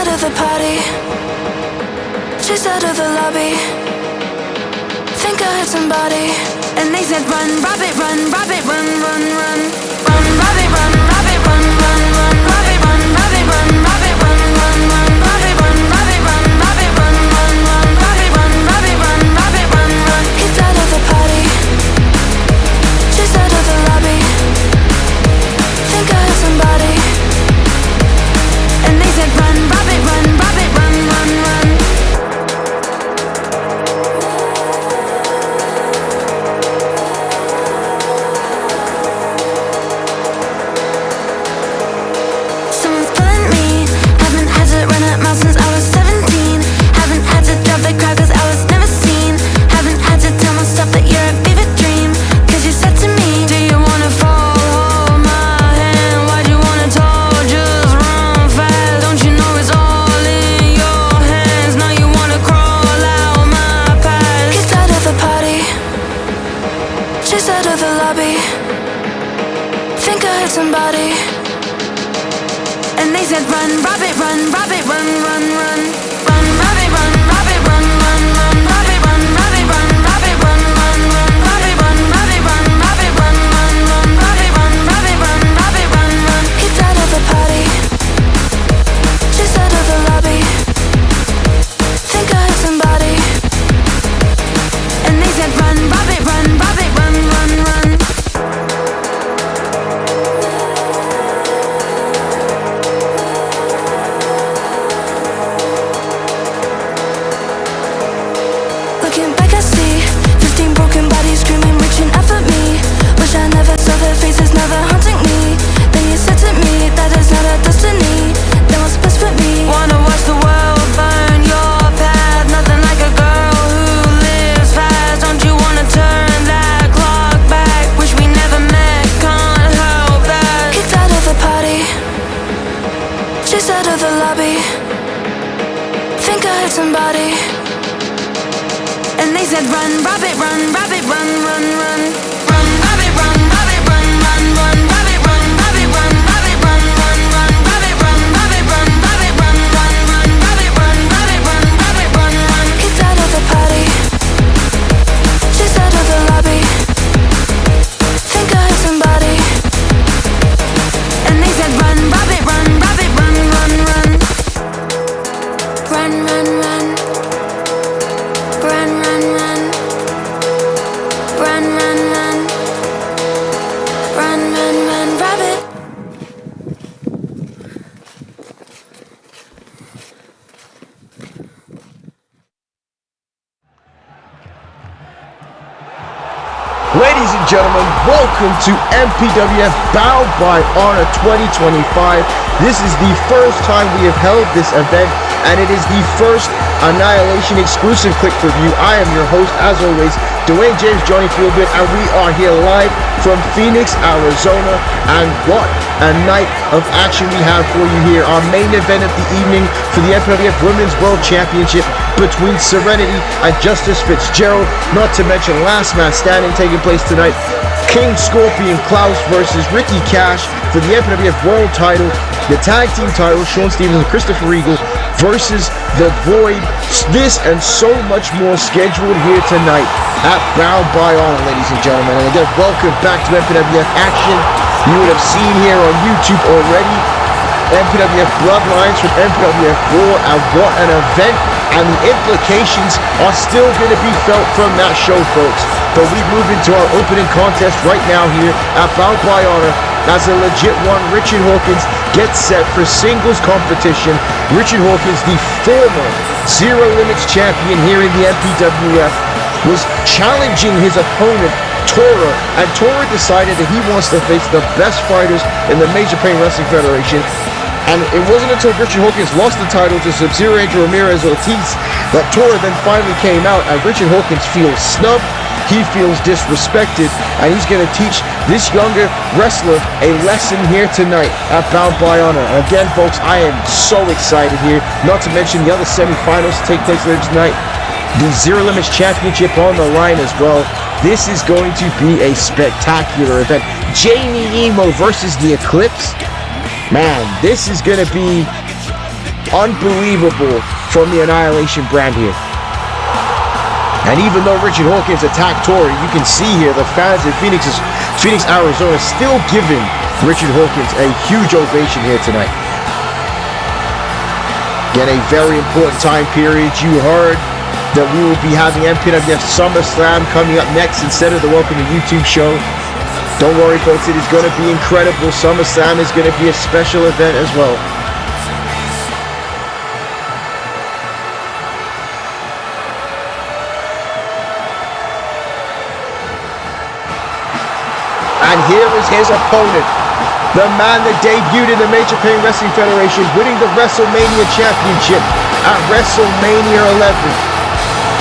out of the party, chased out of the lobby. Think I heard somebody, and they said run, rabbit, run, rabbit, run, run, run. Run, rabbit, run, rabbit, run, run, run. Rabbit, run, rabbit, run, rabbit, run, run, run. Rabbit, run, rabbit, run, rabbit, run, run, run. Rabbit, run, rabbit, run, rabbit, run, run. Kicked out of the party, chased out of the lobby. Think I heard somebody, and they said run, rabbit, run, rabbit, run, run, run. Someone's pulling me, haven't had to run a mile since I was 17. Haven't had to drop the crowd cause I was never seen. Haven't had to tell myself that you're a fever dream, cause you said to me, do you wanna fall? Hold my hand, why'd you wanna talk? Just run fast, don't you know it's all in your hands? Now you wanna crawl out my past. Kicked out of the party, chased out of the lobby. Think I heard somebody, and they said run, rabbit, run, rabbit, run, run, run. Run, rabbit, run, rabbit, run, run, run. Rabbit, run, rabbit, run, rabbit, run, run, run. Rabbit, run, rabbit, run, rabbit, run, run, run. Rabbit, run, rabbit, run, rabbit, run, run. Kicked out of the party, chased out of the lobby. Think I heard somebody, and they said run, rabbit, run, rabbit, run, run, run. Looking back I see 15 broken bodies screaming, reaching out for me. Wish I never saw their faces, never haunting me. Then you said to me that it's not a destiny, then what's best for me? Wanna watch the world burn your path, nothing like a girl who lives fast. Don't you wanna turn that clock back? Wish we never met, can't help that. Kicked out of the party, chased out of the lobby. Think I heard somebody, and they said run, rabbit, run, rabbit, run, run, run. Run, rabbit, run, rabbit, run, run, run. Rabbit, run, rabbit, run, rabbit, run, run, run. Rabbit, run, rabbit, run, rabbit, run, run, run. Rabbit, run, rabbit, run, rabbit, run, run. Kicked out of the party, chased out of the lobby. Think I heard somebody, and they said run, rabbit, run, rabbit, run, run, run. Run, run, run. Run, run, run. Run, run, run. Run, run, run, rabbit. Ladies and gentlemen, welcome to MPWF Bound by Honor 2025. This is the first time we have held this event, and it is the first Annihilation exclusive click review. I am your host, as always, Dwayne James Johnny Feelgood, and we are here live from Phoenix, Arizona. And what a night of action we have for you here. Our main event of the evening for the MPWF Women's World Championship between Serenity and Justice Fitzgerald, not to mention last man standing taking place tonight. King Scorpion Klaus versus Ricky Cash for the MPWF World title, the tag team title, Shaun Stevens and Christopher Regal versus The Void. This and so much more scheduled here tonight at Bound by Honor, ladies and gentlemen. And again, welcome back to MPWF Action. You would have seen here on YouTube already MPWF Bloodlines from MPWF War, and what an event, and the implications are still going to be felt from that show, folks. But we move into our opening contest right now here at Bound by Honor, as a legit one. Richard Hawkins gets set for singles competition. Richard Hawkins, the former Zero Limits champion here in the MPWF, was challenging his opponent Tora, and Tora decided that he wants to face the best fighters in the Major Pain Wrestling Federation. And it wasn't until Richard Hawkins lost the title to Subzero Ramirez Ortiz that Tora then finally came out, and Richard Hawkins feels snubbed, he feels disrespected, and he's going to teach this younger wrestler a lesson here tonight at Bound by Honor. And again, folks, I am so excited here, not to mention the other semifinals to take place later tonight. The Zero Limits Championship on the line as well. This is going to be a spectacular event. Jaime Emo versus the Eclipse. Man, this is going to be unbelievable from the Annihilation brand here. And even though Richard Hawkins attacked Tora, you can see here the fans in Phoenix, Arizona still giving Richard Hawkins a huge ovation here tonight. Again, a very important time period. You heard that we will be having MPWF SummerSlam coming up next instead of the Welcome to YouTube show. Don't worry, folks, it is going to be incredible. SummerSlam is going to be a special event as well. And here is his opponent, the man that debuted in the Major Pain Wrestling Federation, winning the WrestleMania Championship at WrestleMania 11.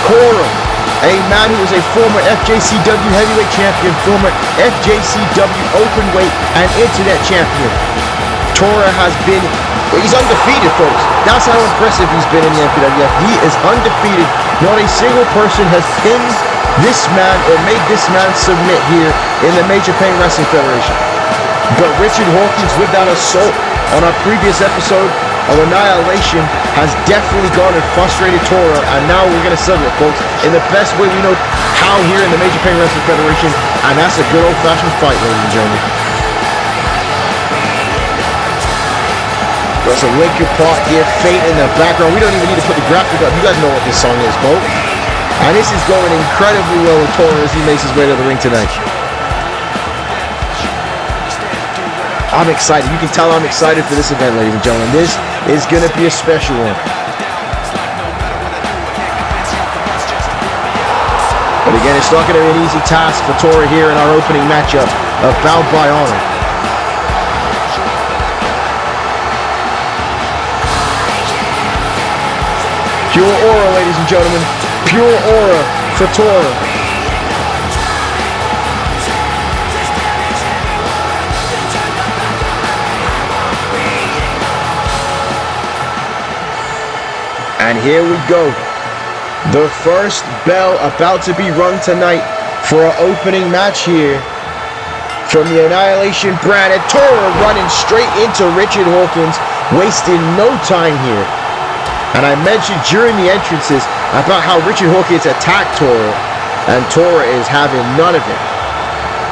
Tora, a man who was a former FJCW Heavyweight Champion, former FJCW Openweight and Internet Champion. Tora has been, he's undefeated, folks. That's how impressive he's been in the MPWF. He is undefeated. Not a single person has pinned this man or made this man submit here in the Major Pain Wrestling Federation. But Richard Hawkins, with that assault on our previous episode of Annihilation, has definitely gone and frustrated Tora, and now we're going to settle it, folks, in the best way we know how here in the Major Pain Wrestling Federation, and that's a good old-fashioned fight, ladies and gentlemen. There's a Linkin Park here, Fate in the background. We don't even need to put the graphic up. You guys know what this song is, folks. And this is going incredibly well with Tora as he makes his way to the ring tonight. I'm excited. You can tell I'm excited for this event, ladies and gentlemen. This is going to be a special one. But again, it's not going to be an easy task for Tora here in our opening matchup of Bound by Honor. Pure aura, ladies and gentlemen. Pure aura for Tora. And here we go. The first bell about to be rung tonight for our opening match here from the Annihilation brand. And Tora running straight into Richard Hawkins, wasting no time here. And I mentioned during the entrances about how Richard Hawkins attacked Tora, and Tora is having none of it.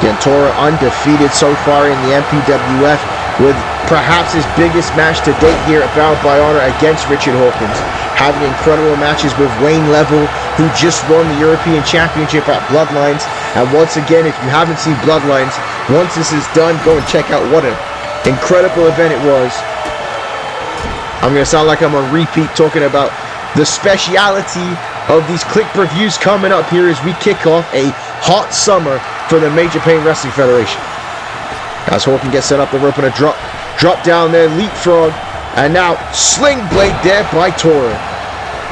Again, Tora undefeated so far in the MPWF, with perhaps his biggest match to date here at Bound by Honor against Richard Hawkins, having incredible matches with Wayne Level, who just won the European Championship at Bloodlines. And once again, if you haven't seen Bloodlines, once this is done, go and check out what an incredible event it was. I'm going to sound like I'm a repeat talking about the speciality of these click reviews coming up here as we kick off a hot summer for the Major Pain Wrestling Federation. As Hawkins gets set up the rope and a drop down there, leapfrog, and now sling blade there by Tora.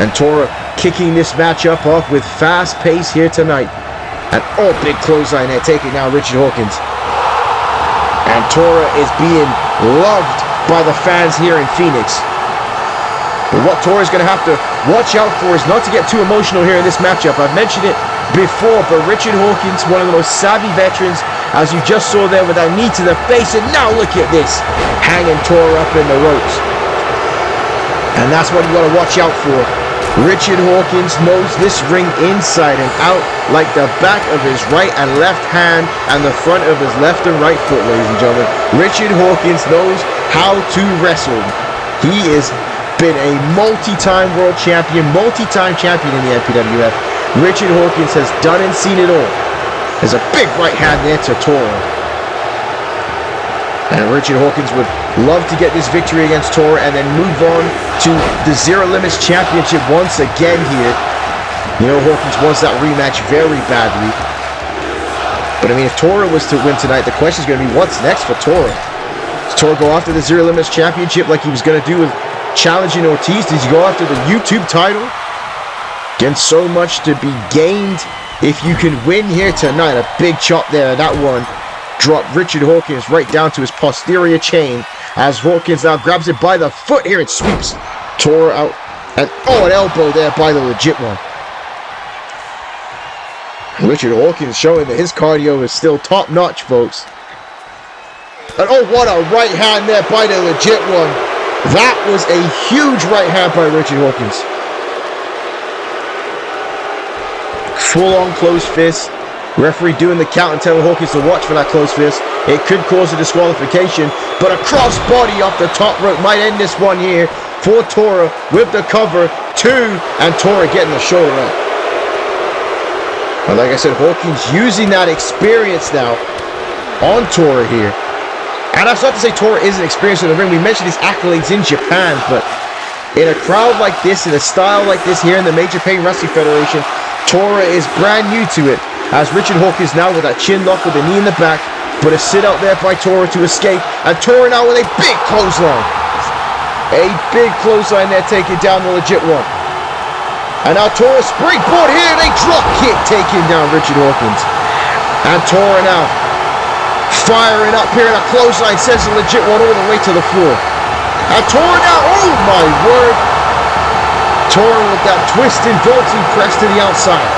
And Tora kicking this matchup off with fast pace here tonight. And oh, big clothesline there, taking down Richard Hawkins. And Tora is being loved by the fans here in Phoenix. But what Tora's going to have to watch out for is not to get too emotional here in this matchup. I've mentioned it before, but Richard Hawkins, one of the most savvy veterans, as you just saw there with that knee to the face, and now look at this, hanging Tora up in the ropes. And that's what you got to watch out for. Richard Hawkins knows this ring inside and out like the back of his right and left hand and the front of his left and right foot, ladies and gentlemen. Richard Hawkins knows how to wrestle. He is been a multi-time world champion, multi-time champion in the MPWF. Richard Hawkins has done and seen it all. There's a big right hand there to Tora. And Richard Hawkins would love to get this victory against Tora and then move on to the Zero Limits Championship once again here. You know, Hawkins wants that rematch very badly. But I mean, if Tora was to win tonight, the question is going to be, what's next for Tora? Does Tora go after the Zero Limits Championship like he was going to do with challenging Ortiz? Did he go after the YouTube title? Again, so much to be gained if you can win here tonight. A big chop there. That one dropped Richard Hawkins right down to his posterior chain as Hawkins now grabs it by the foot here and sweeps Tora out. And oh, an elbow there by the legit one. Richard Hawkins showing that his cardio is still top notch, folks. And oh, what a right hand there by the legit one. That was a huge right hand by Richard Hawkins. Full-on closed fist. Referee doing the count and telling Hawkins to watch for that closed fist. It could cause a disqualification, but a crossbody off the top rope might end this one here for Tora with the cover. 2, and Tora getting the shoulder up. But like I said, Hawkins using that experience now on Tora here. And that's not to say Tora isn't experienced in the ring. We mentioned his accolades in Japan, but in a crowd like this, in a style like this here in the Major Pain Wrestling Federation, Tora is brand new to it. As Richard Hawkins now with that chin lock with the knee in the back, but a sit out there by Tora to escape. And Tora now with a big clothesline. A big clothesline there taking down the legit one. And now Tora springboard here, and a drop kick taking down Richard Hawkins. And Tora now firing up here, and a clothesline sends the legit one all the way to the floor. And Tora now, oh my word. Tora with that twisting, vaulting press to the outside.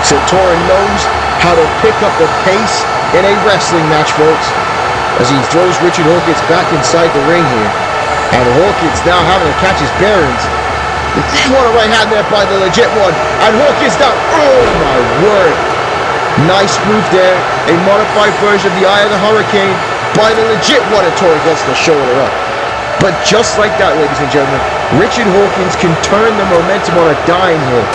So Tora knows how to pick up the pace in a wrestling match, folks. As he throws Richard Hawkins back inside the ring here. And Hawkins now having to catch his bearings. What a right hand there by the legit one. And Hawkins down, oh my word. Nice move there. A modified version of the Eye of the Hurricane by the legit one, and Tora gets the shoulder up. But just like that, ladies and gentlemen, Richard Hawkins can turn the momentum on a dime here.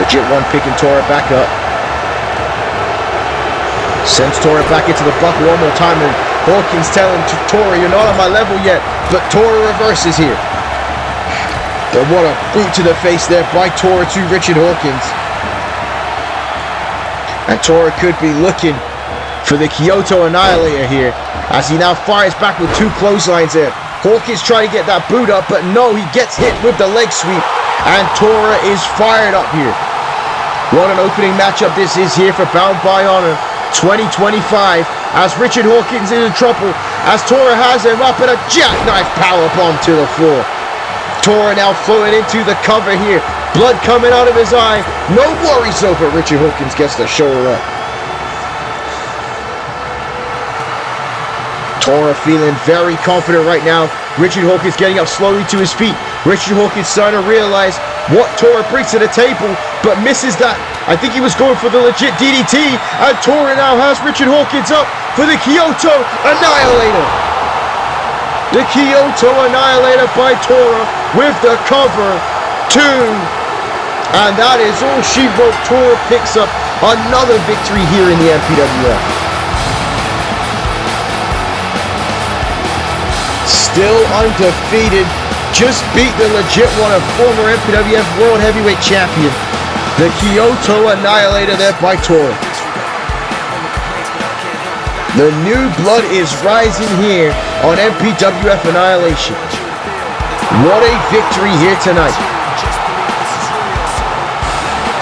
Legit one picking Tora back up. Sends Tora back into the buckle one more time, and Hawkins telling Tora, you're not on my level yet, but Tora reverses here. And what a boot to the face there by Tora to Richard Hawkins. And Tora could be looking for the Kyoto Annihilator here, as he now fires back with 2 clotheslines there. Hawkins trying to get that boot up, but no, he gets hit with the leg sweep. And Tora is fired up here. What an opening matchup this is here for Bound by Honor 2025, as Richard Hawkins is in trouble, as Tora has him up, and a jackknife powerbomb to the floor. Tora now floating into the cover here. Blood coming out of his eye. No worries over. Richard Hawkins gets the shoulder up. Tora feeling very confident right now. Richard Hawkins getting up slowly to his feet. Richard Hawkins starting to realize what Tora brings to the table, but misses that. I think he was going for the legit DDT, and Tora now has Richard Hawkins up for the Kyoto Annihilator. The Kyoto Annihilator by Tora with the cover 2. And that is all she wrote. Tora picks up another victory here in the MPWF. Still undefeated. Just beat the legit one, a former MPWF World Heavyweight Champion. The Kyoto Annihilator there by Tora. The new blood is rising here on MPWF Annihilation. What a victory here tonight.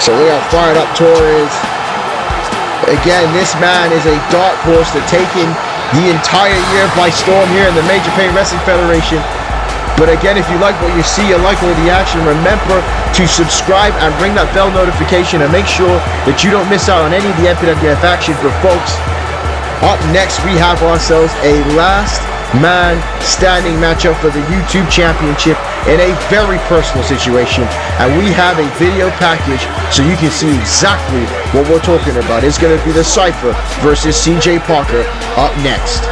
So look how fired up Tora is. Again, this man is a dark horse to taking the entire year by storm here in the Major Pain Wrestling Federation. But again, if you like what you see and like all the action, remember to subscribe and ring that bell notification, and make sure that you don't miss out on any of the MPWF action. But folks, up next we have ourselves a last man standing matchup for the YouTube Championship in a very personal situation, and we have a video package so you can see exactly what we're talking about. It's going to be the Cypher versus CJ Parker up next.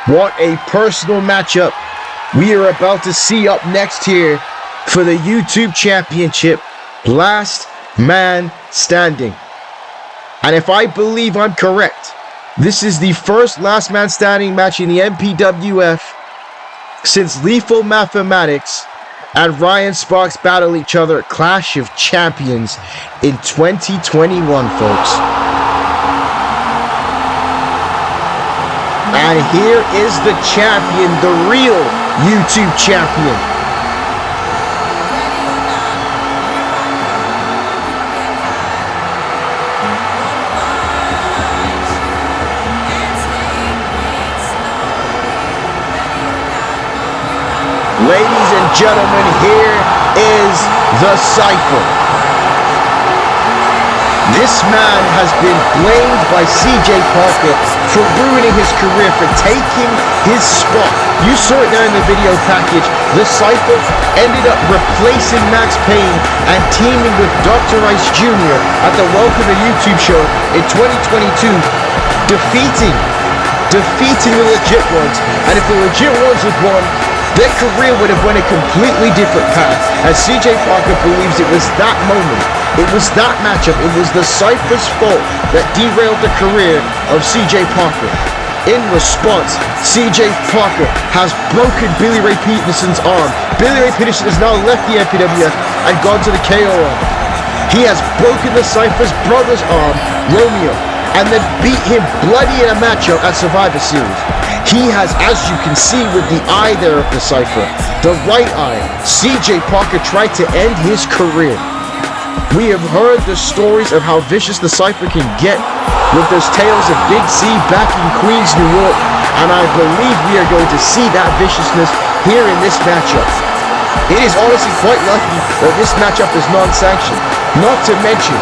What a personal matchup we are about to see up next here for the YouTube Championship. Last man standing. And if I believe I'm correct, this is the first last man standing match in the MPWF since Lethal Mathematics and Ryan Sparks battle each other at Clash of Champions in 2021, folks. And here is the champion, the real YouTube champion. Ladies and gentlemen, here is the Cypher. This man has been blamed by CJ Parker for ruining his career, for taking his spot. You saw it there in the video package. The Cypher ended up replacing Max Payne and teaming with Dr. Ice Jr. at the Welcome to YouTube show in 2022, defeating the legit ones. And if the legit ones had won, their career would have went a completely different path. And CJ Parker believes it was that moment, it was that matchup, it was the Cypher's fault that derailed the career of CJ Parker. In response, CJ Parker has broken Billy Ray Peterson's arm. Billy Ray Peterson has now left the MPWF and gone to the KO arm. He has broken the Cypher's brother's arm, Romeo, and then beat him bloody in a matchup at Survivor Series. He has, as you can see with the eye there of the Cypher, the right eye, CJ Parker tried to end his career. We have heard the stories of how vicious the Cypher can get with those tales of Big C back in Queens, New York, and I believe we are going to see that viciousness here in this matchup. It is honestly quite lucky that this matchup is non-sanctioned. Not to mention,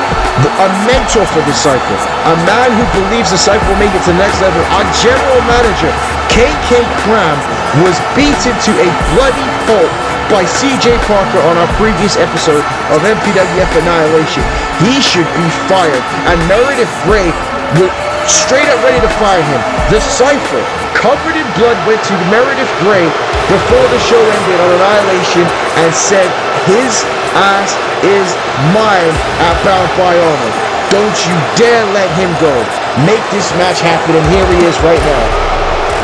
a mentor for the Cypher, a man who believes the Cypher will make it to the next level. Our general manager, KK Cram, was beaten to a bloody pulp by CJ Parker on our previous episode of MPWF Annihilation. He should be fired, and Meredith Grey was straight up ready to fire him. The Cypher, covered in blood, went to Meredith Grey before the show ended on Annihilation and said his ass is mine at Bound by Honor. Don't you dare let him go. Make this match happen, and here he is right now.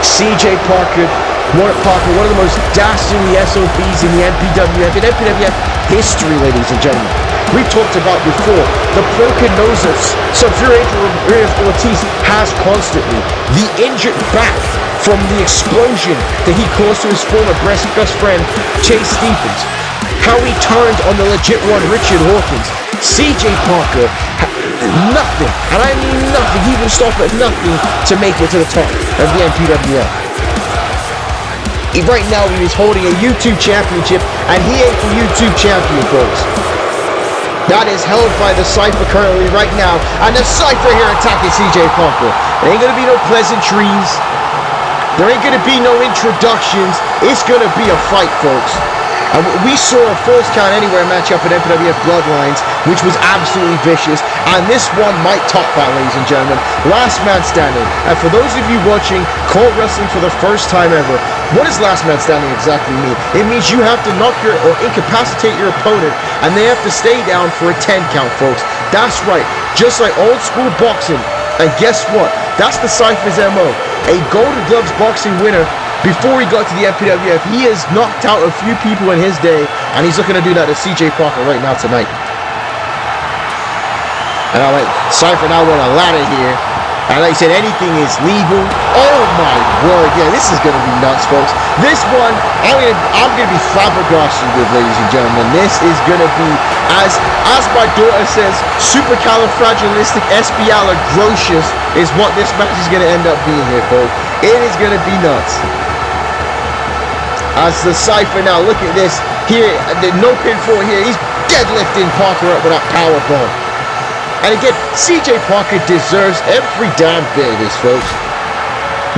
CJ Parker, one of the most dastardly SOBs in the MPWF, in MPWF history, ladies and gentlemen. We've talked about before, the broken nose of Subzero Ortiz has constantly. The injured back from the explosion that he caused to his former best friend, Chase Stephens. How he turned on the legit one, Richard Hawkins. CJ Parker, nothing, and I mean nothing, he will stop at nothing to make it to the top of the MPWF. Right now he is holding a YouTube championship, and he ain't the YouTube champion, folks. That is held by the Cypher currently right now, and the Cypher here attacking CJ Parker. There ain't gonna be no pleasantries. There ain't gonna be no introductions. It's gonna be a fight, folks. And we saw a First Count Anywhere matchup at MPWF Bloodlines, which was absolutely vicious, and this one might top that, ladies and gentlemen. Last man standing. And for those of you watching Cult Wrestling for the first time ever, what does last man standing exactly mean? It means you have to knock your or incapacitate your opponent, and they have to stay down for a 10 count, folks. That's right, just like old school boxing. And guess what? That's the Cypher's MO. A Golden Gloves boxing winner. Before he got to the MPWF, he has knocked out a few people in his day, and he's looking to do that to CJ Parker right now tonight. And I like Cypher now with a ladder here. And like I said, anything is legal. Oh my word, yeah, this is gonna be nuts, folks. This one, I'm gonna be flabbergasted with, ladies and gentlemen. This is gonna be, as my daughter says, supercalifragilisticexpialidocious is what this match is gonna end up being here, folks. It is gonna be nuts. As the Cypher now, look at this here, the no pinfall here. He's deadlifting Parker up with that power bomb. And again, CJ Parker deserves every damn bit of this, folks.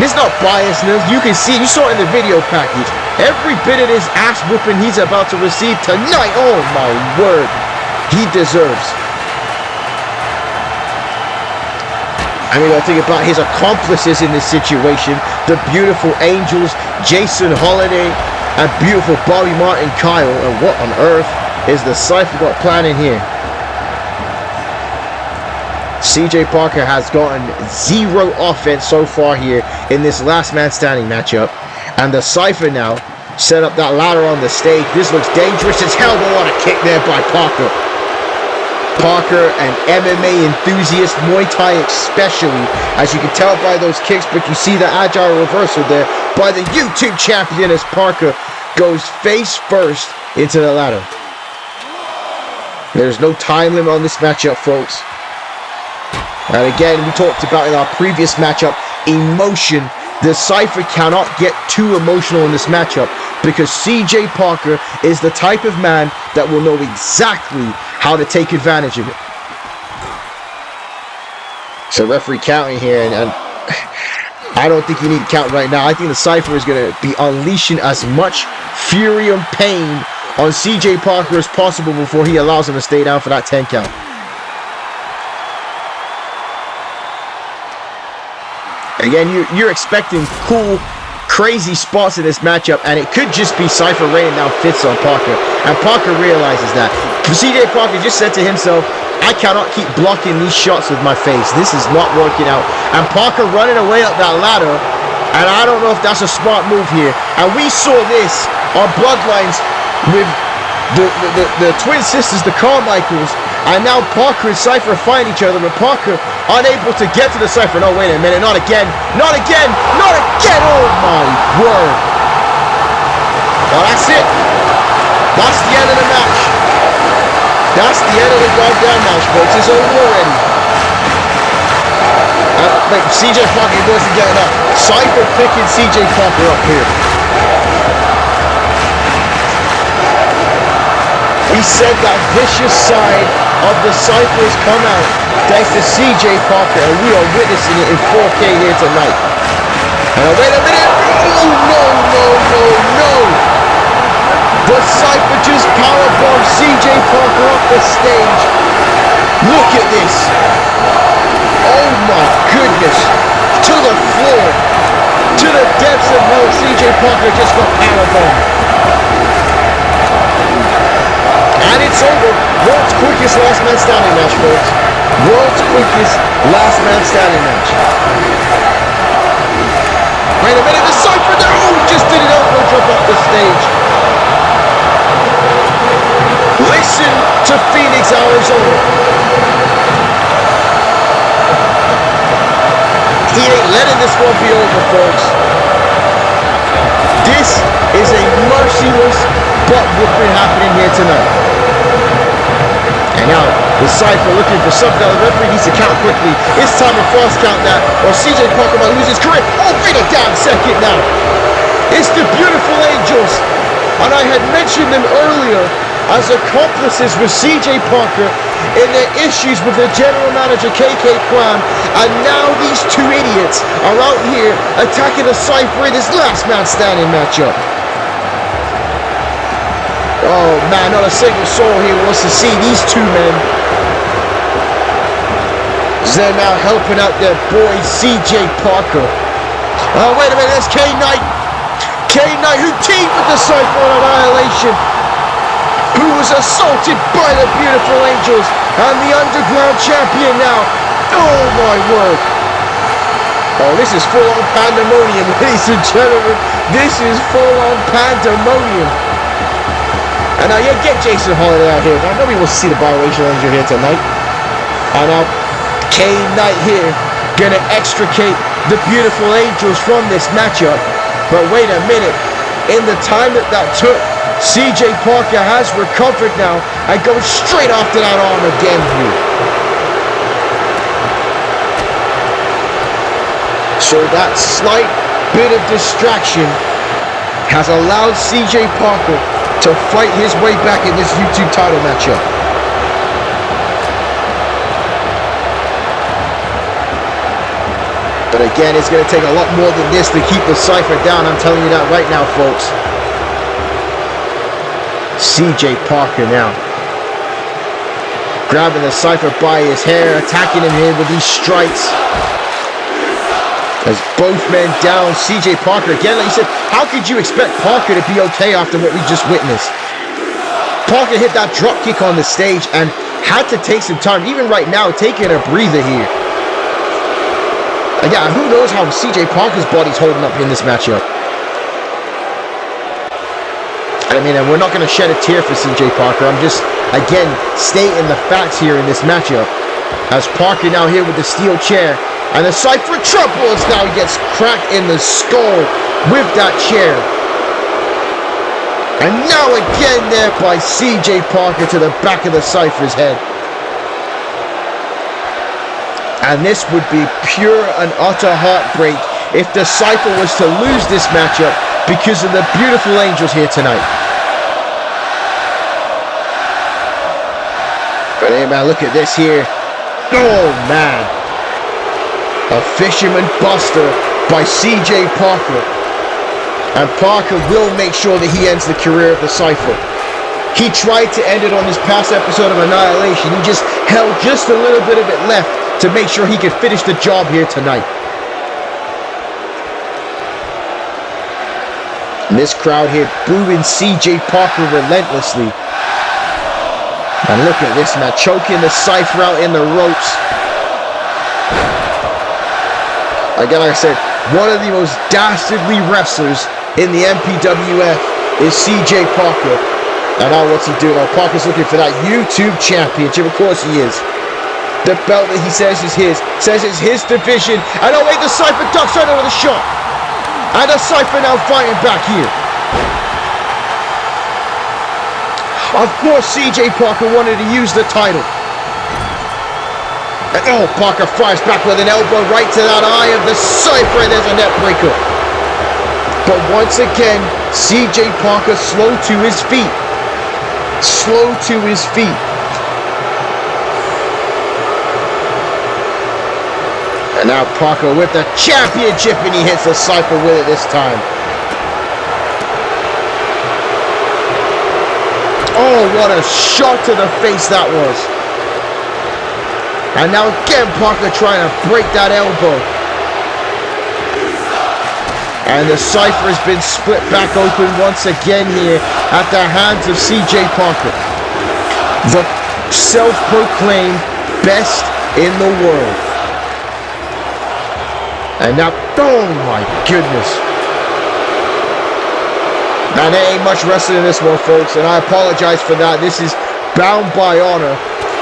This is not biasness. You can see, you saw it in the video package. Every bit of this ass whooping he's about to receive tonight. Oh my word. He deserves. I mean, I think about his accomplices in this situation. The beautiful Angels, Jason Holiday, and beautiful Bobby Martin Kyle. And what on earth is the Cypher got planning here? CJ Parker has gotten 0 offense so far here in this last man standing matchup. And the Cypher now set up that ladder on the stage. This looks dangerous as hell, but what a kick there by Parker. Parker, an MMA enthusiast, Muay Thai especially, as you can tell by those kicks, but you see the agile reversal there by the YouTube champion as Parker goes face first into the ladder. There's no time limit on this matchup, folks. And again, we talked about in our previous matchup, emotion. The Cypher cannot get too emotional in this matchup because CJ Parker is the type of man that will know exactly how to take advantage of it. So referee counting here, and I don't think you need to count right now. I think the Cypher is going to be unleashing as much fury and pain on CJ Parker as possible before he allows him to stay down for that 10 count. Again, you're expecting cool, crazy spots in this matchup, and it could just be Cypher raining down Fitz on Parker, and Parker realizes that. CJ Parker just said to himself, I cannot keep blocking these shots with my face. This is not working out. And Parker running away up that ladder, and I don't know if that's a smart move here. And we saw this on Bloodlines with the twin sisters, the Carmichaels, and now Parker and Cypher find each other, but Parker unable to get to the Cypher. No, wait a minute, not again, not again, not again, oh my word. Well, that's it. That's the end of the match. That's the end of the goddamn match, folks. It's over already. CJ Parker wasn't getting up. Cypher picking CJ Parker up here. We said that vicious side of the Cypher has come out thanks to CJ Parker, and we are witnessing it in 4K here tonight. And wait a minute! Oh, no! The Cypher just powerbombed CJ Parker off the stage. Look at this! Oh my goodness! To the floor, to the depths of hell. CJ Parker just got powerbombed. And it's over. World's quickest last man standing match, folks. World's quickest last man standing match. Wait a minute, the Cypher there. Oh, just did an elbow drop off the stage. Listen to Phoenix, Arizona. He ain't letting this one be over, folks. This is a merciless butt whooping happening here tonight. And now the Cypher looking for something. The referee needs to count quickly. It's time to fast count that, or CJ Parker might lose his career. Oh, wait a damn second now. It's the beautiful Angels. And I had mentioned them earlier as accomplices with CJ Parker in their issues with the general manager KK Kwan. And now these two idiots are out here attacking the Cypher in this last man standing matchup. Oh man, not a single soul here wants to see these two men. They're now helping out their boy CJ Parker. Oh, wait a minute, that's K-Knight. K-Knight who teamed with the Cypher on Annihilation, who was assaulted by the beautiful Angels and the underground champion now. Oh my word. Oh, this is full on pandemonium, ladies and gentlemen. This is full on pandemonium. And now, yeah, get Jason Holiday out here. Now, nobody wants to see the biracial Angel here tonight. And now, K-Knight here, gonna extricate the beautiful Angels from this matchup. But wait a minute. In the time that took, CJ Parker has recovered now and goes straight after that arm again here. So that slight bit of distraction has allowed CJ Parker to fight his way back in this YouTube title matchup. But again, it's going to take a lot more than this to keep the Cypher down. I'm telling you that right now, folks. CJ Parker now grabbing the Cypher by his hair, attacking him here with these strikes. As both men down, CJ Parker again, like you said, how could you expect Parker to be okay after what we just witnessed? Parker hit that drop kick on the stage and had to take some time, even right now, taking a breather here. Yeah, who knows how CJ Parker's body's holding up in this matchup. I mean, and we're not going to shed a tear for CJ Parker. I'm just, again, stating the facts here in this matchup. As Parker now here with the steel chair. And the Cypher triples. Now he gets cracked in the skull with that chair. And now again there by CJ Parker to the back of the Cypher's head. And this would be pure and utter heartbreak if the Cypher was to lose this matchup because of the beautiful angels here tonight. But hey man, look at this here. Oh man. A Fisherman Buster by CJ Parker. And Parker will make sure that he ends the career of the Cypher. He tried to end it on his past episode of Annihilation. He just held just a little bit of it left to make sure he could finish the job here tonight. And this crowd here booing CJ Parker relentlessly. And look at this man, choking the Cypher out in the ropes. Again, like I said, one of the most dastardly wrestlers in the MPWF is CJ Parker. And now what's he doing? Oh, Parker's looking for that YouTube championship. Of course he is. The belt that he says is his. Says it's his division. And oh wait, the Cypher ducks under with a shot. And the Cypher now fighting back here. Of course CJ Parker wanted to use the title. And oh, Parker fires back with an elbow right to that eye of the Cypher. And there's a net breaker. But once again, CJ Parker slow to his feet. Slow to his feet. And now Parker with the championship, and he hits the Cypher with it this time. Oh, what a shot to the face that was. And now again, Parker trying to break that elbow. And the Cypher has been split back open once again here at the hands of CJ Parker. The self-proclaimed best in the world. And now, oh my goodness. And there ain't much wrestling in this one, folks, and I apologize for that. This is Bound by Honor,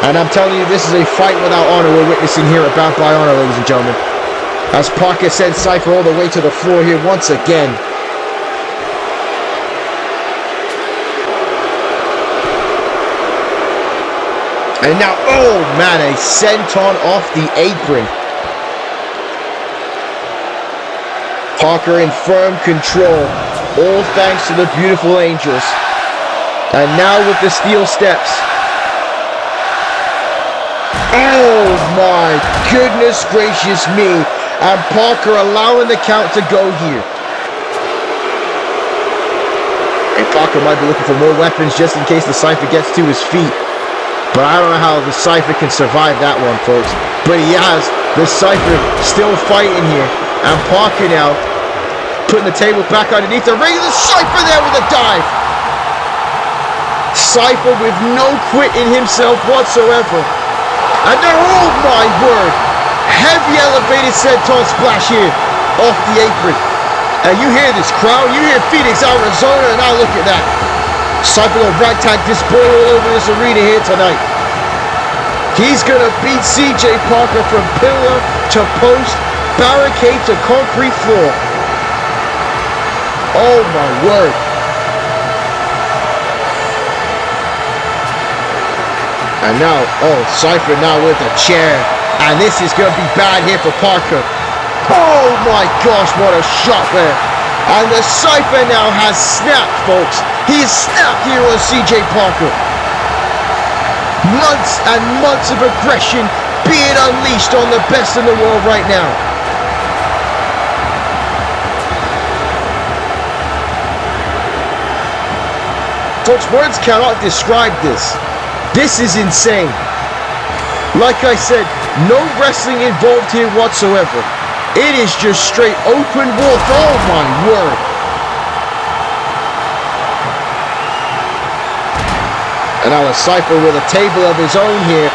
and I'm telling you, this is a fight without honor we're witnessing here at Bound by Honor, ladies and gentlemen. As Parker sends Cypher all the way to the floor here once again. And now, oh man, a senton off the apron. Parker in firm control, all thanks to the beautiful angels. And now with the steel steps. Oh my goodness gracious me. And Parker allowing the count to go here. And Parker might be looking for more weapons just in case the Cypher gets to his feet. But I don't know how the Cypher can survive that one, folks. But he has the Cypher still fighting here. And Parker now putting the table back underneath the ring. The Cypher there with a dive. Cypher with no quit in himself whatsoever. And then, oh my word, heavy elevated senton splash here off the apron. And you hear this crowd, you hear Phoenix, Arizona, and now look at that. Cypher gonna ragtag this boy all over this arena here tonight. He's gonna beat CJ Parker from pillar to post, barricade to concrete floor. Oh my word. And now, oh, Cypher now with a chair. And this is going to be bad here for Parker. Oh my gosh, what a shot there. And the Cypher now has snapped, folks. He is snapped here on CJ Parker. Months and months of aggression being unleashed on the best in the world right now. Folks, words cannot describe this. This is insane. Like I said, no wrestling involved here whatsoever. It is just straight open wolf. Oh my word. And now a Cypher with a table of his own here.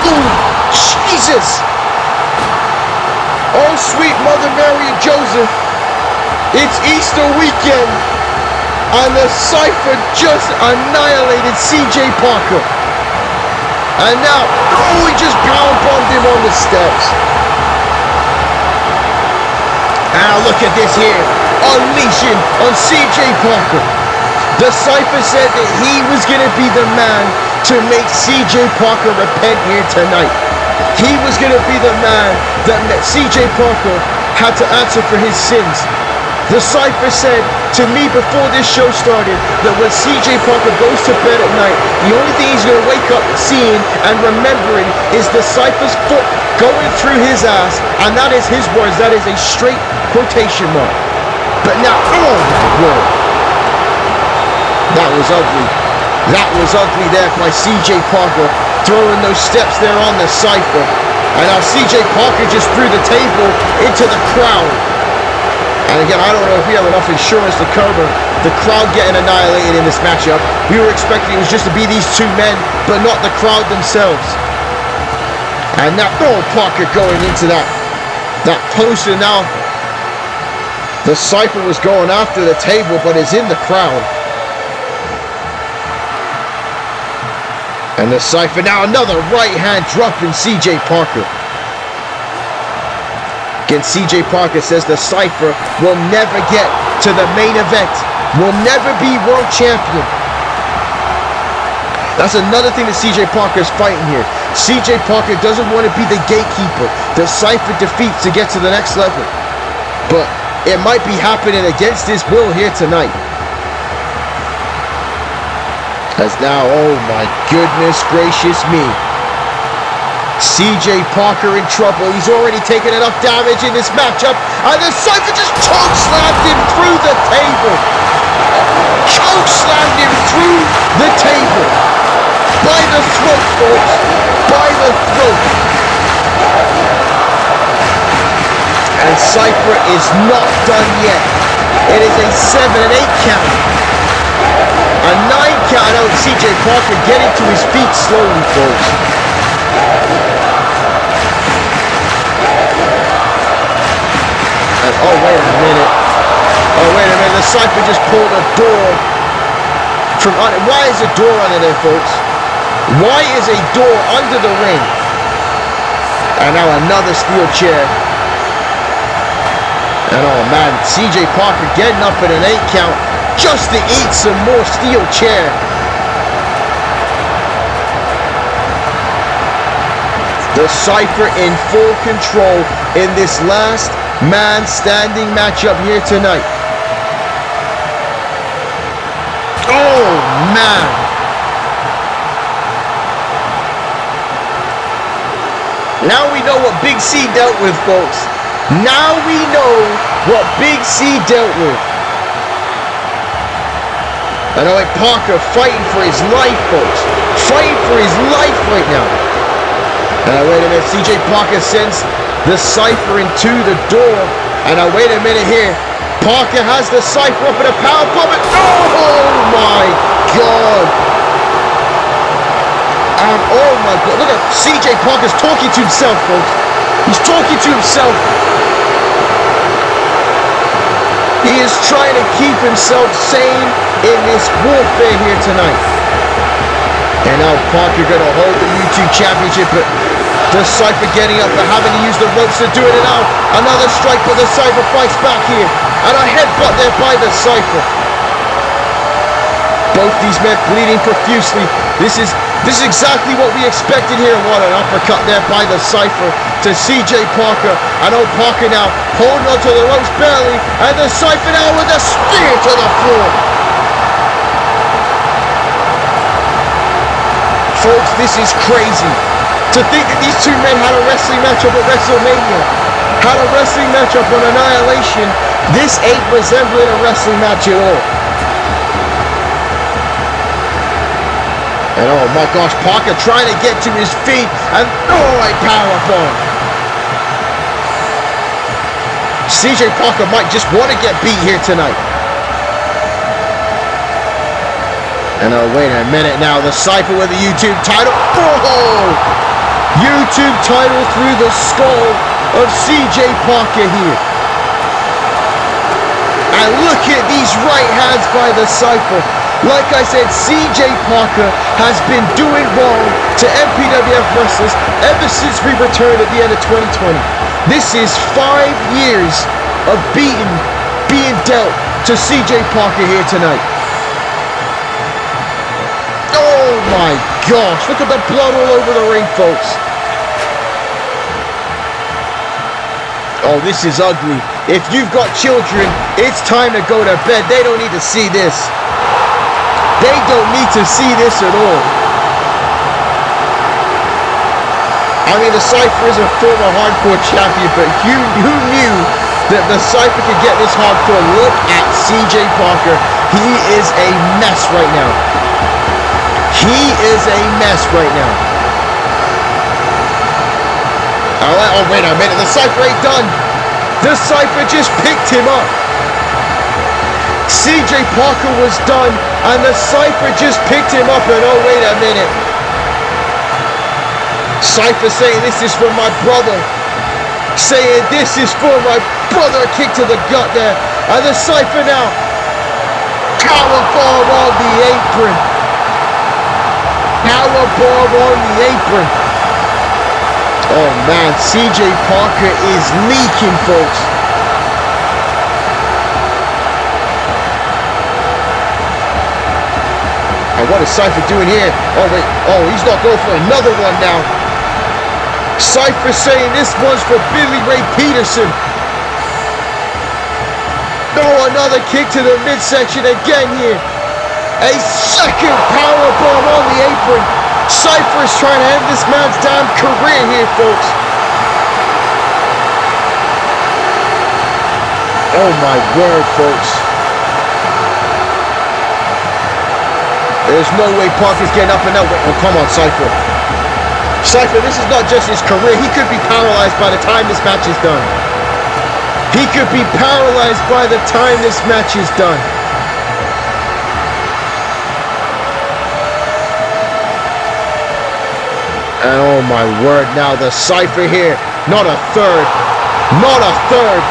Ooh, Jesus. Oh, sweet Mother Mary and Joseph. It's Easter weekend. And the Cypher just annihilated CJ Parker. And now, oh, he just pound bombed him on the steps. Now look at this here. Unleashing on CJ Parker. The Cypher said that he was going to be the man to make CJ Parker repent here tonight. He was going to be the man that CJ Parker had to answer for his sins. The Cypher said to me before this show started that when CJ Parker goes to bed at night, the only thing he's going to wake up seeing and remembering is the Cypher's foot going through his ass, and that is his words. That is a straight quotation mark. But now, oh my word. That was ugly. That was ugly there by CJ Parker, throwing those steps there on the Cypher. And now CJ Parker just threw the table into the crowd. And again, I don't know if we have enough insurance to cover the crowd getting annihilated in this matchup. We were expecting it was just to be these two men, but not the crowd themselves. And now, oh, Parker going into that post, and now the Cypher was going after the table, but is in the crowd. And the Cypher now another right hand dropping CJ Parker. Again, CJ Parker says the Cypher will never get to the main event, will never be world champion. That's another thing that CJ Parker is fighting here. CJ Parker doesn't want to be the gatekeeper the Cypher defeats to get to the next level. But it might be happening against his will here tonight. As now, oh my goodness gracious me. CJ Parker in trouble. He's already taken enough damage in this matchup. And the Cypher just chokeslammed him through the table. Chokeslammed him through the table. By the throat, folks. By the throat. And Cypher is not done yet. It is a 7 and 8 count. A 9 count out. CJ Parker getting to his feet slowly, folks. And oh, wait a minute. Oh, wait a minute. The Cypher just pulled a door from under. Why is a door under there, folks? Why is a door under the ring? And now another steel chair. And oh man, CJ Parker getting up in an 8 count just to eat some more steel chair. The Cypher in full control in this last man standing matchup here tonight. Oh man. Now we know what Big C dealt with, folks. Now we know what Big C dealt with. I know Parker fighting for his life, folks. Fighting for his life right now. Wait a minute, CJ Parker sends the Cypher into the door. And now wait a minute here. Parker has the Cypher up in a power bomb. Oh my God. And oh my God, look at CJ Parker's talking to himself, folks. He's talking to himself. He is trying to keep himself sane in this warfare here tonight. And now Parker gonna hold the YouTube Championship, but the Cypher getting up and having to use the ropes to do it. And now another strike, but the Cypher fights back here. And a headbutt there by the Cypher. Both these men bleeding profusely. This is exactly what we expected here. What an uppercut there by the Cypher to CJ Parker. I know Parker now holding onto the ropes barely. And the Cypher now with a spear to the floor. Folks, this is crazy. To think that these two men had a wrestling matchup at WrestleMania. Had a wrestling matchup on Annihilation. This ain't resembling a wrestling match at all. And oh my gosh, Parker trying to get to his feet, and oh, a powerbomb. CJ Parker might just want to get beat here tonight. And wait a minute now, the Cypher with the YouTube title. Oh! YouTube title through the skull of CJ Parker here. And look at these right hands by the Cypher. Like I said, CJ Parker has been doing wrong to MPWF wrestlers ever since we returned at the end of 2020. This is 5 years of being dealt to CJ Parker here tonight. Oh my gosh, look at the blood all over the ring, folks. Oh, this is ugly. If you've got children, it's time to go to bed. They don't need to see this. They don't need to see this at all. I mean, the Cypher is a former hardcore champion, but who knew that the Cypher could get this hardcore? Look at CJ Parker. He is a mess right now. He is a mess right now. Oh, wait a minute. The Cypher ain't done. The Cypher just picked him up. CJ Parker was done, and the Cypher just picked him up, and oh, wait a minute. Cypher saying, this is for my brother. Saying, this is for my brother. A kick to the gut there. And the Cypher now. Powerbomb on the apron. Powerbomb on the apron. Oh, man. CJ Parker is leaking, folks. And what is Cypher doing here? Oh, wait. Oh, he's not going for another one now. Cypher saying this one's for Billy Ray Peterson. Oh, another kick to the midsection again here. A second powerbomb on the apron. Cypher is trying to end this man's damn career here, folks. Oh, my word, folks. There's no way Parker's getting up and out. Oh, come on, Cypher. Cypher, this is not just his career. He could be paralyzed by the time this match is done. He could be paralyzed by the time this match is done. And oh my word, now the Cypher here. Not a third. Not a third.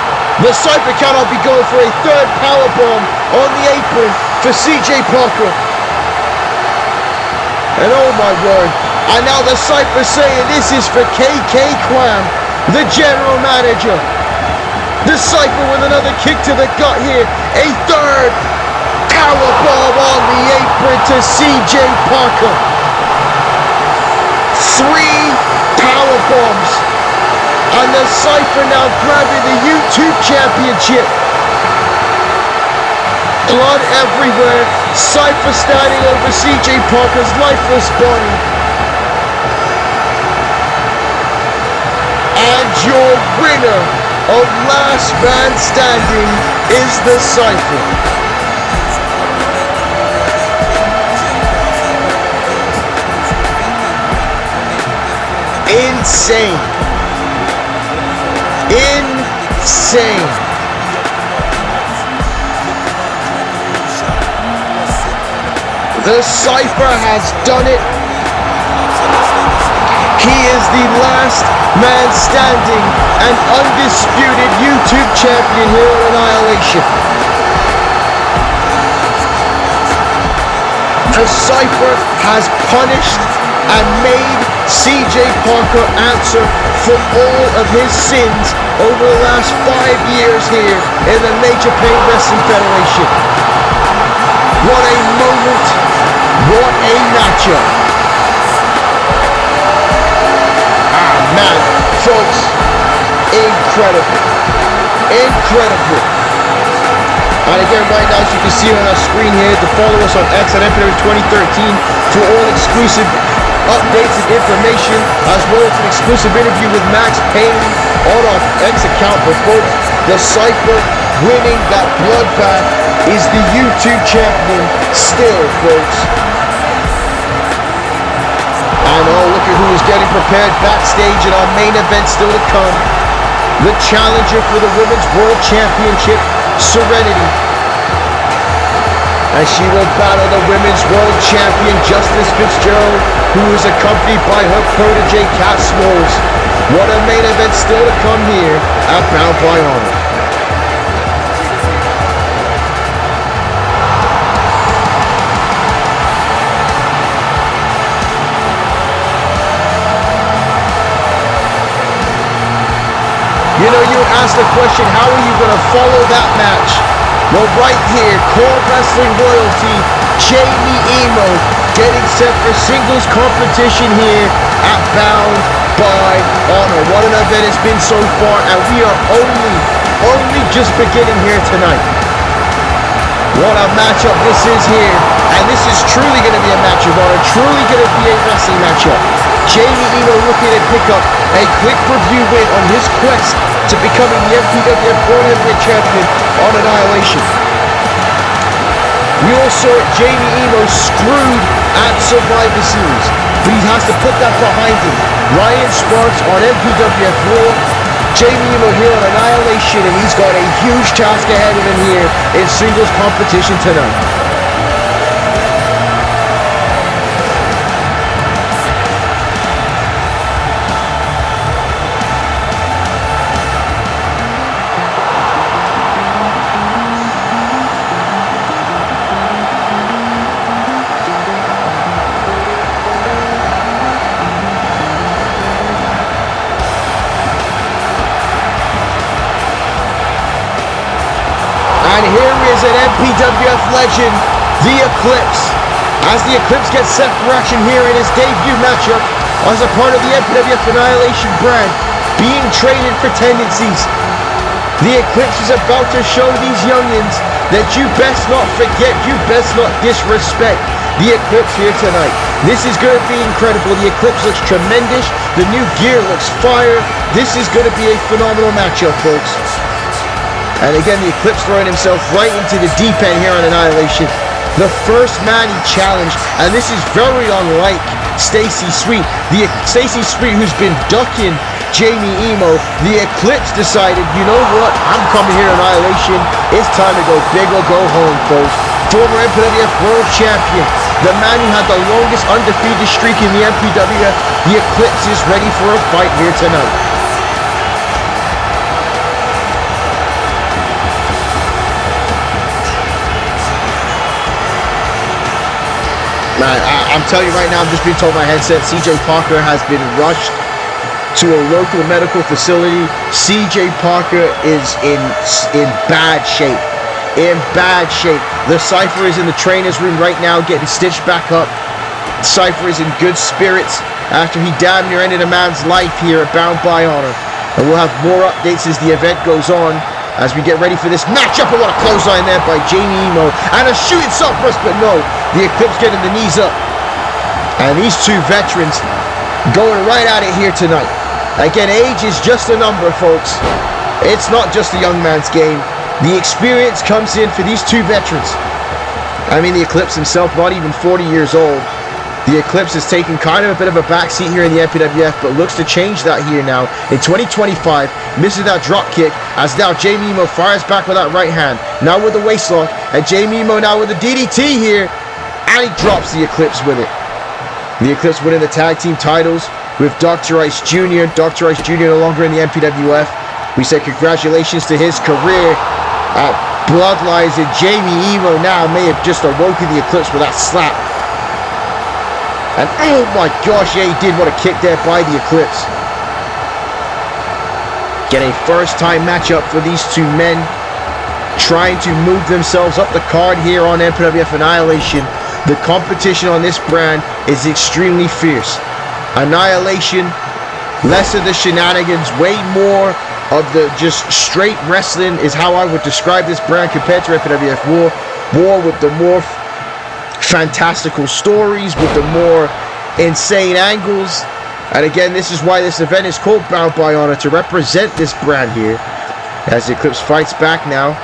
The Cypher cannot be going for a third powerbomb on the apron for CJ Parker. And oh my word. And now the Cypher saying this is for KK Clam, the general manager. The Cypher with another kick to the gut here. A third powerbomb on the apron to CJ Parker. 3 powerbombs. And the Cypher now grabbing the YouTube championship. Blood everywhere. Cypher standing over CJ Parker's lifeless body. And your winner of Last Man Standing is the Cypher. Insane. Insane. The Cypher has done it. He is the last man standing and undisputed YouTube champion here at Annihilation. The Cypher has punished and made CJ Parker answer for all of his sins over the last 5 years here in the Major Pain Wrestling Federation. What a moment, what a matchup. Ah man, folks, incredible, incredible. And again, right now, as you can see on our screen here, to follow us on X at MPWF 2013 for all exclusive updates and information, as well as an exclusive interview with Max Payne on our X account. But folks, the Cypher winning that bloodbath is the YouTube champion still, folks. And oh, look at who is getting prepared backstage, and our main event still to come. the challenger for the Women's World Championship, Serenity. And she will battle the Women's World Champion, Justice Fitzgerald, who is accompanied by her protege, Cat Smalls. What a main event still to come here at Bound by Honor. You know, you asked the question, how are you going to follow that match? Well, right here, core wrestling royalty, Jaime Emo, getting set for singles competition here at Bound by Honor. What an event it's been so far, and we are only just beginning here tonight. What a matchup this is here, and this is truly going to be a match of honor, truly going to be a wrestling matchup. Jaime Emo looking to pick up a quick review win on his quest to becoming the MPWF World Heavyweight Champion on Annihilation. We all saw Jaime Emo screwed at Survivor Series, but he has to put that behind him. Ryan Sparks on MPWF Raw, Jaime Emo here on Annihilation, and he's got a huge task ahead of him here in singles competition tonight. And here is an MPWF legend, the Eclipse. As the Eclipse gets set for action here in his debut matchup as a part of the MPWF Annihilation brand, being traded for tendencies. The Eclipse is about to show these youngins that you best not forget, you best not disrespect the Eclipse here tonight. This is going to be incredible. The Eclipse looks tremendous. The new gear looks fire. This is going to be a phenomenal matchup, folks. And again, the Eclipse throwing himself right into the deep end here on Annihilation. The first man he challenged, and this is very unlike Stacy Sweet. Stacy Sweet, who's been ducking Jaime Emo, the Eclipse decided, you know what, I'm coming here on Annihilation. It's time to go big or go home, folks. Former MPWF World Champion, the man who had the longest undefeated streak in the MPWF, the Eclipse is ready for a fight here tonight. Man, I'm telling you right now, I'm just being told by my headset, CJ Parker has been rushed to a local medical facility. CJ Parker is in bad shape. In bad shape. The Cypher is in the trainer's room right now getting stitched back up. Cypher is in good spirits after he damn near ended a man's life here at Bound by Honor. And we'll have more updates as the event goes on, as we get ready for this matchup. And what a clothesline there by Jaime Emo. And a shooting salt press, but no. The Eclipse getting the knees up. And these two veterans going right at it here tonight. Again, age is just a number, folks. It's not just a young man's game. The experience comes in for these two veterans. I mean, the Eclipse himself, not even 40 years old. The Eclipse is taking kind of a bit of a backseat here in the MPWF, but looks to change that here now. In 2025, misses that drop kick, as now Jaime Emo fires back with that right hand. Now with the waist lock, and Jaime Emo now with the DDT here, and he drops the Eclipse with it. The Eclipse winning the tag team titles with Dr. Ice Jr. Dr. Ice Jr. no longer in the MPWF. We say congratulations to his career at Bloodlines, and Jaime Emo now may have just awoken the Eclipse with that slap. And oh my gosh, yeah, he did. What a kick there by the Eclipse. Get a first time matchup for these two men, trying to move themselves up the card here on MPWF Annihilation. The competition on this brand is extremely fierce. Annihilation, less of the shenanigans, way more of the just straight wrestling is how I would describe this brand compared to MPWF War. War with the more fantastical stories, with the more insane angles. And again, this is why this event is called Bound by Honor, to represent this brand here. As the Eclipse fights back now,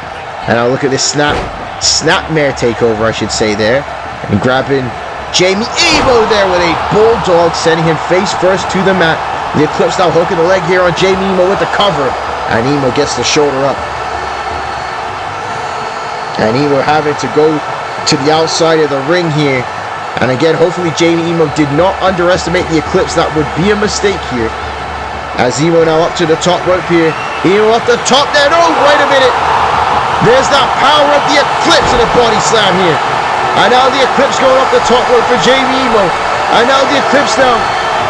and I'll look at this snapmare takeover, I should say, there, and grabbing Jaime Emo there with a bulldog, sending him face first to the mat. The Eclipse now hooking the leg here on Jaime Emo with the cover, And Emo gets the shoulder up. And Emo having to go to the outside of the ring here. And again, hopefully Jaime Emo did not underestimate the Eclipse. That would be a mistake here. As Emo now up to the top rope here. Emo up the top there. Oh, wait a minute. There's that power of the Eclipse and a body slam here. And now the Eclipse going up the top rope for Jaime Emo. And now the Eclipse now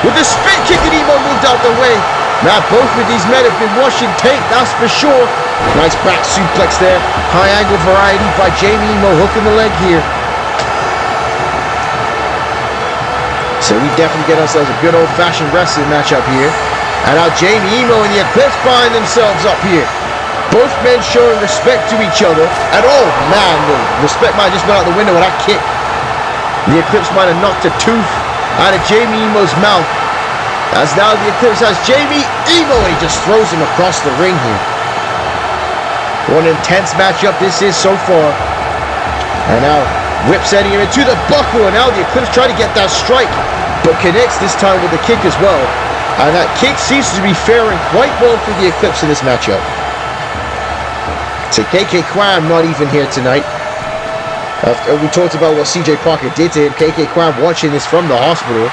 with the spin kick, and Emo moved out the way. Now both of these men have been washing tape, that's for sure. Nice back suplex there. High angle variety by Jaime Emo, hooking the leg here. So we definitely get ourselves a good old-fashioned wrestling matchup here. And now Jaime Emo and the Eclipse find themselves up here. Both men showing respect to each other. And oh man, the respect might have just went out the window with that kick. The Eclipse might have knocked a tooth out of Jaime Emo's mouth. As now the Eclipse has Jaime Emo, and he just throws him across the ring here. What an intense matchup this is so far. And now whip sending him into the buckle, and now the Eclipse trying to get that strike, but connects this time with the kick as well. And that kick seems to be faring quite well for the Eclipse in this matchup. So KK Kwam not even here tonight. We talked about what CJ Parker did to him. KK Kwam watching this from the hospital.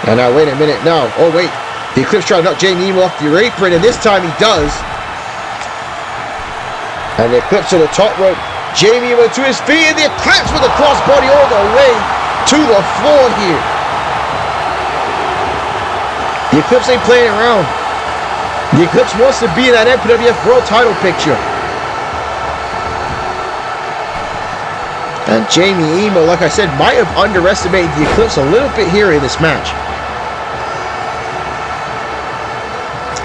And now wait a minute now. Oh wait, the Eclipse trying to knock Jaime Emo off the apron, and this time he does. And the Eclipse to the top rope. Jaime Emo to his feet, and the Eclipse with a crossbody all the way to the floor here. The Eclipse ain't playing around. The Eclipse wants to be in that MPWF World title picture. And Jaime Emo, like I said, might have underestimated the Eclipse a little bit here in this match.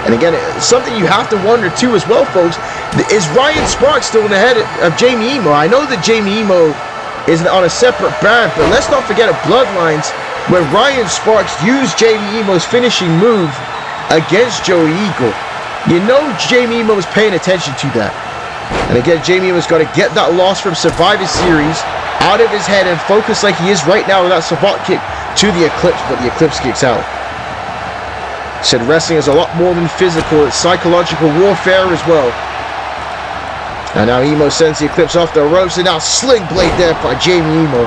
And again, something you have to wonder too as well, folks, is Ryan Sparks still in the head of Jaime Emo? I know that Jaime Emo is on a separate brand, but let's not forget at Bloodlines, when Ryan Sparks used Jaime Emo's finishing move against Joey Eagle. You know Jaime Emo was paying attention to that. And again, Jaime Emo's got to get that loss from Survivor Series out of his head and focus like he is right now with that savant kick to the Eclipse, but the Eclipse kicks out. Said wrestling is a lot more than physical, it's psychological warfare as well. And now Emo sends the Eclipse off the ropes, and now sling blade there by Jaime Emo.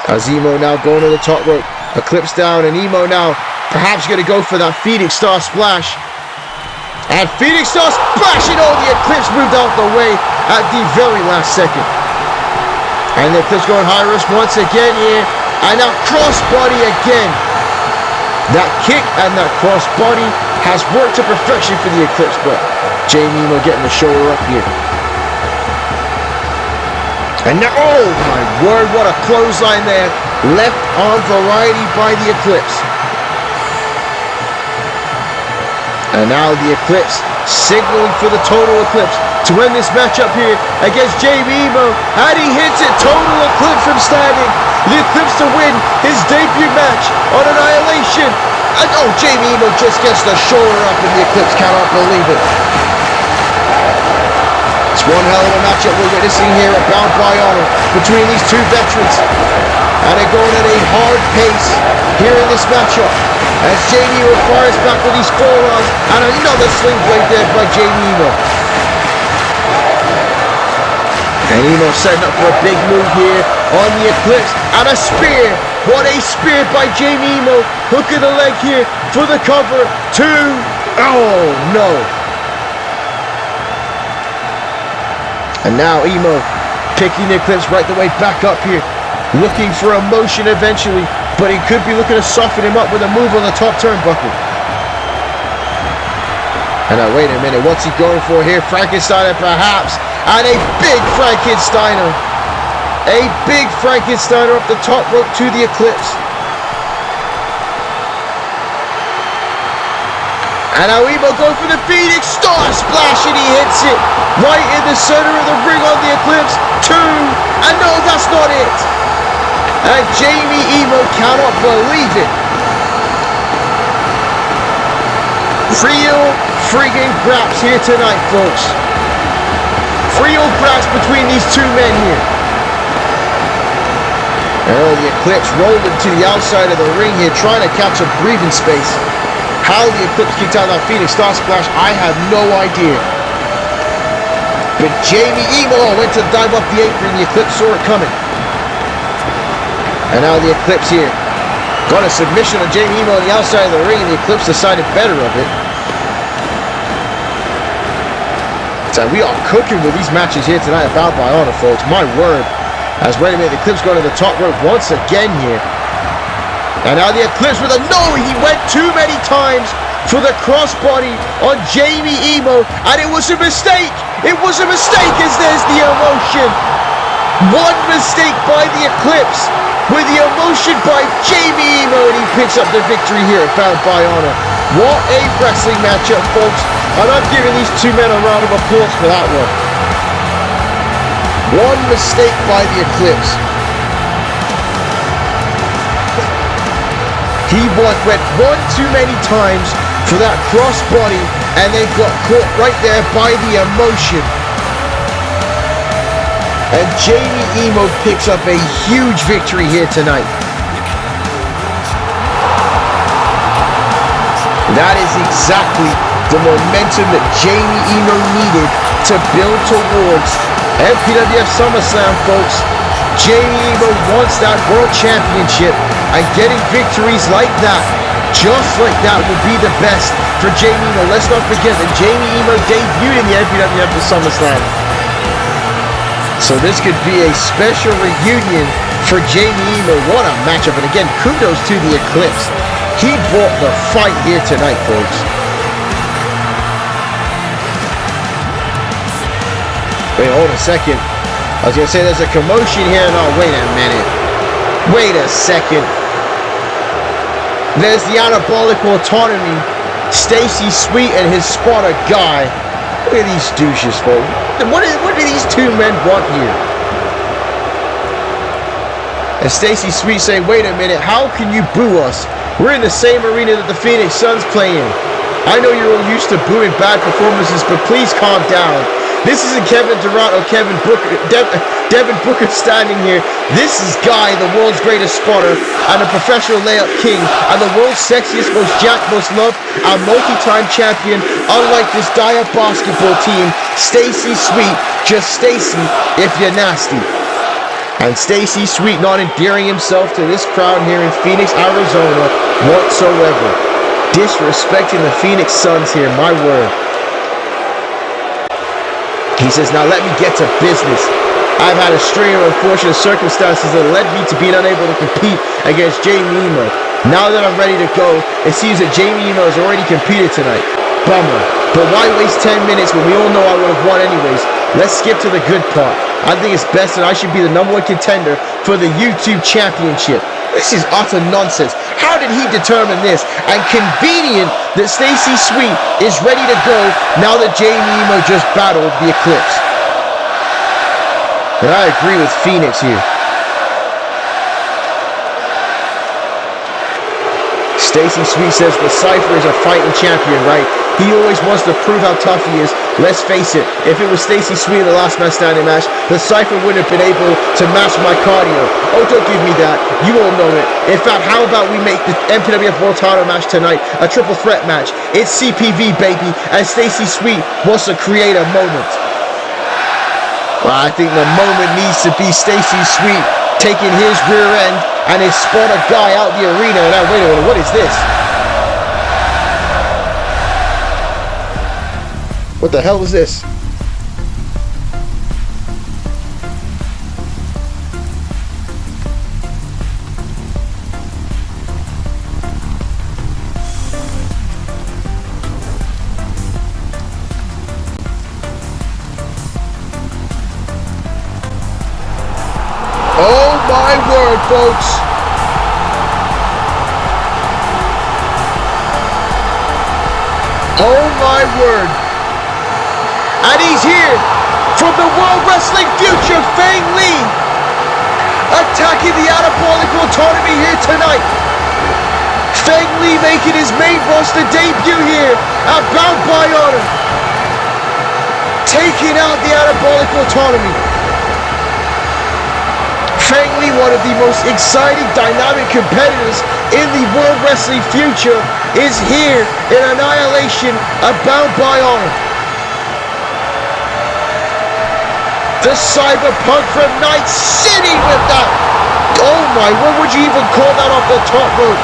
As Emo now going to the top rope, Eclipse down, and Emo now perhaps going to go for that Phoenix Star Splash. And Phoenix Star Splash, and oh, the Eclipse moved out the way at the very last second. And the Eclipse going high risk once again here, and now crossbody again. That kick and that crossbody has worked to perfection for the Eclipse, but Jaime Emo getting the shoulder up here. And now, oh my word, what a clothesline there. Left arm variety by the Eclipse. And now the Eclipse signaling for the total Eclipse to win this matchup here against Jaime Emo. And he hits it, total Eclipse from standing. The Eclipse to win his debut match on Annihilation. And oh, Jaime Emo just gets the shoulder up, and the Eclipse cannot believe it. It's one hell of a matchup we're witnessing here at Bound by Honor between these two veterans. And they're going at a hard pace here in this matchup. As Jaime Emo fires back with these forearms, and another sling blade there by Jaime Emo. And Emo setting up for a big move here on the Eclipse, and a spear. What a spear by Jaime Emo. Hook of the leg here for the cover. 2. Oh no. And now Emo picking the Eclipse right the way back up here, looking for a motion eventually, but he could be looking to soften him up with a move on the top turnbuckle. And now wait a minute, what's he going for here? Frankensteiner perhaps, and a big Frankensteiner. A big Frankensteiner up the top rope to the Eclipse. And now Emo going for the Phoenix Star Splash, and he hits it right in the center of the ring on the Eclipse. 2, and no, that's not it. And Jaime Emo cannot believe it. Real friggin' graps here tonight, folks. Real graps between these two men here. And the Eclipse rolling to the outside of the ring here, trying to catch a breathing space. How the Eclipse kicked out that Phoenix Star Splash, I have no idea. But Jaime Emo went to dive up the apron. The Eclipse saw it coming. And now the Eclipse here. Got a submission on Jaime Emo on the outside of the ring, and the Eclipse decided better of it. So we are cooking with these matches here tonight at Bound by Honor, folks. My word. As wait a minute, the Eclipse going to the top rope once again here. And now the Eclipse with a no, he went too many times for the crossbody on Jaime Emo, and it was a mistake. It was a mistake as there's the emotion. One mistake by the Eclipse with the emotion by Jaime Emo, and he picks up the victory here at Bound by Honor. What a wrestling matchup, folks. And I'm giving these two men a round of applause for that one. One mistake by the Eclipse. He went one too many times for that crossbody, and they got caught right there by the emotion. And Jaime Emo picks up a huge victory here tonight. That is exactly the momentum that Jaime Emo needed to build towards MPWF SummerSlam, folks. Jaime Emo wants that World Championship, and getting victories like that, just like that, will be the best for Jaime Emo. Let's not forget that Jaime Emo debuted in the MPWF SummerSlam. So this could be a special reunion for Jaime Emo. What a matchup. And again, kudos to the Eclipse. He brought the fight here tonight, folks. Wait, hold a second. I was going to say there's a commotion here. No, wait a minute. Wait a second. There's the Anabolic Autonomy. Stacy Sweet and his spotter guy. Look at these douches, folks. What do these two men want here? And Stacy Sweet saying, wait a minute, how can you boo us? We're in the same arena that the Phoenix Suns play in. I know you're all used to booing bad performances, but please calm down. This isn't Kevin Durant or Devin Booker standing here. This is Guy, the world's greatest spotter and a professional layup king and the world's sexiest, most jacked, most loved, and multi-time champion. Unlike this dire basketball team, Stacy Sweet, just Stacy if you're nasty. And Stacy Sweet not endearing himself to this crowd here in Phoenix, Arizona whatsoever. Disrespecting the Phoenix Suns here, my word. He says, now let me get to business. I've had a string of unfortunate circumstances that led me to being unable to compete against Jaime Emo. Now that I'm ready to go, it seems that Jaime Emo has already competed tonight. Bummer. But why waste 10 minutes when we all know I would have won anyways? Let's skip to the good part. I think it's best that I should be the #1 contender for the YouTube Championship. This is utter nonsense. How did he determine this? And convenient that Stacy Sweet is ready to go now that Jaime Emo just battled the Eclipse. And I agree with Phoenix here. Stacy Sweet says the Cypher is a fighting champion, right? He always wants to prove how tough he is. Let's face it, if it was Stacy Sweet in the last man standing match, the Cypher wouldn't have been able to match my cardio. Oh, don't give me that. You all know it. In fact, how about we make the MPWF World Title match tonight a triple threat match? It's CPV, baby, and Stacy Sweet wants to create a moment. Well, I think the moment needs to be Stacy Sweet taking his rear end and his spotter guy out the arena. Now, wait a minute, what is this? What the hell is this? Oh my word, folks. Oh my word. And he's here from the World Wrestling future, Feng Lee, attacking the Anabolic Autonomy here tonight. Feng Lee making his main roster debut here at Bound by Honor, taking out the Anabolic Autonomy. Feng Li, one of the most exciting, dynamic competitors in the World Wrestling future, is here in Annihilation, Bound by Honor. The Cyberpunk from Night City with that. Oh my, what would you even call that off the top rope?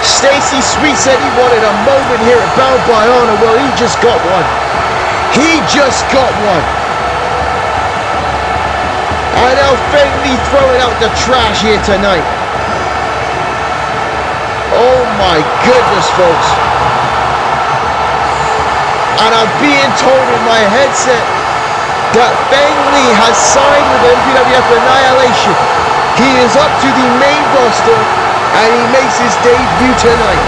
Stacy Sweet said he wanted a moment here at Bound by Honor. Well, he just got one. He just got one. And now Feng Li throwing out the trash here tonight. Oh my goodness, folks. And I'm being told in my headset that Feng Li has signed with MPWF Annihilation. He is up to the main roster and he makes his debut tonight.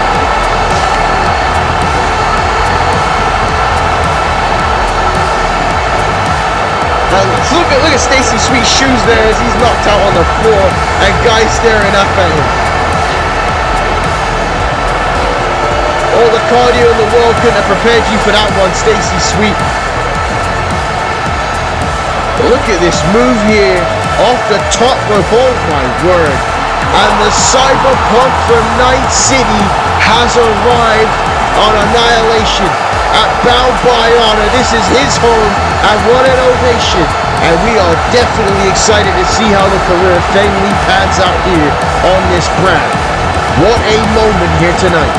And look at Stacy Sweet's shoes there as he's knocked out on the floor and guys staring up at him. All the cardio in the world couldn't have prepared you for that one, Stacy Sweet. Look at this move here off the top rope, oh my word. And the Cyberpunk from Night City has arrived on Annihilation at Bound by Honor. This is his home, and what an ovation. And we are definitely excited to see how the career of Feng Li pans out here on this brand. What a moment here tonight.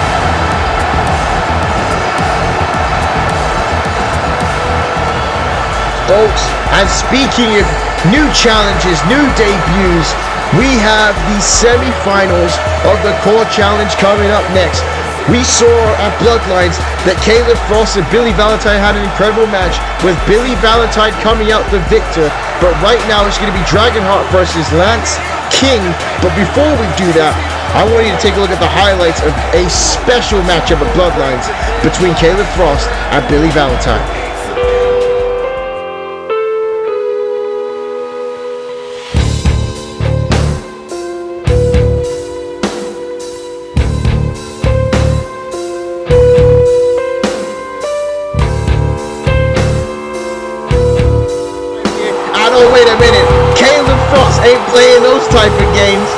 Folks, and speaking of new challenges, new debuts, we have the semi-finals of the Core Challenge coming up next. We saw at Bloodlines that Caleb Frost and Billy Valentine had an incredible match, with Billy Valentine coming out the victor. But right now it's going to be Dragonheart versus Lance King. But before we do that, I want you to take a look at the highlights of a special matchup at Bloodlines between Caleb Frost and Billy Valentine. Wait a minute, Caleb Frost ain't playing those type of games.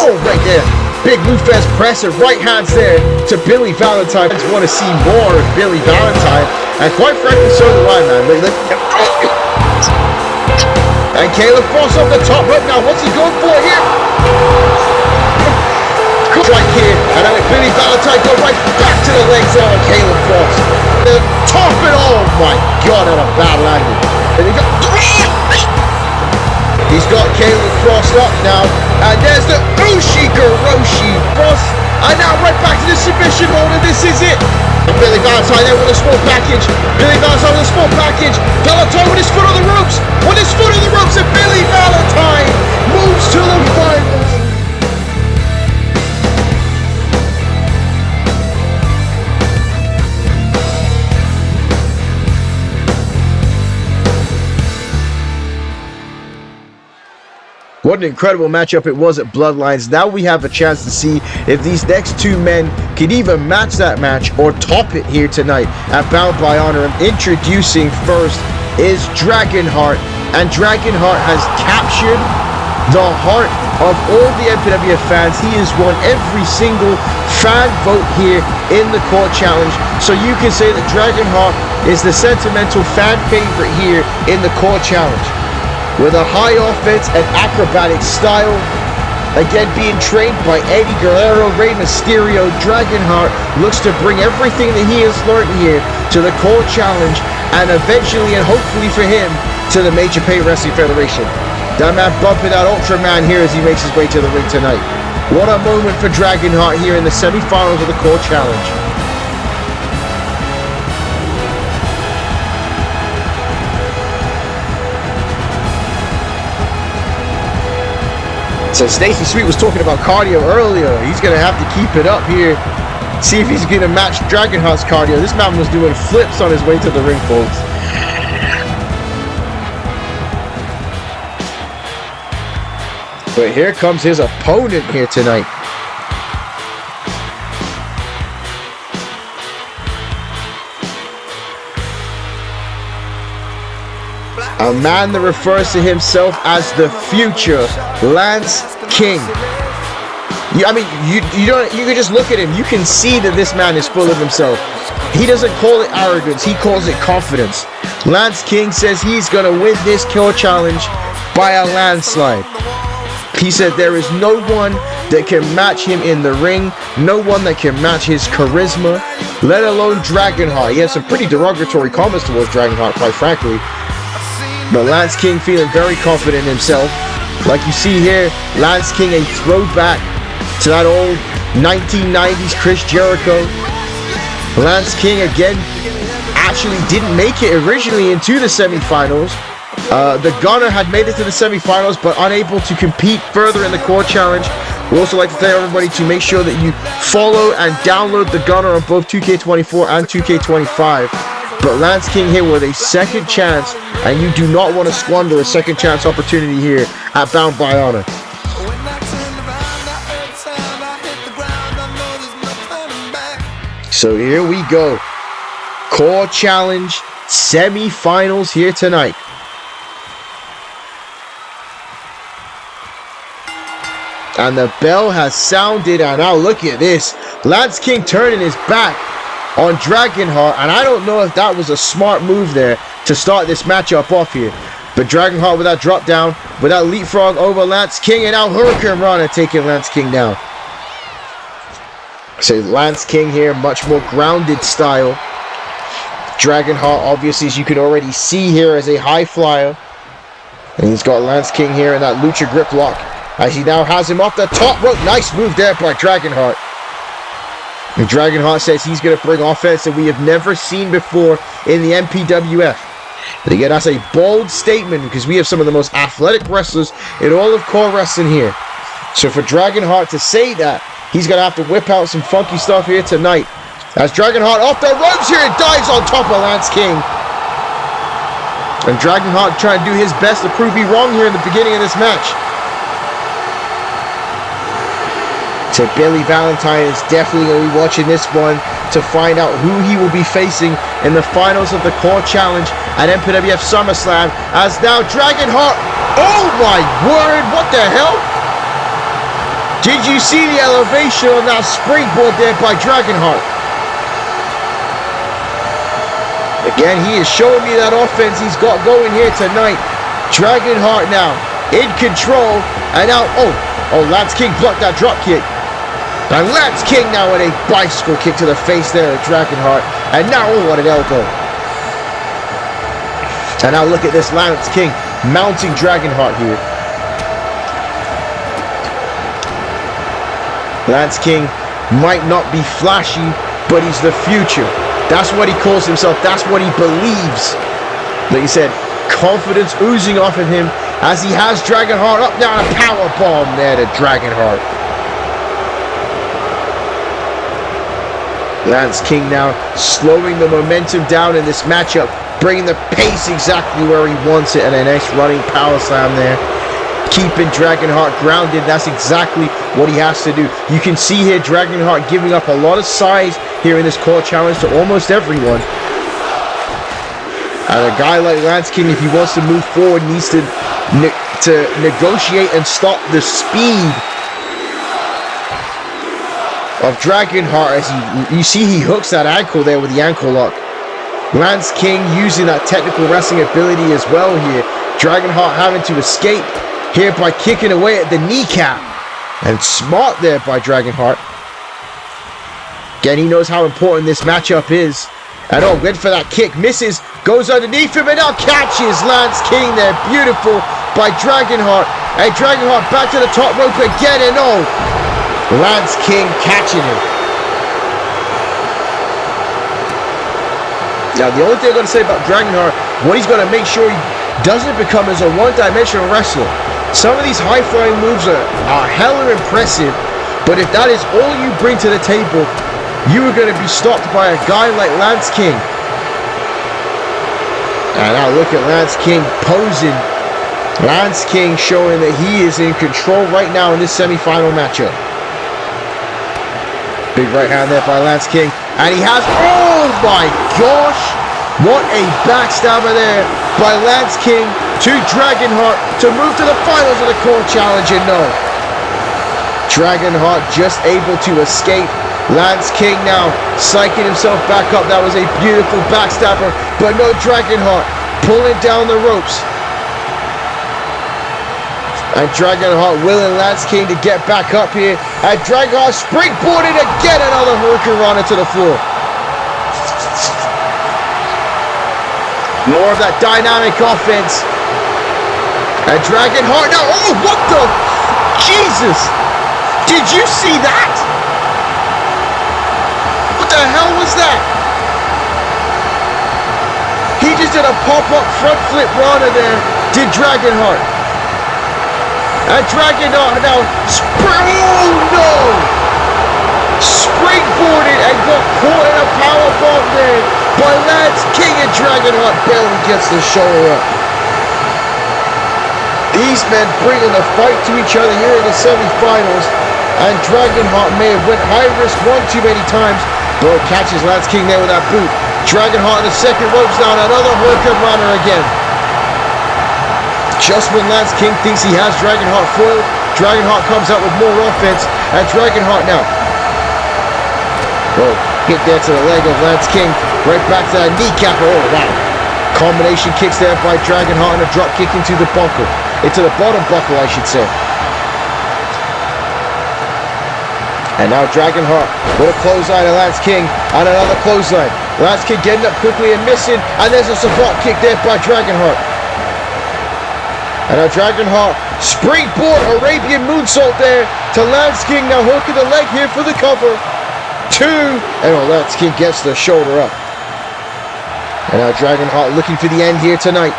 Oh, right there. Big Lufez presser, right hands there to Billy Valentine. I just want to see more of Billy Valentine. And quite frankly, so do I, man. Look. And Caleb Frost off the top rope now. What's he going for here? Right here. And then Billy Valentine go right back to the legs there on Caleb Frost. The top it, oh my God, at a bad angle. And he got... He's got Caleb Frost up now, and there's the Ushigoroshi Frost, and now right back to the submission mode, and this is it. And Billy Valentine there with a small package. Billy Valentine with a small package. Valentine with his foot on the ropes. With his foot on the ropes, and Billy Valentine moves to the finals. What an incredible matchup it was at Bloodlines. Now we have a chance to see if these next two men can either match that match or top it here tonight at Bound by Honor. And introducing first is Dragonheart. And Dragonheart has captured the heart of all the MPWF fans. He has won every single fan vote here in the Core Challenge. So you can say that Dragonheart is the sentimental fan favorite here in the Core Challenge. With a high offense and acrobatic style, again being trained by Eddie Guerrero, Rey Mysterio, Dragonheart looks to bring everything that he has learned here to the Core Challenge, and eventually and hopefully for him to the Major Pay Wrestling Federation. That man bumping out Ultraman here as he makes his way to the ring tonight. What a moment for Dragonheart here in the semi-finals of the Core Challenge. So Stacy Sweet was talking about cardio earlier. He's going to have to keep it up here. See if he's going to match Dragonheart's cardio. This man was doing flips on his way to the ring, folks. But here comes his opponent here tonight. Black A man that refers to himself as the future Lance King. You can just look at him. You can see that this man is full of himself. He doesn't call it arrogance. He calls it confidence. Lance King says he's going to win this kill challenge by a landslide. He said there is no one that can match him in the ring. No one that can match his charisma, let alone Dragonheart. He has some pretty derogatory comments towards Dragonheart, quite frankly. But Lance King feeling very confident in himself. Like you see here, Lance King, a throwback to that old 1990s Chris Jericho. Lance King again actually didn't make it originally into the semifinals. The Gunner had made it to the semifinals but unable to compete further in the core challenge. We also like to tell everybody to make sure that you follow and download the Gunner on both 2K24 and 2K25. But Lance King here with a second chance, and you do not want to squander a second chance opportunity here at Bound by Honor. So here we go. Core challenge semi-finals here tonight. And the bell has sounded, and now look at this. Lance King turning his back on Dragonheart, and I don't know if that was a smart move there to start this matchup off here. But Dragonheart with that drop down, with that leapfrog over Lance King, and now Hurricane Rana taking Lance King down. So Lance King here, much more grounded style. Dragonheart, obviously, as you can already see here, as a high flyer. And he's got Lance King here in that lucha grip lock, as he now has him off the top rope. Nice move there by Dragonheart. And Dragonheart says he's going to bring offense that we have never seen before in the MPWF. And again, that's a bold statement because we have some of the most athletic wrestlers in all of core wrestling here. So for Dragonheart to say that, he's going to have to whip out some funky stuff here tonight. As Dragonheart off the ropes here and dives on top of Lance King. And Dragonheart trying to do his best to prove me wrong here in the beginning of this match. So Billy Valentine is definitely going to be watching this one to find out who he will be facing in the finals of the core challenge at MPWF SummerSlam. As now Dragonheart, oh my word, what the hell? Did you see the elevation on that springboard there by Dragonheart? Again, he is showing me that offense he's got going here tonight. Dragonheart now in control, and now, oh, Lance King blocked that drop kick. And Lance King now with a bicycle kick to the face there of Dragonheart. And now, oh, what an elbow. And now look at this Lance King mounting Dragonheart here. Lance King might not be flashy, but he's the future. That's what he calls himself. That's what he believes. Like you said, confidence oozing off of him as he has Dragonheart up down a power bomb there to Dragonheart. Lance King now slowing the momentum down in this matchup, bringing the pace exactly where he wants it, and a nice running power slam there. Keeping Dragonheart grounded, that's exactly what he has to do. You can see here Dragonheart giving up a lot of size here in this core challenge to almost everyone. And a guy like Lance King, if he wants to move forward, needs to negotiate and stop the speed of Dragonheart, as you see he hooks that ankle there with the ankle lock. Lance King using that technical wrestling ability as well here. Dragonheart having to escape here by kicking away at the kneecap. And smart there by Dragonheart. Again, he knows how important this matchup is. And oh, went for that kick, misses, goes underneath him, and now catches Lance King there. Beautiful by Dragonheart. And Dragonheart back to the top rope again, and oh, Lance King catching him. Now, the only thing I'm going to say about Dragonheart, what he's going to make sure he doesn't become is a one-dimensional wrestler. Some of these high-flying moves are hella impressive, but if that is all you bring to the table, you are going to be stopped by a guy like Lance King. And now look at Lance King posing. Lance King showing that he is in control right now in this semi-final matchup. Big right hand there by Lance King. And he has, oh my gosh, what a backstabber there by Lance King to Dragonheart to move to the finals of the Core Challenge, and no. Dragonheart just able to escape. Lance King now psyching himself back up. That was a beautiful backstabber, but no, Dragonheart pulling down the ropes. And Dragonheart willing Lance King to get back up here. And Dragonheart springboarded again, another Hurricane Rana to the floor. More of that dynamic offense. And Dragonheart now, oh, what the, Jesus. Did you see that? What the hell was that? He just did a pop-up front flip Rana there, did Dragonheart. And Dragonheart now, oh no! Springboarded and got caught in a powerbomb there by Lance King, and Dragonheart barely gets the shoulder up. These men bringing the fight to each other here in the semifinals, and Dragonheart may have went high risk one too many times, but catches Lance King there with that boot. Dragonheart in the second ropes down, another Hurricane Runner again. Just when Lance King thinks he has Dragonheart foiled, Dragonheart comes out with more offense, and Dragonheart now. Oh, hit there to the leg of Lance King, right back to that kneecap. Oh, wow. Combination kicks there by Dragonheart and a drop kick into the buckle. Into the bottom buckle, I should say. And now Dragonheart with a clothesline of Lance King, and another clothesline. Lance King getting up quickly and missing, and there's a support kick there by Dragonheart. And now Dragonheart springboard Arabian moonsault there to Lance King, now hooking the leg here for the cover. Two, and Lance King gets the shoulder up. And now Dragonheart looking for the end here tonight,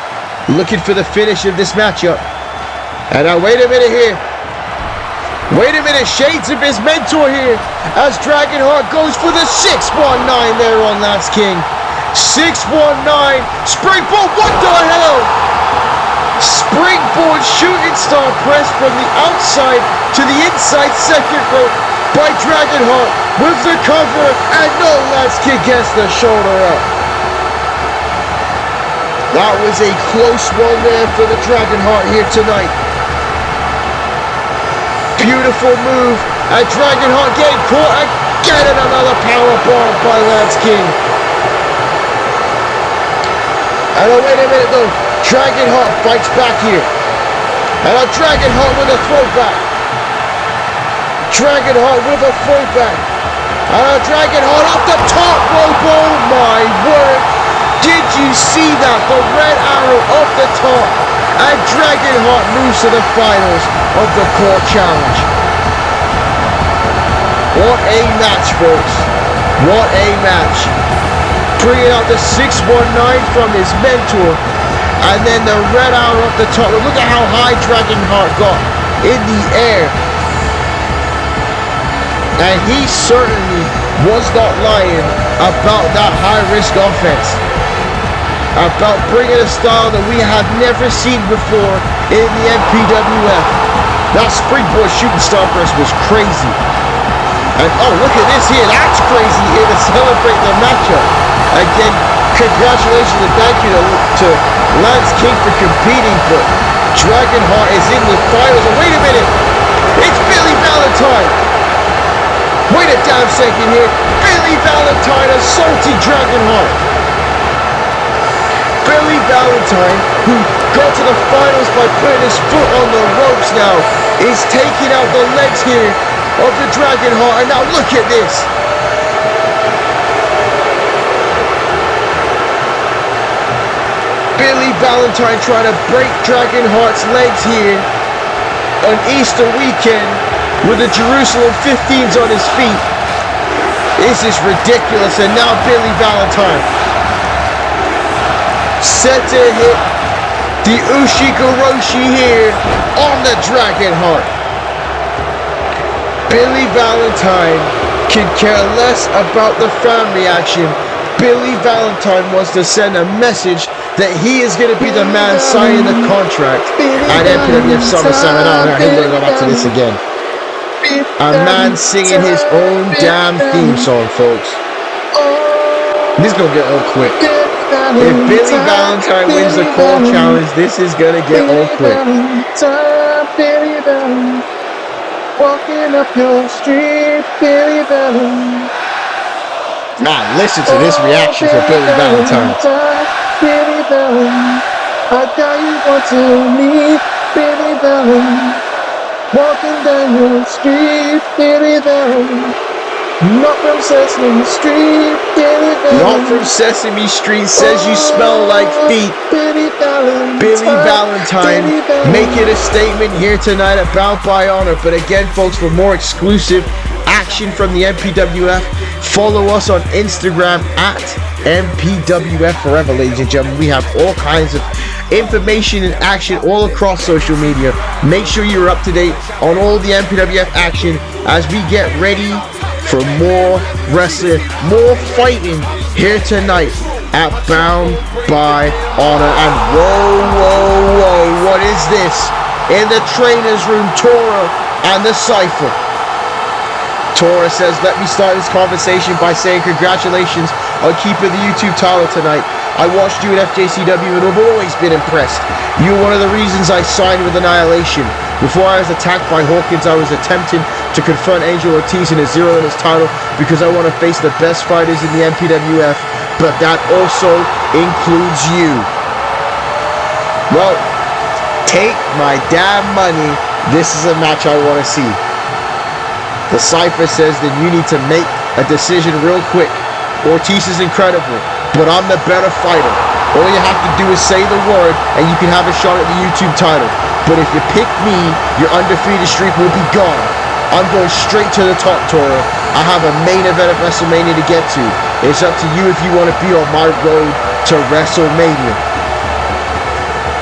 looking for the finish of this matchup. And now wait a minute here. Wait a minute, shades of his mentor here as Dragonheart goes for the 619 there on Lance King. 619, springboard, what the hell? Springboard shooting star press from the outside to the inside second rope by Dragonheart with the cover, and no, Lance King gets the shoulder up. That was a close one there for the Dragonheart here tonight. Beautiful move, and Dragonheart getting caught and getting another powerbomb by Lance King. And oh, wait a minute though, Dragonheart fights back here. And now Dragonheart with a throwback. Dragonheart with a throwback. And now Dragonheart off the top rope, oh my word. Did you see that? The red arrow off the top. And Dragonheart moves to the finals of the Core Challenge. What a match, folks. What a match. Bringing out the 619 from his mentor. And then the red arrow up the top. Look at how high Dragonheart got in the air. And he certainly was not lying about that high-risk offense. About bringing a style that we have never seen before in the MPWF. That springboard shooting star press was crazy. And oh, look at this here. That's crazy here to celebrate the matchup. Again, congratulations and thank you to Lance King for competing, but Dragonheart is in the finals. And wait a minute, it's Billy Valentine. Wait a damn second here. Billy Valentine assaulting Dragonheart. Billy Valentine, who got to the finals by putting his foot on the ropes now, is taking out the legs here of the Dragonheart. And now look at this. Billy Valentine trying to break Dragonheart's legs here on Easter weekend with the Jerusalem 15s on his feet. This is ridiculous. And now Billy Valentine set to hit the Ushigoroshi here on the Dragonheart. Billy Valentine can care less about the fan reaction. Billy Valentine wants to send a message that he is going to be the man signing the contract at MPWF SummerSlam. And he's going to go back to this again. A man singing his own damn theme song, folks. This is going to get old quick. If Billy Valentine wins the call challenge, this is gonna get awkward. Billy Valentine, walking up your street, Billy Valentine. Man, listen to this reaction for Billy Valentine. Billy Valentine, I got you want to meet Billy Valentine. Walking down your street, Billy Valentine. Not from Sesame Street, Billy Valentine. Not from Sesame Street, says you smell like feet. Billy Valentine. Billy Valentine making a statement here tonight at Bound by Honor. But again, folks, for more exclusive action from the MPWF, follow us on Instagram at MPWF Forever, ladies and gentlemen. We have all kinds of information and action all across social media. Make sure you're up to date on all the MPWF action as we get ready for more wrestling, more fighting here tonight at Bound by Honor. And whoa, what is this? In the trainer's room, Tora and the Cypher. Tora says, let me start this conversation by saying congratulations on keeping the YouTube title tonight. I watched you at FJCW and I've always been impressed. You were one of the reasons I signed with Annihilation. Before I was attacked by Hawkins, I was attempting to confront Angel Ortiz in a Zero Limits title because I want to face the best fighters in the MPWF, but that also includes you. Well, take my damn money. This is a match I want to see. The Cypher says that you need to make a decision real quick. Ortiz is incredible, but I'm the better fighter. All you have to do is say the word and you can have a shot at the YouTube title. But if you pick me, your undefeated streak will be gone. I'm going straight to the top, Tora. I have a main event at WrestleMania to get to. It's up to you if you want to be on my road to WrestleMania.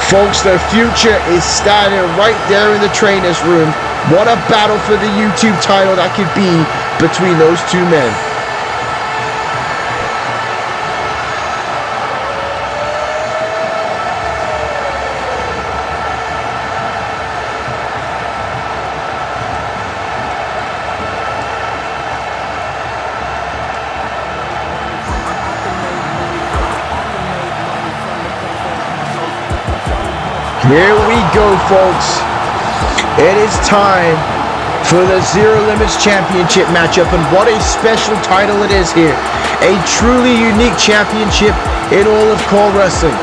Folks, the future is standing right there in the trainer's room. What a battle for the YouTube title that could be between those two men. Here we go, folks. It is time for the Zero Limits Championship matchup, and what a special title it is here. A truly unique championship in all of Core Wrestling.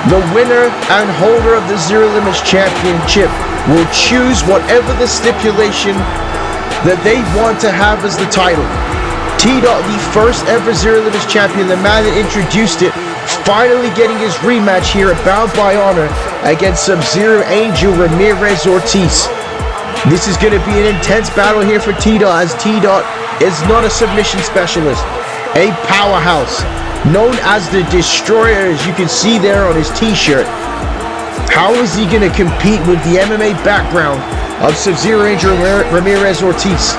The winner and holder of the Zero Limits Championship will choose whatever the stipulation that they want to have as the title. T-Dot, the first ever Zero Limits champion, the man that introduced it, finally getting his rematch here at Bound by Honor against Subzero Angel Ramirez Ortiz. This is going to be an intense battle here for T-Dot, as T-Dot is not a submission specialist, a powerhouse, known as the Destroyer, as you can see there on his t-shirt. How is he going to compete with the MMA background of Subzero Angel Ramirez Ortiz?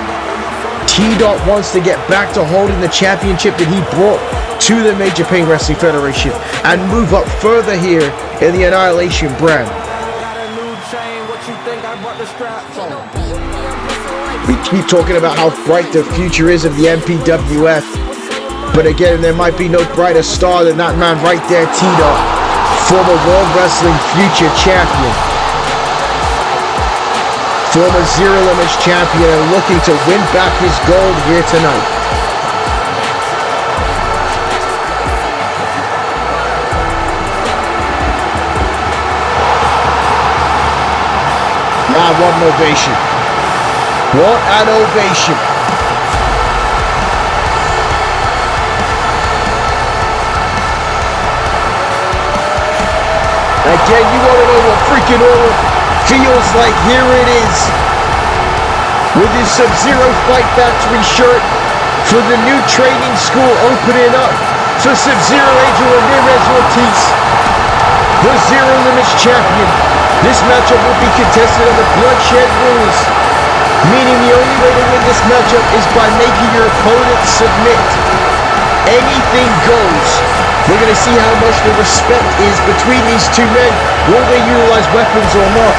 T-Dot wants to get back to holding the championship that he brought to the Major Pain Wrestling Federation and move up further here in the Annihilation brand. We keep talking about how bright the future is of the MPWF, but again, there might be no brighter star than that man right there, T-Dot, former World Wrestling Future Champion, former Zero Limits Champion, and looking to win back his gold here tonight. What an ovation. What an ovation. Again, you want to know what freaking Tora feels like? Here it is. With his Subzero Fight Factory shirt for the new training school opening up for Subzero Angel Ramirez Ortiz, the Zero Limits champion. This matchup will be contested under bloodshed rules, meaning the only way to win this matchup is by making your opponent submit. Anything goes. We're going to see how much the respect is between these two men. Will they utilize weapons or not?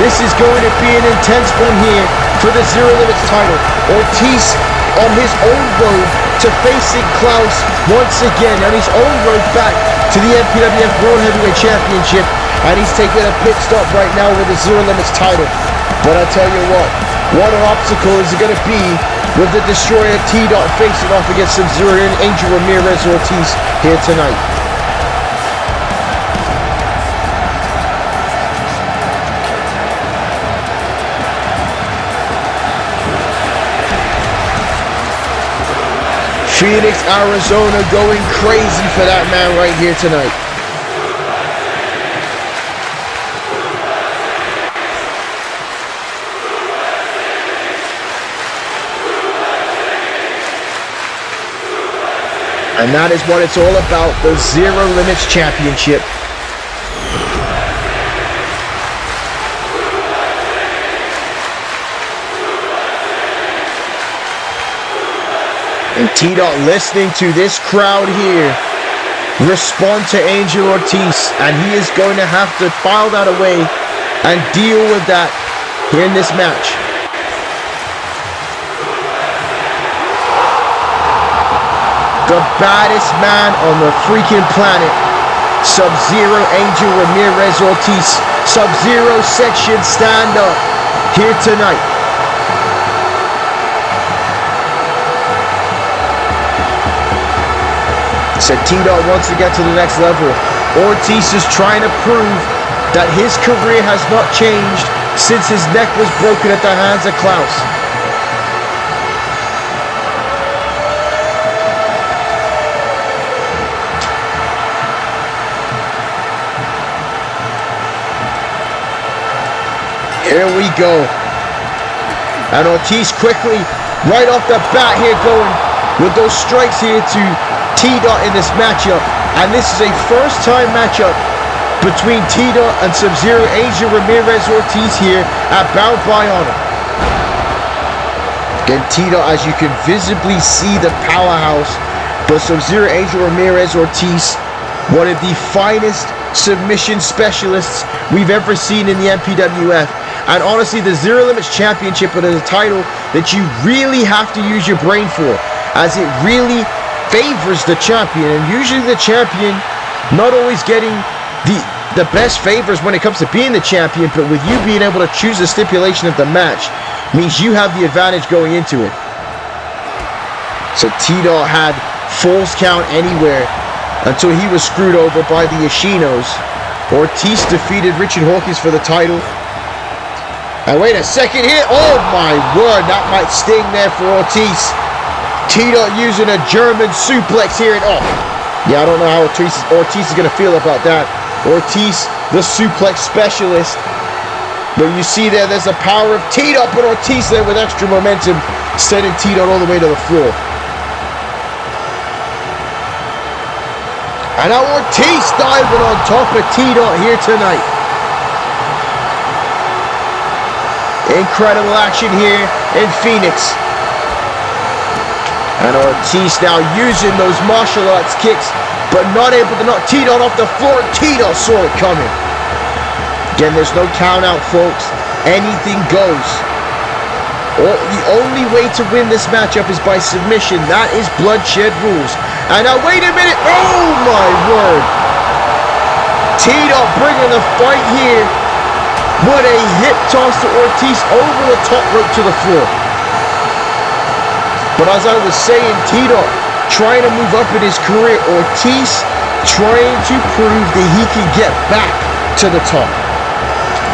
This is going to be an intense one here for the Zero Limits title. Ortiz on his own road to facing Klaus once again on his own road back to the MPWF World Heavyweight Championship, and he's taking a pit stop right now with the Zero Limits title. But I tell you what an obstacle is it going to be with the Destroyer T-Dot facing off against Subzero and Angel Ramirez Ortiz here tonight. Phoenix, Arizona going crazy for that man right here tonight. And that is what it's all about, the Zero Limits Championship. And T-Dot listening to this crowd here respond to Angel Ortiz, and he is going to have to file that away and deal with that here in this match. The baddest man on the freaking planet, Subzero Angel Ramirez Ortiz. Subzero section stand up here tonight. Said T-Dot wants to get to the next level. Ortiz is trying to prove that his career has not changed since his neck was broken at the hands of Klaus. Here we go. And Ortiz quickly, right off the bat here, going with those strikes here to T-Dot in this matchup. And this is a first-time matchup between T-Dot and Subzero Angel Ramirez Ortiz here at Bound by Honor. Again, T-Dot, as you can visibly see, the powerhouse. But Subzero Angel Ramirez Ortiz, one of the finest submission specialists we've ever seen in the MPWF. And honestly, the Zero Limits Championship is a title that you really have to use your brain for, as it really favors the champion. And usually the champion not always getting the best favors when it comes to being the champion, but with you being able to choose the stipulation of the match means you have the advantage going into it. So T-Dot had falls count anywhere until he was screwed over by the Ishinos. Ortiz defeated Richard Hawkins for the title. And wait a second here. Oh my word, that might sting there for Ortiz. T-Dot using a German suplex here. And oh, yeah, I don't know how Ortiz is going to feel about that. Ortiz, the suplex specialist. But you see there's the power of T-Dot, but Ortiz there with extra momentum, sending T-Dot all the way to the floor. And now Ortiz diving on top of T-Dot here tonight. Incredible action here in Phoenix. And Ortiz now using those martial arts kicks, but not able to knock T-Dot off the floor. T-Dot saw it coming. Again, there's no count out, folks. Anything goes. The only way to win this matchup is by submission. That is bloodshed rules. And now, wait a minute. Oh, my word. T-Dot bringing the fight here. What a hip toss to Ortiz over the top rope to the floor. But as I was saying, T-Dot trying to move up in his career. Ortiz trying to prove that he can get back to the top.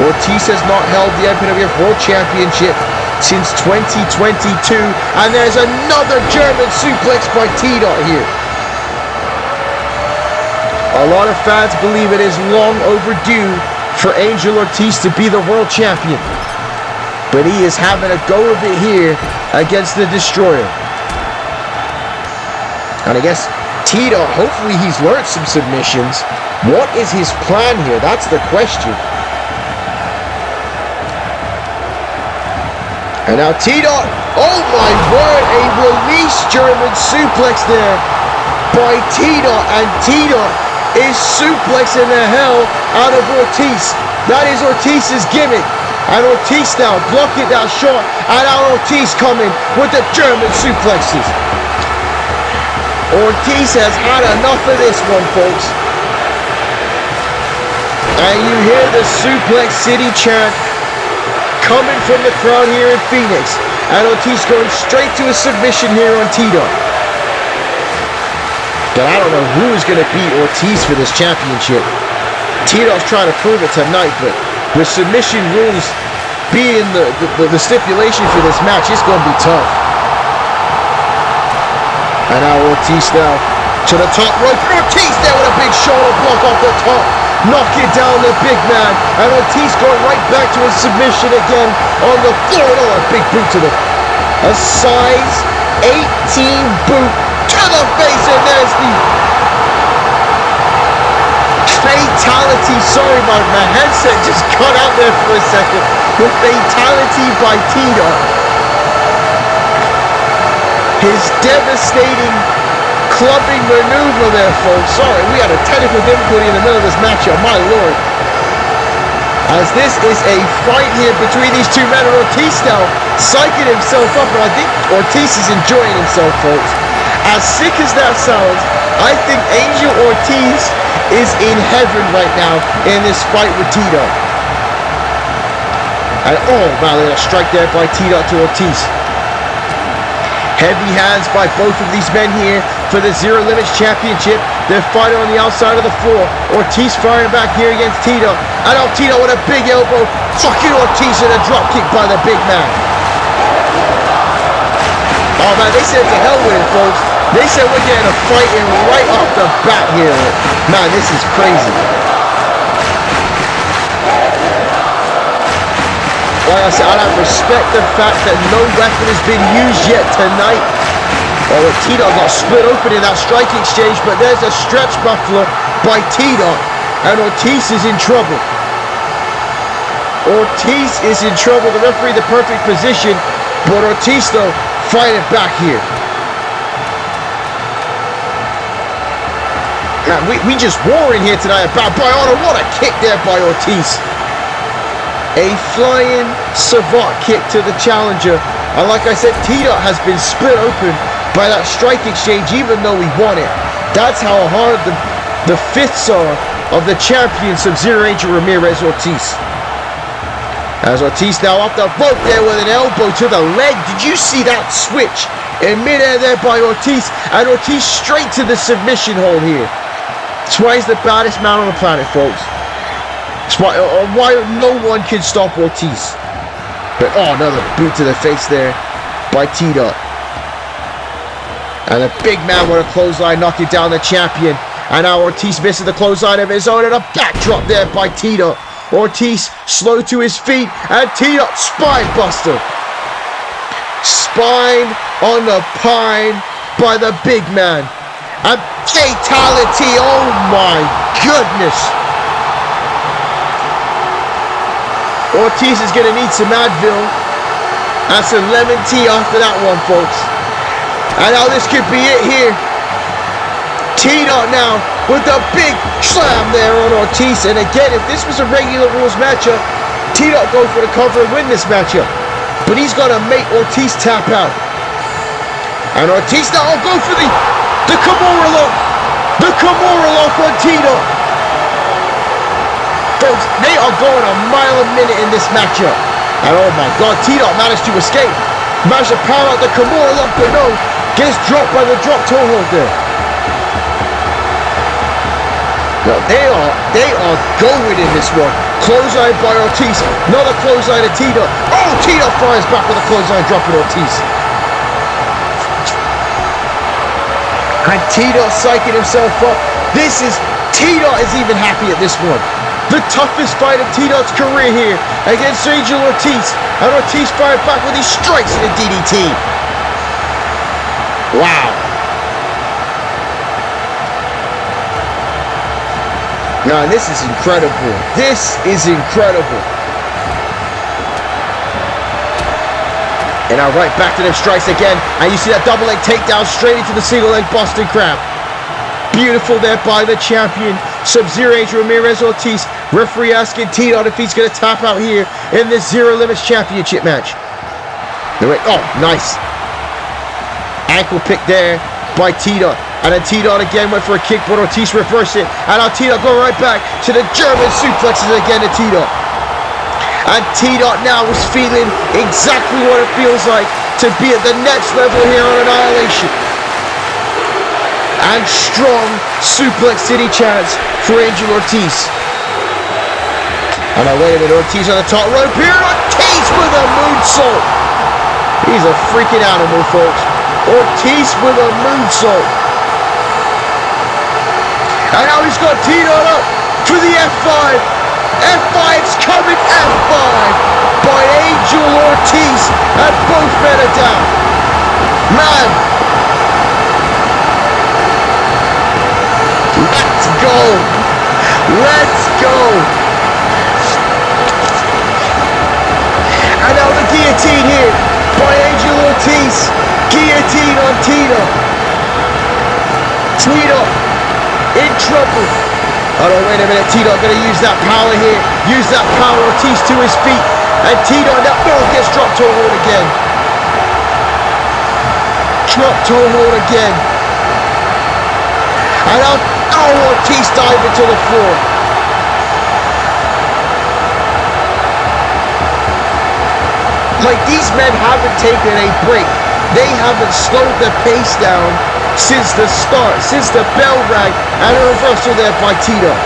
Ortiz has not held the MPWF World Championship since 2022. And there's another German suplex by T-Dot here. A lot of fans believe it is long overdue for Angel Ortiz to be the world champion. But he is having a go of it here against the Destroyer. And I guess T-Dot, hopefully he's learned some submissions. What is his plan here? That's the question. And now T-Dot, oh my word, a release German suplex there by T-Dot. And T-Dot is suplexing the hell out of Ortiz. That is Ortiz's gimmick. And Ortiz now blocking that shot. And now Ortiz coming with the German suplexes. Ortiz has had enough of this one, folks. And you hear the Suplex City chant coming from the crowd here in Phoenix. And Ortiz going straight to a submission here on T-Dot. But I don't know who is going to beat Ortiz for this championship. T-Dot's trying to prove it tonight, but with submission rules being the stipulation for this match, it's going to be tough. And now Ortiz now to the top rope. Ortiz there with a big shoulder block off the top. Knocking down the big man. And Ortiz going right back to his submission again on the floor. Oh, a big boot to a size 18 boot to the face. And there's the fatality. Sorry, my headset just cut out there for a second. The fatality by T-Dot. His devastating clubbing maneuver there, folks. Sorry, we had a technical difficulty in the middle of this matchup, my lord. As this is a fight here between these two men, and Ortiz now psyching himself up, and I think Ortiz is enjoying himself, folks. As sick as that sounds, I think Angel Ortiz is in heaven right now in this fight with T-Dot. And oh, wow, a strike there by T-Dot to Ortiz. Heavy hands by both of these men here for the Zero Limits Championship. They're fighting on the outside of the floor. Ortiz firing back here against T-Dot. And now T-Dot with a big elbow. Fucking Ortiz in a drop kick by the big man. Oh man, they said to hell with it, folks. They said we're getting a fight in right off the bat here. Man, this is crazy. Like I said, I respect the fact that no weapon has been used yet tonight. Oh, T-Dot got split open in that strike exchange, but there's a stretch buffalo by T-Dot, and Ortiz is in trouble. Ortiz is in trouble. The referee in the perfect position, but Ortiz though fighting back here. Man, we just warring here tonight about by honor. What a kick there by Ortiz. A flying savant kick to the challenger. And like I said, T-Dot has been split open by that strike exchange, even though he won it. That's how hard the fists are of the champion Subzero Angel Ramirez Ortiz. As Ortiz now off the rope there with an elbow to the leg. Did you see that switch in midair there by Ortiz? And Ortiz straight to the submission hold here. That's why he's the baddest man on the planet, folks. That's why no one can stop Ortiz. But oh, another boot to the face there by T-Dot. And a big man with a clothesline knocking down the champion. And now Ortiz misses the clothesline of his own, and a backdrop there by T-Dot. Ortiz slow to his feet, and T-Dot spine buster. Spine on the pine by the big man. A fatality, oh my goodness. Ortiz is going to need some Advil and some lemon tea after that one, folks. And now this could be it here. T-Dot now with the big slam there on Ortiz. And again, if this was a regular rules matchup, T-Dot go for the cover and win this matchup. But he's got to make Ortiz tap out. And Ortiz now will go for the Kimura lock. The Kimura lock on T-Dot. Folks, they are going a mile a minute in this matchup. And oh my god, T-Dot managed to escape. Managed to power out the Kimura lock, but no. Gets dropped by the drop toe hold there. Well, they are going in this one. Clothesline by Ortiz. Another clothesline to T-Dot. Oh, T-Dot fires back with a clothesline, dropping Ortiz. And T-Dot psyching himself up. T-Dot is even happy at this one. The toughest fight of T-Dot's career here against Angel Ortiz. And Ortiz fired back with his strikes in the DDT. Wow. Now, this is incredible. This is incredible. And now right back to them strikes again. And you see that double leg takedown straight into the single leg Boston Crab. Beautiful there by the champion, Subzero Angel Ramirez Ortiz. Referee asking T-Dot if he's going to tap out here in this Zero Limits Championship match. Oh, nice. Ankle pick there by T-Dot. And then T-Dot again went for a kick, but Ortiz reversed it. And now T-Dot go right back to the German suplexes again to T-Dot. And T-Dot now is feeling exactly what it feels like to be at the next level here on Annihilation. And strong suplex city chance for Angel Ortiz. And now wait a minute, Ortiz on the top rope here. Ortiz with a moonsault. He's a freaking animal, folks. Ortiz with a moonsault. And now he's got T-Dot up for the F5. F5's coming, F5 by Angel Ortiz. And both men are down. Man. Let's go. Let's go. And now the guillotine here by Angel Ortiz. Guillotine on T-Dot. T-Dot in trouble. Oh no, wait a minute. T-Dot gonna use that power here. Use that power. Ortiz to his feet. And T-Dot now gets dropped toe hold again. Drop toe hold again. And now Ortiz diving to the floor. Like, these men haven't taken a break. They haven't slowed the pace down since the start, since the bell rang, and a reversal there by T-Dot.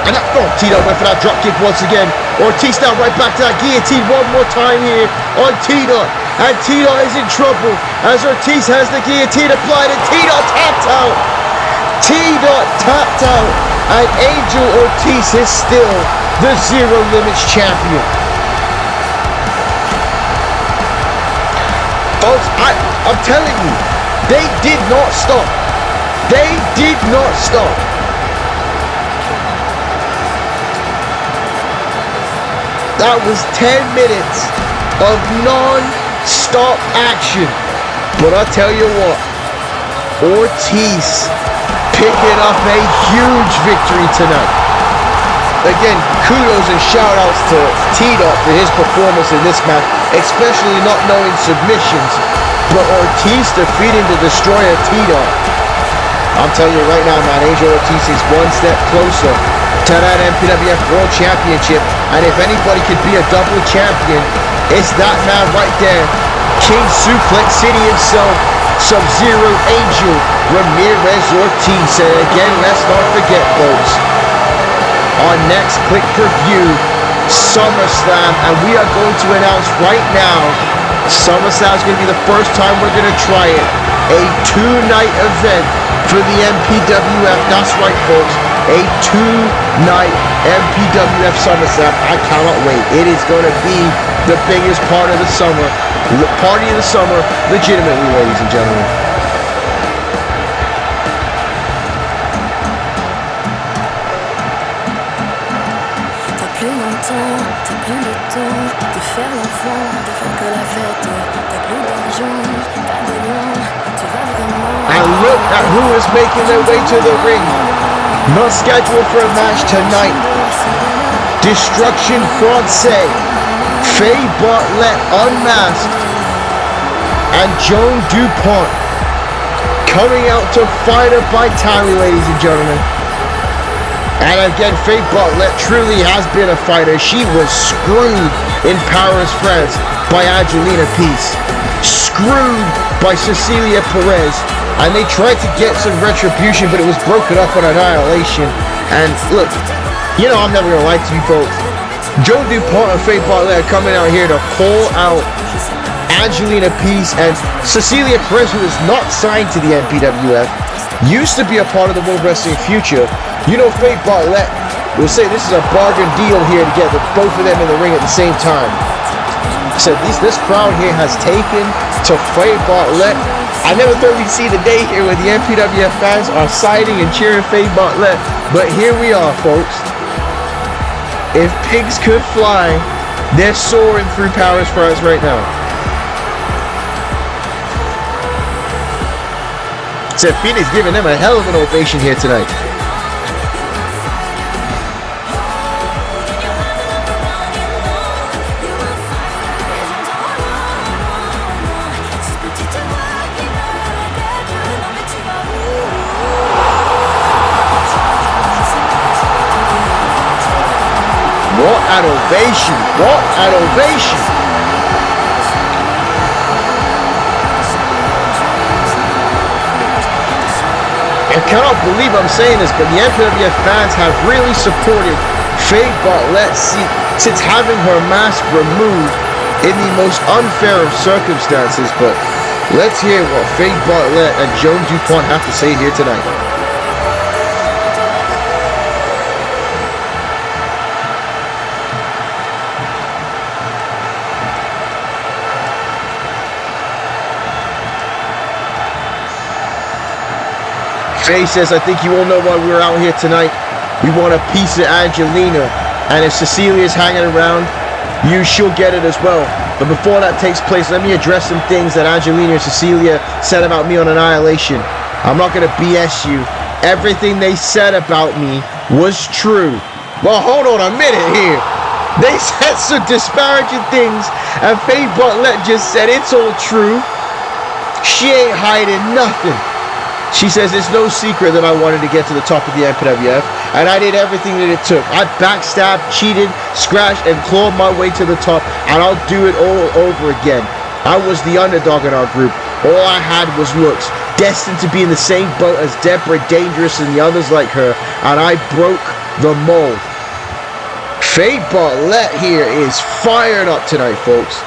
And that, T-Dot went for that drop kick once again. Ortiz now right back to that guillotine one more time here on T-Dot. And T-Dot is in trouble as Ortiz has the guillotine applied and T-Dot tapped out. T-Dot tapped out. And Angel Ortiz is still the Zero Limits champion. Folks, I'm telling you, they did not stop. They did not stop. That was 10 minutes of non-stop action. But I'll tell you what, Ortiz picking up a huge victory tonight. Again, kudos and shout-outs to T-Dot for his performance in this match, especially not knowing submissions. But Ortiz defeating the destroyer T-Dot. I'm telling you right now, man, Angel Ortiz is one step closer to that MPWF World Championship. And if anybody could be a double champion, it's that man right there. King Suplex City himself, Subzero Angel Ramirez Ortiz. And again, let's not forget, folks, our next click-per-view, SummerSlam, and we are going to announce right now, SummerSlam is going to be the first time we're going to try it, a 2-night event for the MPWF. That's right, folks, a 2-night MPWF SummerSlam. I cannot wait. It is going to be the biggest part of the summer, party of the summer, legitimately, ladies and gentlemen. T'as plus le temps de faire l'enfant, de faire que la fête. T'as plus d'argent, pas de loin, tu vas vraiment. And look at who is making their way to the ring. Not scheduled for a match tonight. Destruction Francais, Blet unmasked, and Joan Dupont coming out to fight a vitality, ladies and gentlemen. And again, Blet truly has been a fighter. She was screwed in Paris, France by Angelina Peace. Screwed by Cecilia Perez. And they tried to get some retribution, but it was broken up on Annihilation. And look, you know I'm never going to lie to you folks. Joan Dupont and Blet are coming out here to call out Angelina Peace and Cecilia Perez, who is not signed to the MPWF. Used to be a part of the World Wrestling Future. You know, Blet will say this is a bargain deal here to get both of them in the ring at the same time. So this crowd here has taken to Blet. I never thought we'd see the day here where the MPWF fans are siding and cheering Blet, but here we are, folks. If pigs could fly, they're soaring through Paris, France right now. Phoenix giving them a hell of an ovation here tonight. an ovation. What an ovation. I cannot believe I'm saying this, but the MPWF fans have really supported Faye Bartlett since having her mask removed in the most unfair of circumstances. But let's hear what Faye Bartlett and Joan Dupont have to say here tonight. Faye says, I think you all know why we're out here tonight. We want a piece of Angelina. And if Cecilia's hanging around, she'll get it as well. But before that takes place, let me address some things that Angelina and Cecilia said about me on Annihilation. I'm not going to BS you. Everything they said about me was true. Well, hold on a minute here. They said some disparaging things, and Faye Bartlett just said it's all true. She ain't hiding nothing. She says it's no secret that I wanted to get to the top of the MPWF, and I did everything that it took. I backstabbed, cheated, scratched, and clawed my way to the top, and I'll do it all over again. I was the underdog in our group. All I had was looks, destined to be in the same boat as Deborah Dangerous and the others like her, and I broke the mold. Faye Bartlett here is fired up tonight, folks.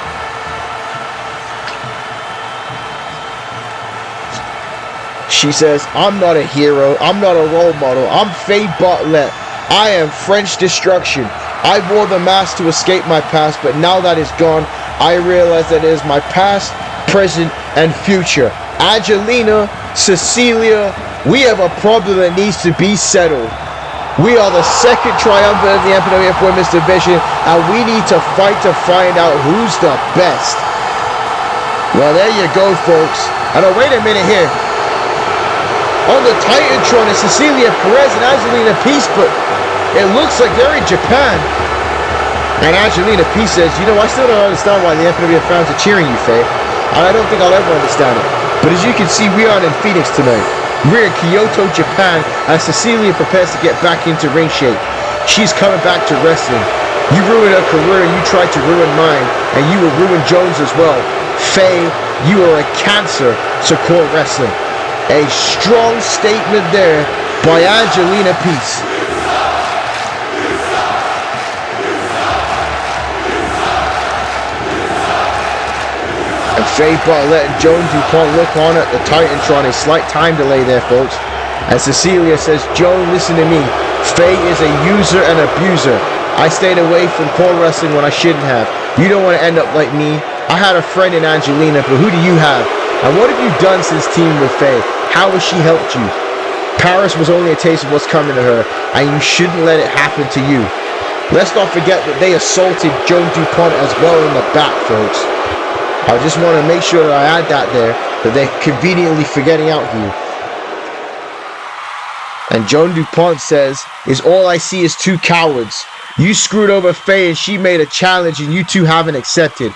She says, I'm not a hero, I'm not a role model, I'm Faye Bartlett. I am French destruction. I wore the mask to escape my past, but now that is gone, I realize that it is my past, present, and future. Angelina, Cecilia, we have a problem that needs to be settled. We are the second triumvirate of the MPWF Women's Division, and we need to fight to find out who's the best. Well, there you go, folks. And wait a minute here. On the Titantron is Cecilia Perez and Angelina Peace, but it looks like they're in Japan. And Angelina Peace says, you know, I still don't understand why the MPWF fans are cheering you, Faye. And I don't think I'll ever understand it. But as you can see, we aren't in Phoenix tonight. We're in Kyoto, Japan, as Cecilia prepares to get back into ring shape. She's coming back to wrestling. You ruined her career and you tried to ruin mine, and you will ruin Joan's as well. Faye, you are a cancer to core wrestling. A strong statement there by Angelina Peace. And Faye Bartlett and Joan Dupont look on at the Titantron. A slight time delay there, folks. And Cecilia says, Joan, listen to me. Faye is a user and abuser. I stayed away from core wrestling when I shouldn't have. You don't want to end up like me. I had a friend in Angelina, but who do you have? And what have you done since teaming with Faye? How has she helped you? Paris was only a taste of what's coming to her, and you shouldn't let it happen to you. Let's not forget that they assaulted Joan Dupont as well in the back, folks. I just want to make sure that I add that there, that they're conveniently forgetting out here. And Joan Dupont says, all I see is two cowards. You screwed over Faye and she made a challenge and you two haven't accepted.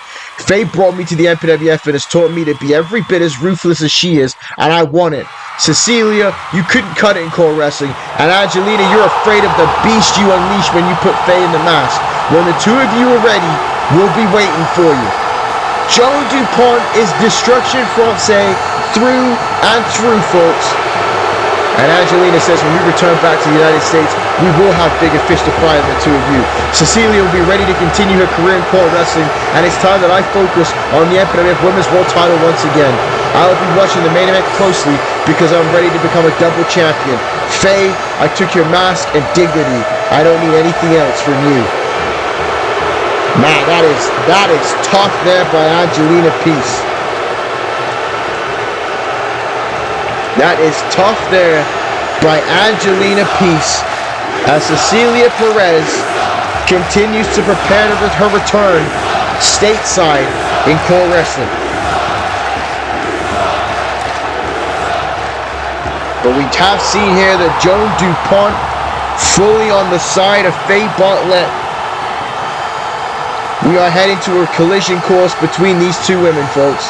Faye brought me to the MPWF and has taught me to be every bit as ruthless as she is, and I want it. Cecilia, you couldn't cut it in core wrestling, and Angelina, you're afraid of the beast you unleashed when you put Faye in the mask. When the two of you are ready, we'll be waiting for you. Joan Dupont is destruction français through and through, folks. And Angelina says when we return back to the United States, we will have bigger fish to fry than the two of you. Cecilia will be ready to continue her career in core wrestling, and it's time that I focus on the MPWF Women's World title once again. I'll be watching the main event closely because I'm ready to become a double champion. Faye, I took your mask and dignity. I don't need anything else from you. Man, that is tough there by Angelina Peace. That is tough there by Angelina Peace as Cecilia Perez continues to prepare with her return stateside in core wrestling. But we have seen here that Joan Dupont fully on the side of Faye Bartlett. We are heading to a collision course between these two women, folks.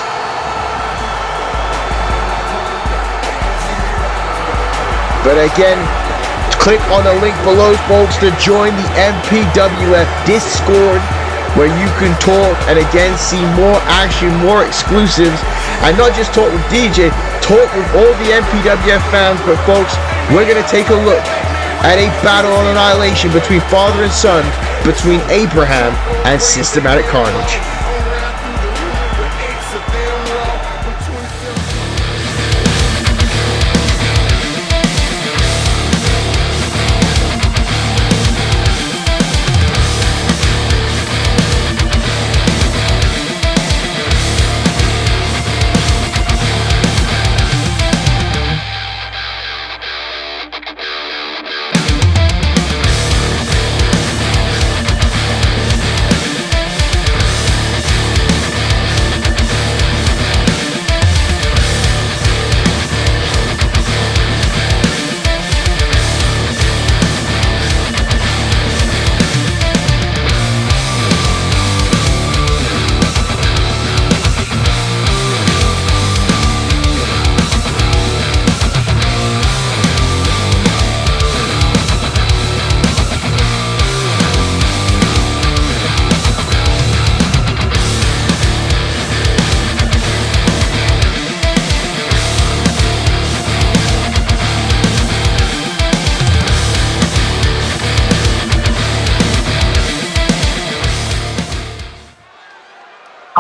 But again, Click on the link below, folks, to join the MPWF Discord, where you can talk and again see more action, more exclusives, and not just talk with DJ, talk with all the MPWF fans. But folks, we're going to take a look at a battle on Annihilation between father and son, between Abraham and Systematic Carnage.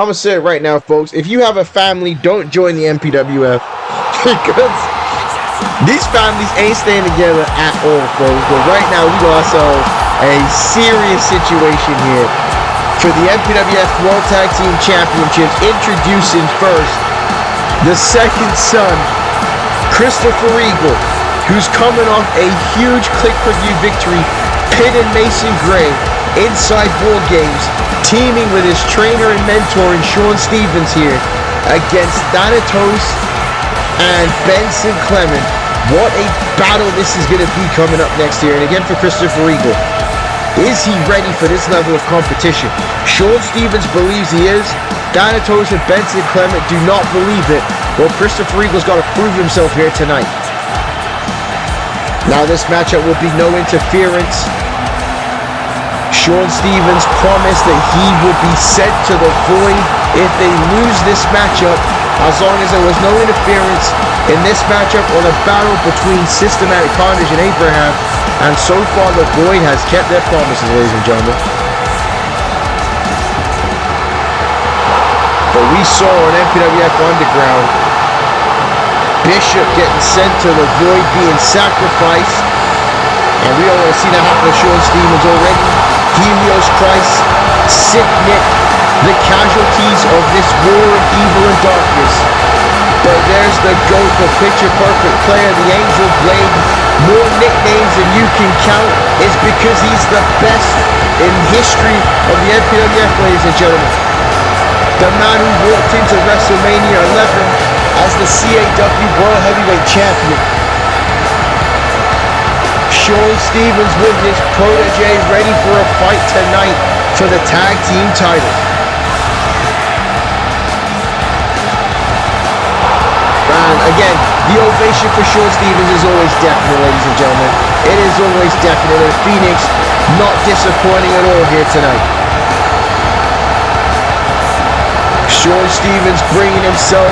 I'm gonna say it right now, folks. If you have a family, don't join the MPWF because these families ain't staying together at all, folks. But right now, we got ourselves a serious situation here for the MPWF World Tag Team Championships. Introducing first the second son, Christopher Eagle, who's coming off a huge click-per-view victory, pinning Mason Gray inside War Games, teaming with his trainer and mentor in Shaun Stevens here against Thanatos and Benson Clement. What a battle this is going to be coming up next year. And again for Christopher Eagle, is he ready for this level of competition? Shaun Stevens believes he is. Thanatos and Benson Clement do not believe it. Well, Christopher Eagle's got to prove himself here tonight. Now this matchup will be no interference. Shaun Stevens promised that he will be sent to the void if they lose this matchup, as long as there was no interference in this matchup or the battle between Systematic Carnage and Abraham. And so far the void has kept their promises, ladies and gentlemen. But we saw on MPWF Underground, Bishop getting sent to the void, being sacrificed, and we don't want to see that happen to Shaun Stevens already. Helios Christ, Sick Nick, the casualties of this war of evil and darkness. But there's the GOAT, the picture-perfect player, the Angel Blade. More nicknames than you can count. Is because he's the best in history of the MPWF, ladies and gentlemen. The man who walked into WrestleMania 11 as the CAW World Heavyweight Champion. Shaun Stevens with his protege ready for a fight tonight for the tag team title. And again, the ovation for Shaun Stevens is always definite, ladies and gentlemen. It is always definite. And Phoenix not disappointing at all here tonight. Shaun Stevens bringing himself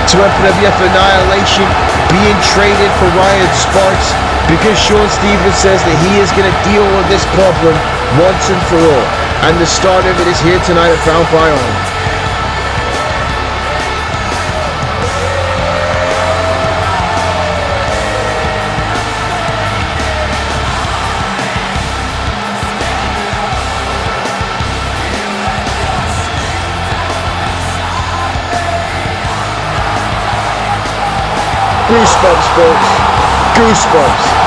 to MPWF Annihilation, being traded for Ryan Sparks, because Shaun Stevens says that he is going to deal with this problem once and for all. And the start of it is here tonight at Bound by Honor. Goosebumps, folks. Goosebumps.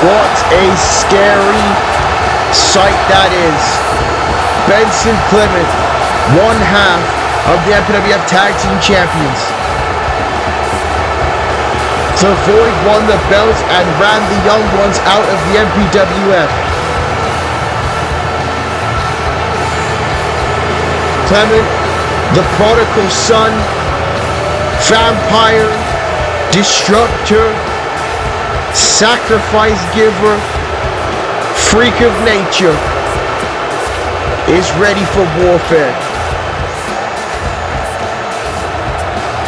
What a scary sight that is. Benson Clement, one half of the MPWF Tag Team Champions. The Void won the belts and ran the Young Ones out of the MPWF. Clement, the prodigal son, vampire, destructor, sacrifice giver, freak of nature, is ready for warfare.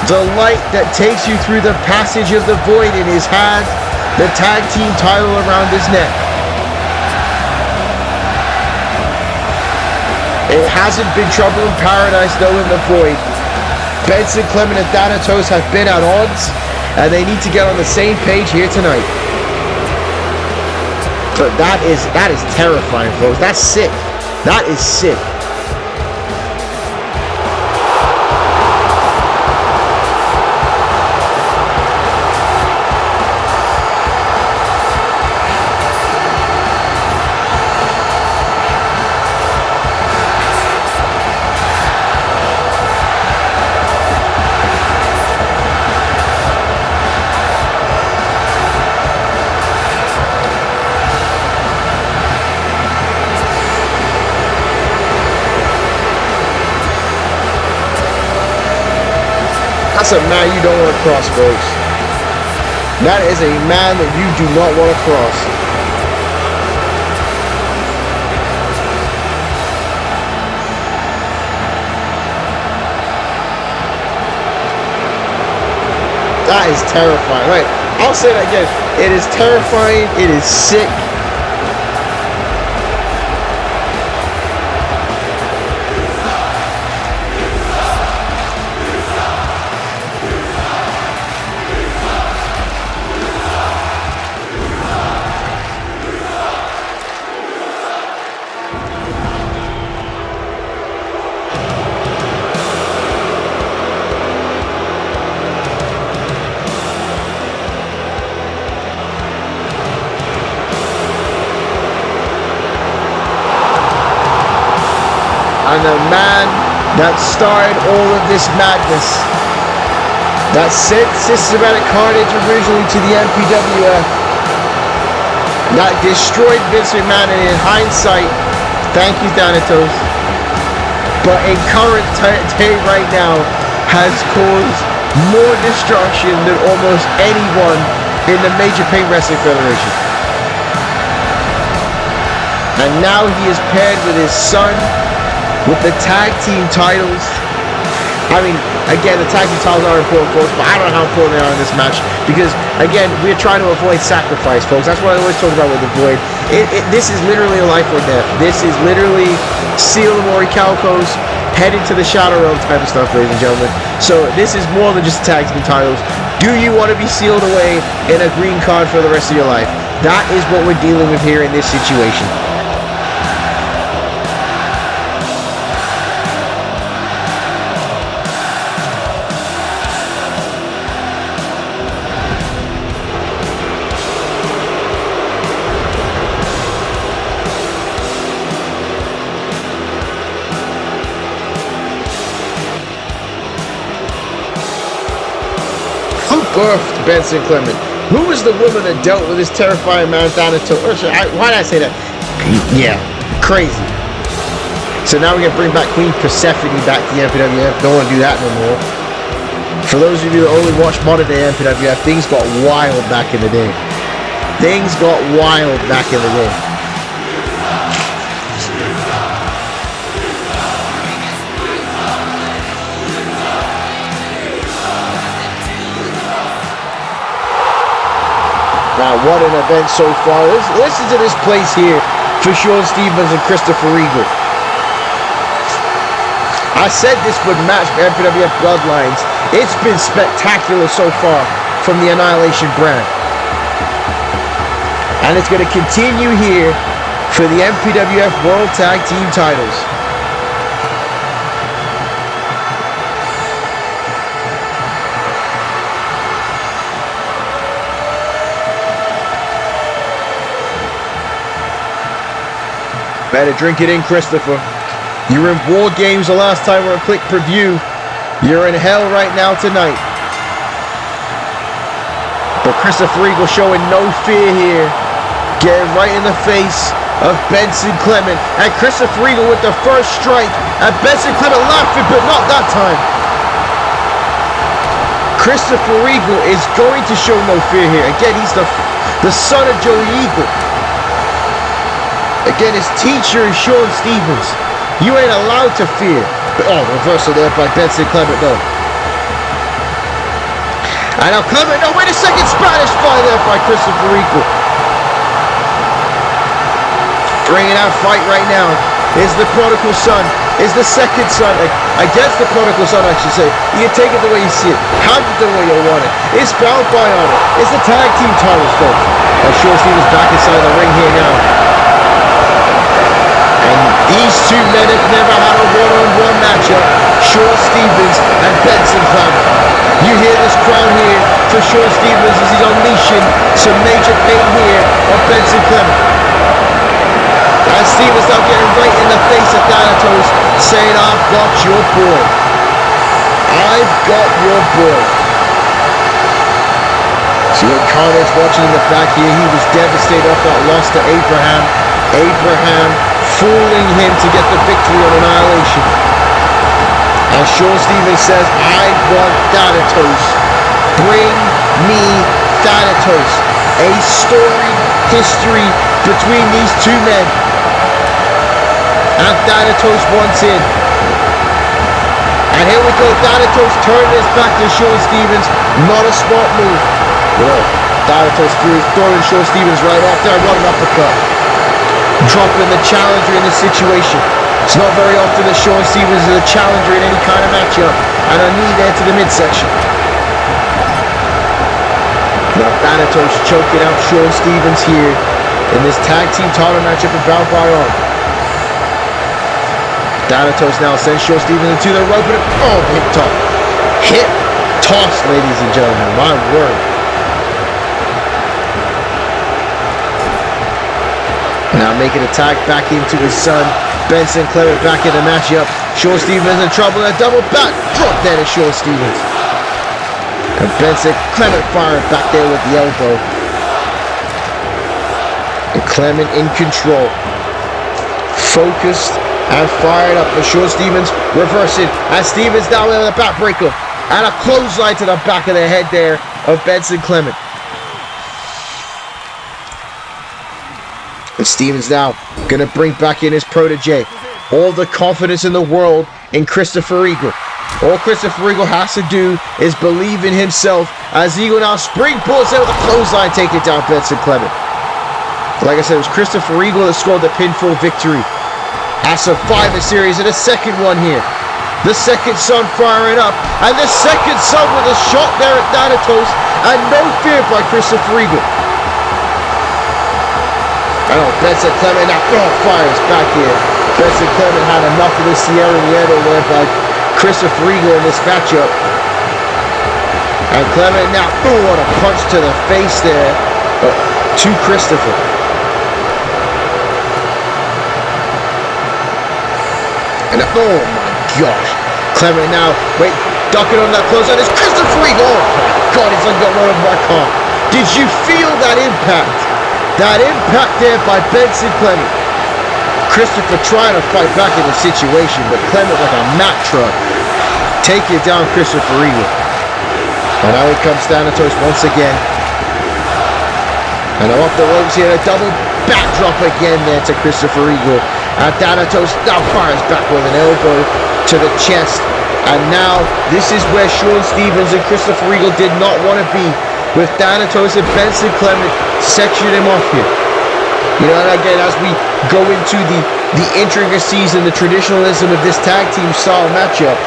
The light that takes you through the passage of the void in his hand, the tag team title around his neck. It hasn't been trouble in paradise though in the void. Benson, Clement, and Thanatos have been at odds, and they need to get on the same page here tonight. But that is terrifying, folks. That's sick. That is sick. That's a man you don't want to cross, folks. That is a man that you do not want to cross. That is terrifying. Right, I'll say that again. It is terrifying. It is sick. And the man that started all of this madness, that sent systematic carnage originally to the MPWF, that destroyed Vince McMahon, and in hindsight, thank you Thanatos, but in current day right now has caused more destruction than almost anyone in the Major Pain Wrestling Federation. And now he is paired with his son, with the tag team titles. I mean, again, the tag team titles are important, folks, but I don't know how important they are in this match, because, again, we're trying to avoid sacrifice, folks. That's what I always talk about with the Void. This is literally a life or death. This is literally Seal the Moricalcos, heading to the Shadow Realm type of stuff, ladies and gentlemen. So this is more than just tag team titles. Do you want to be sealed away in a green card for the rest of your life? That is what we're dealing with here in this situation. Birthed Benson Clement. Who was the woman that dealt with this terrifying man Thanatos? Why did I say that? Yeah, crazy. So now we're gonna bring back Queen Persephone back to the MPWF. Don't want to do that no more. For those of you that only watch modern day MPWF, things got wild back in the day. Things got wild back in the day. Now, what an event so far. Listen to this place here for Shaun Stevens and Christopher Regal. I said this would match MPWF Bloodlines. It's been spectacular so far from the Annihilation brand. And it's going to continue here for the MPWF World Tag Team titles. Better drink it in, Christopher. You were in War Games the last time we were a Click Preview. You're in hell right now tonight. But Christopher Eagle showing no fear here. Getting right in the face of Benson Clement. And Christopher Eagle with the first strike. And Benson Clement laughing, but not that time. Christopher Eagle is going to show no fear here. Again, he's the son of Joey Eagle. Again, his teacher is Shaun Stevens. You ain't allowed to fear. But, oh, reversal there by Benson Clement, though. And now Clement, no, wait a second, Spanish fly there by Christopher Eagle. Bringing out fight right now is the prodigal son, is the second son, against the prodigal son, I should say. You can take it the way you see it, have it the way you want it. It's bound by honor. It's the tag team titles, folks. And Shaun Stevens back inside the ring here now. And these two men have never had a one-on-one matchup. Shaun Stevens and Benson Clement. You hear this crowd here for Shaun Stevens as he's unleashing some major pain here on Benson Clement. And Stevens now getting right in the face of Thanatos, saying, I've got your boy. I've got your boy. See what Connor's watching in the back here. He was devastated off that loss to Abraham. Abraham fooling him to get the victory on Annihilation. And Shaun Stevens says, I want Thanatos. Bring me Thanatos. A storied history between these two men. And Thanatos wants in. And here we go. Thanatos turning his back to Shaun Stevens. Not a smart move. Well, Thanatos throwing Shaun Stevens right off there. What an uppercut. Dropping the challenger in this situation. It's not very often that Shaun Stevens is a challenger in any kind of matchup. And a knee there to the midsection. Now Thanatos choking out Shaun Stevens here in this tag team title matchup in Bound by Honor. Thanatos now sends Shaun Stevens into the rope and oh, hip toss. Hip toss, ladies and gentlemen. My word. Now making a tag back into his son. Benson Clement back in the matchup. Shaun Stevens in trouble. A double back drop there to Shaun Stevens. And Benson Clement firing back there with the elbow. And Clement in control. Focused and fired up. But Shaun Stevens reversing. And Stevens down with a backbreaker. And a clothesline to the back of the head there of Benson Clement. And Stevens now going to bring back in his protege. All the confidence in the world in Christopher Eagle. All Christopher Eagle has to do is believe in himself as Eagle now springboards out with a clothesline, taking down Benson Clement. Like I said, it was Christopher Eagle that scored the pinfall victory at Survivor Series, and the second one here. The second son firing up, and the second son with a shot there at Thanatos, and no fear by Christopher Eagle. Oh, Benson Clement now fires back here. Benson Clement had enough of the Sierra Nieto there by Christopher Eagle in this matchup. And Clement now, what a punch to the face there to Christopher. And oh my gosh. Clement now, wait, ducking on that close out is Christopher Eagle. Oh my God, he's got one of my car. Did you feel that impact? That impact there by Benson Clement. Christopher trying to fight back in the situation, but Clement like a Mack truck. Taking down Christopher Eagle. And now he comes Thanatos once again. And off the ropes here, a double backdrop again there to Christopher Eagle. And Thanatos now fires back with an elbow to the chest. And now this is where Shaun Stevens and Christopher Eagle did not want to be, with Thanatos and Benson Clement sectioning him off here. You know, and again, as we go into the intricacies and the traditionalism of this tag team style matchup,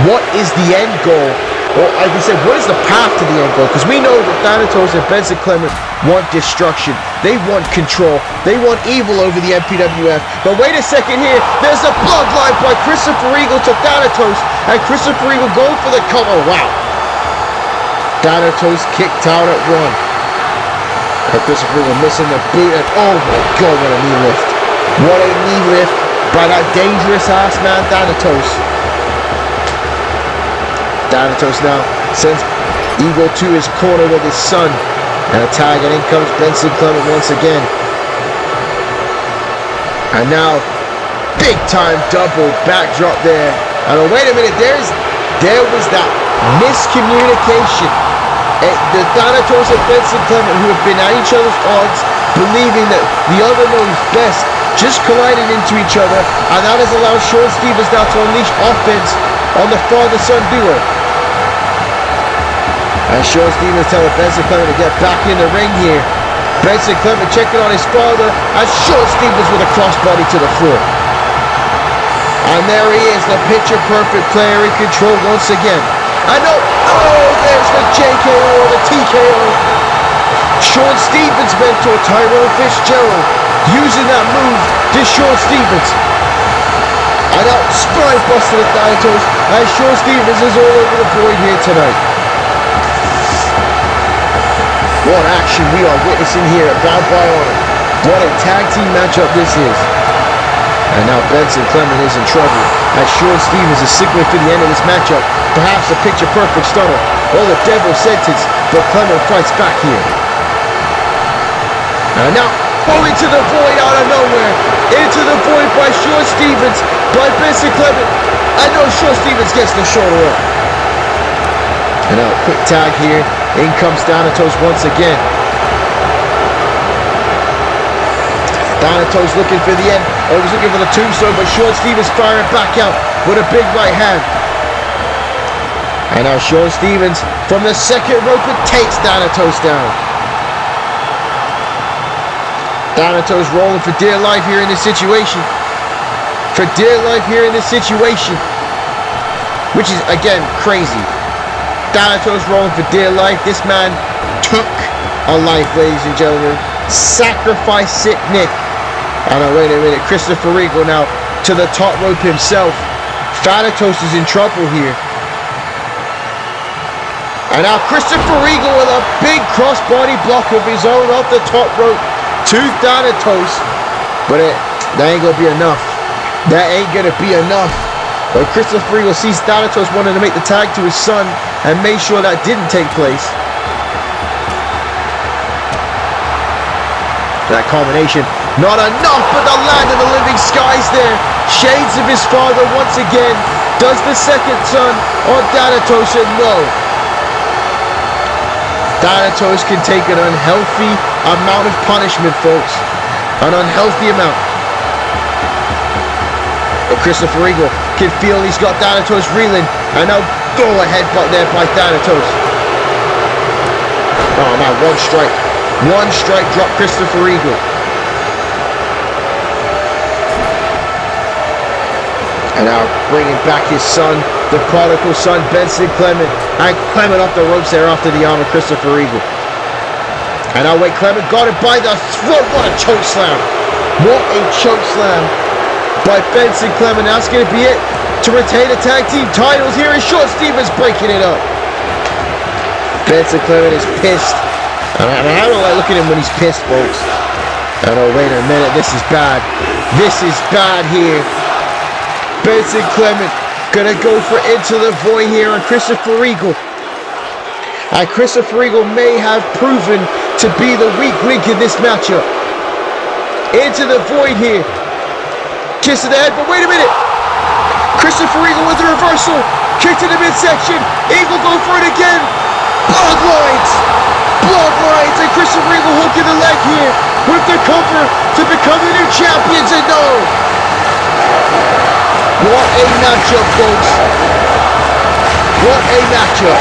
what is the end goal? Or I can say, what is the path to the end goal? Because we know that Thanatos and Benson Clement want destruction. They want control. They want evil over the MPWF. But wait a second here. There's a bloodline by Christopher Eagle to Thanatos. And Christopher Eagle going for the cover. Wow. Thanatos kicked out at one. And Christopher Eagle missing the boot. And oh my God, what a knee lift. What a knee lift by that dangerous ass man, Thanatos. Thanatos now sends Eagle to his corner with his son. And a tag, and in comes Benson Clement once again. And now, big time double backdrop there. And wait a minute, there was that miscommunication. The Thanatos and Benson Clement, who have been at each other's odds, believing that the other knows best, just collided into each other, and that has allowed Shaun Stevens now to unleash offense on the father-son duo. And Shaun Stevens telling Benson Clement to get back in the ring here. Benson Clement checking on his father, and Shaun Stevens with a crossbody to the floor. And there he is, the picture-perfect player in control once again. I know, oh, there's the JKO or the TKO. Shaun Stevens' mentor, Fitzgerald, using that move to Shaun Stevens. And now, spine buster to Thanatos, and Shaun Stevens is all over the board here tonight. What action we are witnessing here at Bound by Honor. What a tag team matchup this is. And now Benson Clement is in trouble as Shaun Stevens is signaling for the end of this matchup. Perhaps a picture-perfect stunner or the devil's sentence, but Clement fights back here. And now, into the void out of nowhere. Into the void by Shaun Stevens, by Benson Clement. I know Shaun Stevens gets the shoulder up. And now a quick tag here. In comes Thanatos once again. Thanatos looking for the end. Oh, he was looking for the tombstone, but Shaun Stevens firing back out with a big right hand. And now Shaun Stevens from the second rope and takes Thanatos down. Thanatos rolling for dear life here in this situation. For dear life here in this situation. Which is, again, crazy. Thanatos rolling for dear life. This man took a life, ladies and gentlemen. Sacrifice sick Nick. Oh no, wait a minute. Christopher Regal now to the top rope himself. Thanatos is in trouble here. And now Christopher Regal with a big crossbody block of his own off the top rope to Thanatos. But that ain't gonna be enough. That ain't gonna be enough. But Christopher Regal sees Thanatos wanting to make the tag to his son and made sure that didn't take place. That combination, not enough, but the land of the living skies there. Shades of his father once again. Does the second son on Thanatos, and no. Thanatos can take an unhealthy amount of punishment, folks. An unhealthy amount. But Christopher Regal can feel he's got Thanatos reeling. And now go ahead there by Thanatos. Oh, now one strike. One strike drop Christopher Regal. And now bringing back his son, the prodigal son, Benson Clement. And Clement off the ropes there after the arm of Christopher Regal. And now wait, Clement got it by the throat. What a choke slam. What a choke slam by Benson Clement. That's going to be it to retain the tag team titles. Here is Shaun Stevens breaking it up. Benson Clement is pissed. And I don't like looking at him when he's pissed, folks. Oh no, wait a minute. This is bad. This is bad here. Benson Clement gonna go for Into the Void here on Christopher Regal. And Christopher Regal may have proven to be the weak link in this matchup. Into the Void here. Kiss to the head, but wait a minute. Christopher Regal with the reversal. Kick to the midsection. Eagle go for it again. Bloodlines. Bloodlines. And Christopher Regal hooking the leg here with the cover to become the new champions. And no. What a matchup, folks. What a matchup.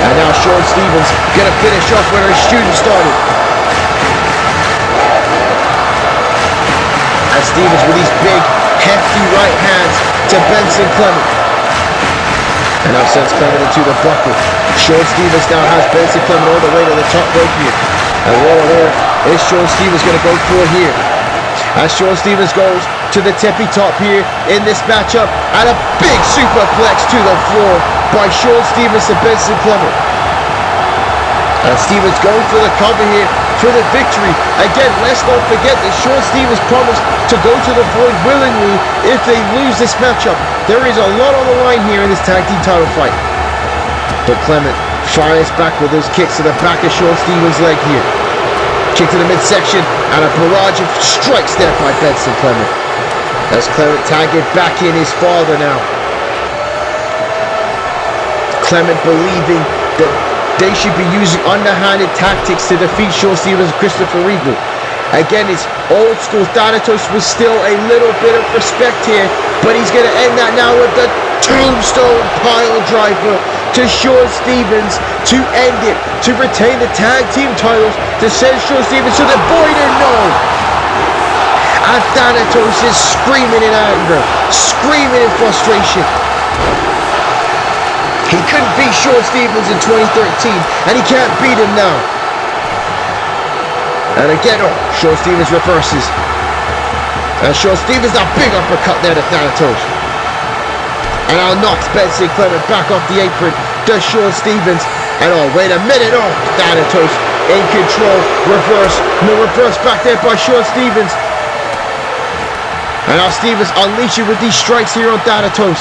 And now Shaun Stevens gonna finish off where his student started. And Stevens with these big, hefty right hands to Benson Clement. And now sends Clement into the bucket. Shaun Stevens now has Benson Clement all the way to the top rope here. And there is Shaun Stevens gonna go for it here. As Shaun Stevens goes to the tippy top here in this matchup, and a big superplex to the floor by Shaun Stevens to Benson Clement. And Stevens going for the cover here for the victory. Again, let's not forget that Shaun Stevens promised to go to the Void willingly if they lose this matchup. There is a lot on the line here in this tag team title fight. But Clement fires back with those kicks to the back of Shaun Stevens' leg here. Kick to the midsection and a barrage of strikes there by Benson Clement. As Clement tagging back in his father now. Clement believing that they should be using underhanded tactics to defeat Shaun Stevens and Christopher Regal. Again, it's old school. Thanatos was still a little bit of respect here, but he's going to end that now with the tombstone pile driver to Shaun Stevens to end it, to retain the tag team titles, to send Shaun Stevens to the Void or no. And Thanatos is screaming in anger, screaming in frustration. He couldn't beat Shaun Stevens in 2013, and he can't beat him now. And again, Shaun Stevens reverses. And Shaun Stevens, a big uppercut there to Thanatos. And now knocks Benson Clement back off the apron to Shaun Stevens. And wait a minute, Thanatos in control. Reverse, no reverse back there by Shaun Stevens. And now Stevens unleashing with these strikes here on Thanatos.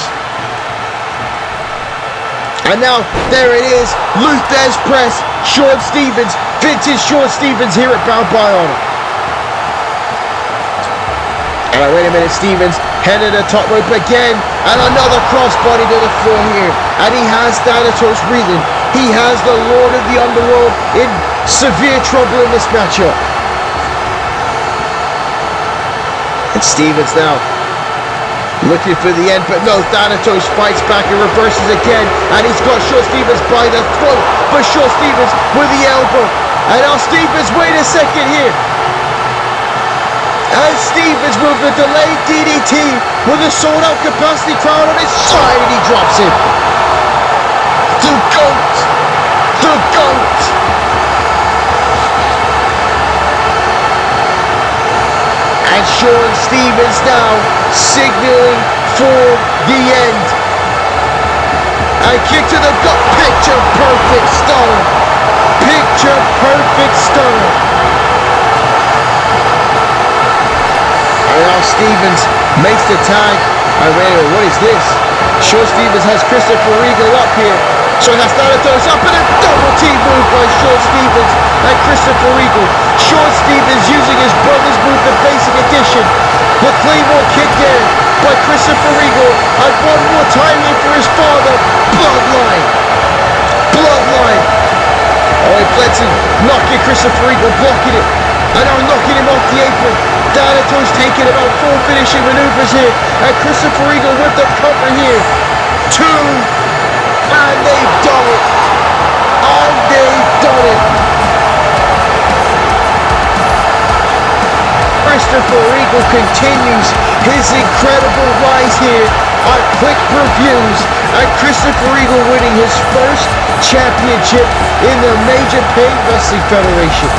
And now, there it is, Luther's press, Shaun Stevens, vintage Shaun Stevens here at Bound by Honor. And wait a minute, Stevens headed the top rope again, and another crossbody to the floor here. And he has Thanatos reeling. He has the Lord of the Underworld in severe trouble in this matchup. And Stevens now looking for the end, but no, Thanatos fights back and reverses again, and he's got Shaun Stevens by the throat, but Shaun Stevens with the elbow, and now Stevens, wait a second here, and Stevens with the delayed DDT, with a sold out capacity crowd on his side, and he drops him. The GOAT! The GOAT! And Shaun Stevens now signaling for the end. And kick to the gut. Picture perfect stunner. Picture perfect stunner. And now Stevens makes the tag. What is this? Shaun Stevens has Christopher Regal up here. So that's Thanatos up and a double team move by Shaun Stevens and Christopher Regal. Shaun Stevens using his brother's move, the basic edition. The Claymore kick there by Christopher Regal. And one more time in for his father. Bloodline. Bloodline. Benson knocking Christopher Regal, blocking it. And now knocking him off the apron. Thanatos taking about 4 finishing maneuvers here. And Christopher Regal with the cover here. 2. And they've done it. And they've done it. Christopher Regal continues his incredible rise here on quick reviews. And Christopher Regal winning his first championship in the Major Pain Wrestling Federation.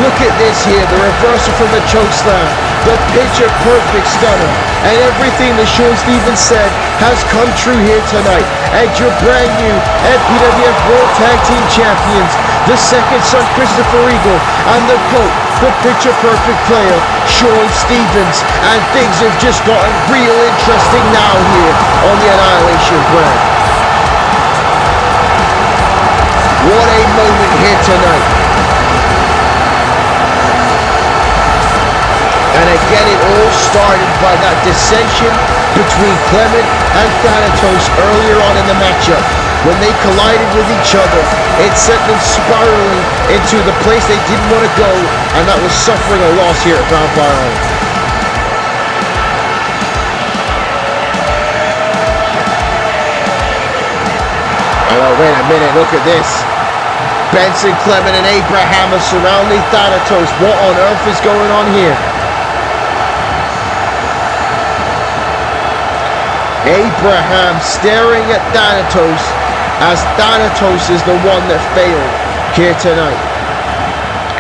Look at this here, the reversal from the chokeslam, the picture perfect stunner, and everything that Shaun Stevens said has come true here tonight. And your brand new MPWF World Tag Team Champions, the second son Christopher Regal, and the GOAT, the picture perfect player, Shaun Stevens. And things have just gotten real interesting now here on the Annihilation brand. What a moment here tonight. And again, it all started by that dissension between Clement and Thanatos earlier on in the matchup. When they collided with each other, it sent them spiraling into the place they didn't want to go, and that was suffering a loss here at Bound by Honor. Oh, wait a minute, look at this. Benson, Clement, and Abraham are surrounding Thanatos. What on earth is going on here? Abraham staring at Thanatos as Thanatos is the one that failed here tonight.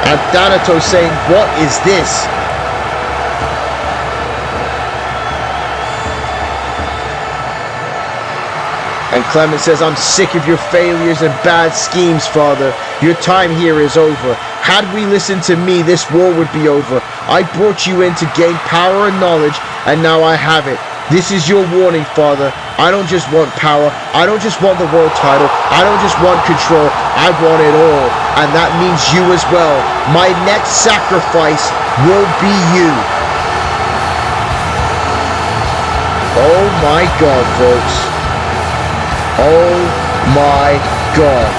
And Thanatos saying, what is this? And Clement says, I'm sick of your failures and bad schemes, Father. Your time here is over. Had we listened to me, this war would be over. I brought you in to gain power and knowledge, and now I have it. This is your warning, Father. I don't just want power. I don't just want the world title. I don't just want control. I want it all. And that means you as well. My next sacrifice will be you. Oh my God, folks. Oh my God.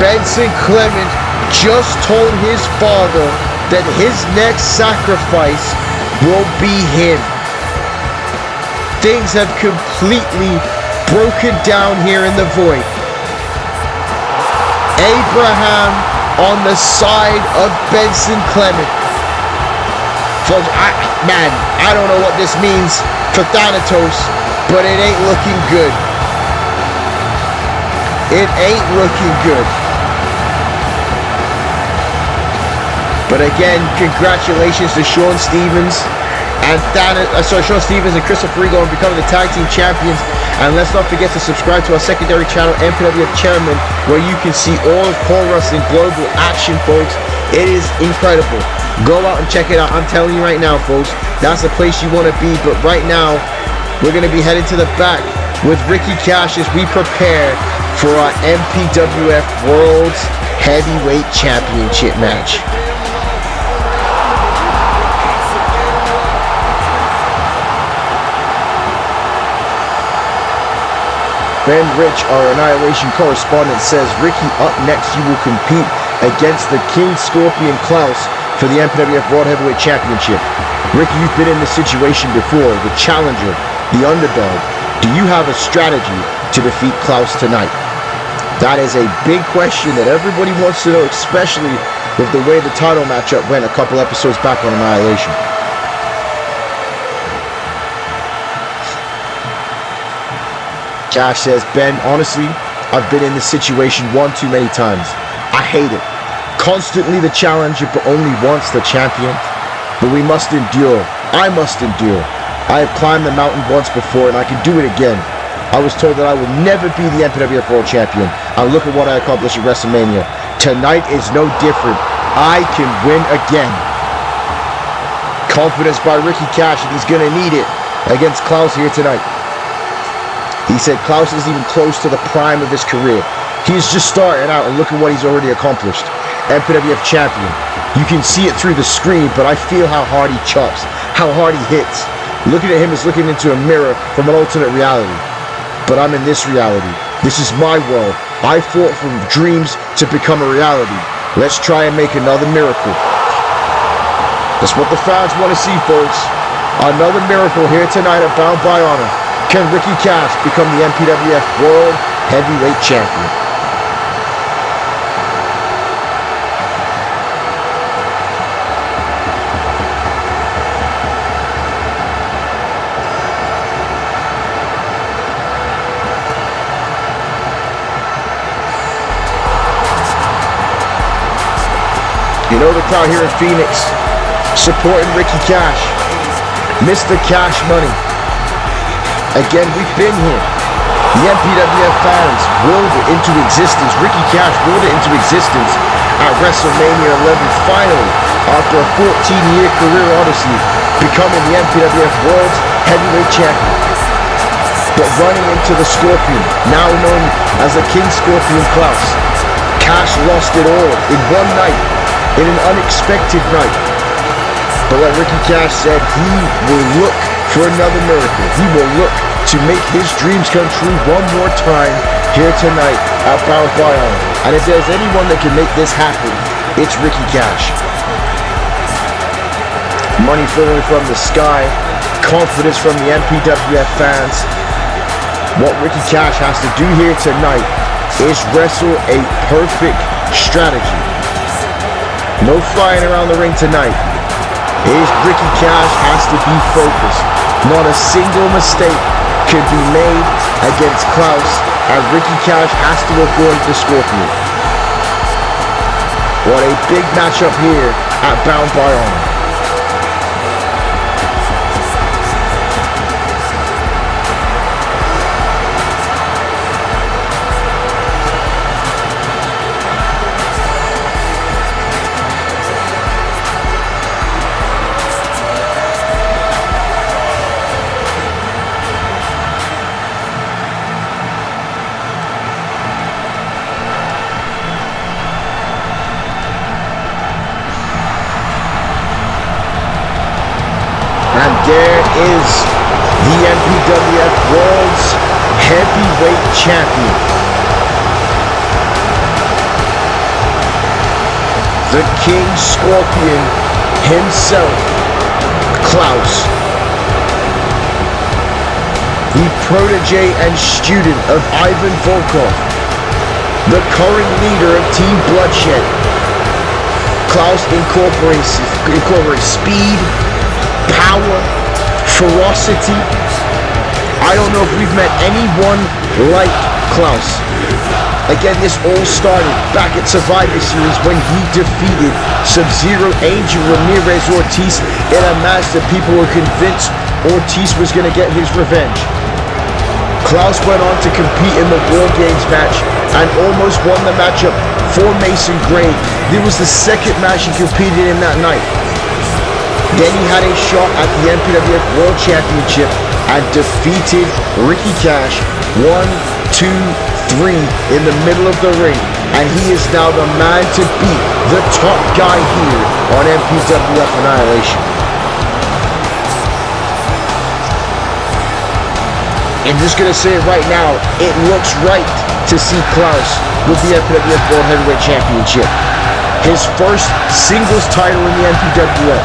Benson Clement just told his father that his next sacrifice will be him. Things have completely broken down here in the void. Abraham on the side of Benson Clement. Folks, I don't know what this means for Thanatos, but it ain't looking good. It ain't looking good. But again, congratulations to Shaun Stevens and Shaun Stevens and Christopher Rigo on becoming the tag team champions. And let's not forget to subscribe to our secondary channel, MPWF Chairman, where you can see all of Pro Wrestling Global action, folks. It is incredible. Go out and check it out. I'm telling you right now, folks, that's the place you want to be. But right now, we're going to be heading to the back with Ricky Cash as we prepare for our MPWF World Heavyweight Championship match. Ben Rich, our Annihilation correspondent, says, Ricky, up next you will compete against the King Scorpion Klaus for the MPWF World Heavyweight Championship. Ricky, you've been in this situation before, the challenger, the underdog. Do you have a strategy to defeat Klaus tonight? That is a big question that everybody wants to know, especially with the way the title matchup went a couple episodes back on Annihilation. Cash says, Ben, honestly, I've been in this situation one too many times. I hate it. Constantly the challenger, but only once the champion. But we must endure. I must endure. I have climbed the mountain once before, and I can do it again. I was told that I will never be the MPWF World Champion. And look at what I accomplished at WrestleMania. Tonight is no different. I can win again. Confidence by Ricky Cash, and he's going to need it against Klaus here tonight. He said Klaus isn't even close to the prime of his career. He's just starting out, and look at what he's already accomplished. MPWF champion. You can see it through the screen, but I feel how hard he chops, how hard he hits. Looking at him is looking into a mirror from an alternate reality. But I'm in this reality. This is my world. I fought from dreams to become a reality. Let's try and make another miracle. That's what the fans want to see, folks. Another miracle here tonight at Bound by Honor. Can Ricky Cash become the MPWF World Heavyweight Champion? You know the crowd here in Phoenix supporting Ricky Cash. Mr. Cash Money. Again, we've been here. The MPWF fans willed it into existence. Ricky Cash willed it into existence at WrestleMania 11 finally, after a 14-year career odyssey, becoming the MPWF World Heavyweight Champion. But running into the Scorpion, now known as the King Scorpion Klaus, Cash lost it all in one night, in an unexpected night. But like Ricky Cash said, he will look for another miracle. He will look to make his dreams come true one more time here tonight at Bound by Honor. And if there's anyone that can make this happen, it's Ricky Cash. Money falling from the sky, confidence from the MPWF fans. What Ricky Cash has to do here tonight is wrestle a perfect strategy. No flying around the ring tonight. Ricky Cash has to be focused. Not a single mistake can be made against Klaus, and Ricky Cash has to avoid the Scorpion. What a big matchup here at Bound by Honor. there is the MPWF World's Heavyweight Champion. The King Scorpion himself, Klaus. The protege and student of Ivan Volkov. The current leader of Team Bloodshed. Klaus incorporates speed, power, ferocity. I don't know if we've met anyone like Klaus. Again, this all started back at Survivor Series when he defeated Subzero Angel Ramirez Ortiz in a match that people were convinced Ortiz was going to get his revenge. Klaus went on to compete in the War Games match and almost won the matchup for Mason Gray. This was the second match he competed in that night. Then he had a shot at the MPWF World Championship and defeated Ricky Cash 1, 2, 3 in the middle of the ring. And he is now the man to beat, the top guy here on MPWF Annihilation. I'm just going to say it right now, it looks right to see Klaus with the MPWF World Heavyweight Championship. His first singles title in the MPWF.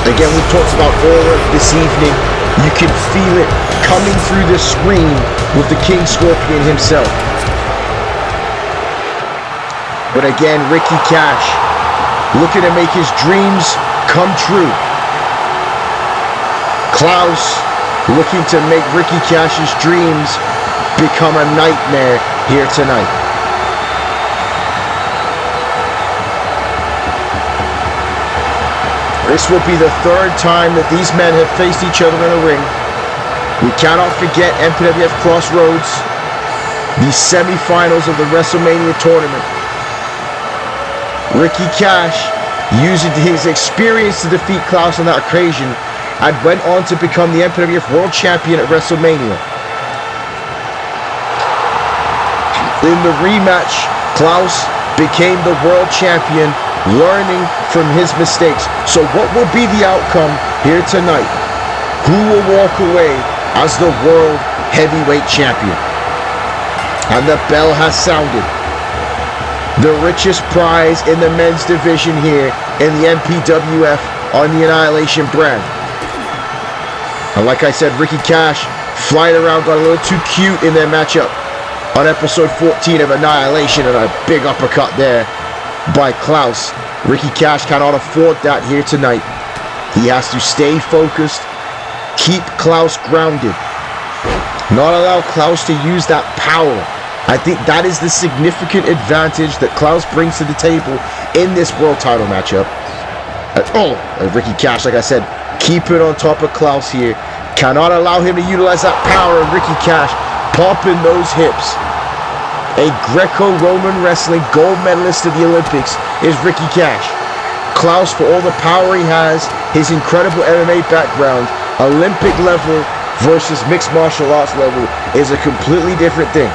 Again, we talked about Aura this evening. You can feel it coming through the screen with the King Scorpion himself. But again, Ricky Cash looking to make his dreams come true. Klaus looking to make Ricky Cash's dreams become a nightmare here tonight. This will be the third time that these men have faced each other in a ring. We cannot forget MPWF Crossroads, the semifinals of the WrestleMania tournament. Ricky Cash, using his experience to defeat Klaus on that occasion, and went on to become the MPWF World Champion at WrestleMania. In the rematch, Klaus became the World Champion, learning from his mistakes. So what will be the outcome here tonight? Who will walk away as the World Heavyweight Champion? And the bell has sounded. The richest prize in the men's division here in the MPWF on the Annihilation brand. And like I said, Ricky Cash flying around got a little too cute in their matchup on episode 14 of Annihilation, and a big uppercut there by Klaus. Ricky Cash cannot afford that here tonight. He has to stay focused, keep Klaus grounded, not allow Klaus to use that power. I think that is the significant advantage that Klaus brings to the table in this world title matchup. Ricky Cash, like I said, keep it on top of Klaus here. Cannot allow him to utilize that power. And Ricky Cash pumping those hips. A Greco-Roman wrestling gold medalist of the Olympics is Ricky Cash. Klaus, for all the power he has, his incredible MMA background, Olympic level versus mixed martial arts level is a completely different thing.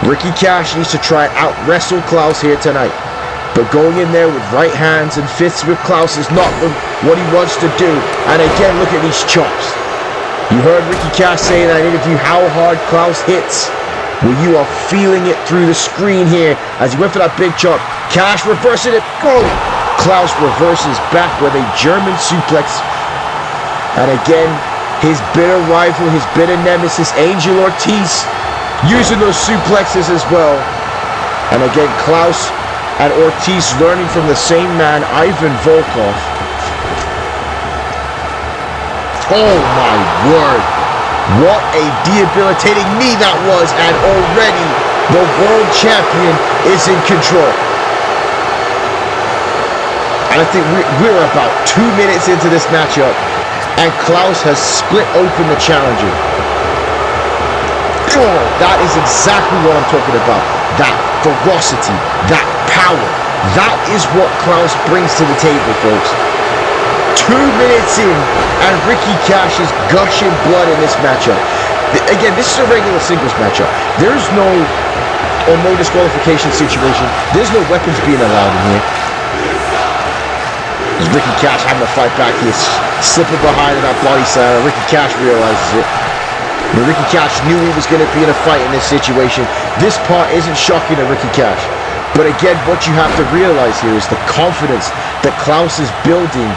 Ricky Cash needs to try out-wrestle Klaus here tonight. But going in there with right hands and fists with Klaus is not what he wants to do. And again, look at these chops. You heard Ricky Cash say in that interview how hard Klaus hits. Well, you are feeling it through the screen here as he went for that big chop. Cash reversing it. Oh! Klaus reverses back with a German suplex. And again, his bitter rival, his bitter nemesis, Angel Ortiz, using those suplexes as well. And again, Klaus and Ortiz learning from the same man, Ivan Volkov. Oh my word. What a debilitating knee that was, and already the world champion is in control. I think we're about 2 minutes into this matchup, and Klaus has split open the challenger. Oh, that is exactly what I'm talking about. That ferocity, that power. That is what Klaus brings to the table, folks. 2 minutes in, and Ricky Cash is gushing blood in this matchup. Again, this is a regular singles matchup. There's no or no disqualification situation. There's no weapons being allowed in here. As Ricky Cash having to fight back, he's slipping behind in that body slam. Ricky Cash realizes it. But Ricky Cash knew he was going to be in a fight in this situation. This part isn't shocking to Ricky Cash. But again, what you have to realize here is the confidence that Klaus is building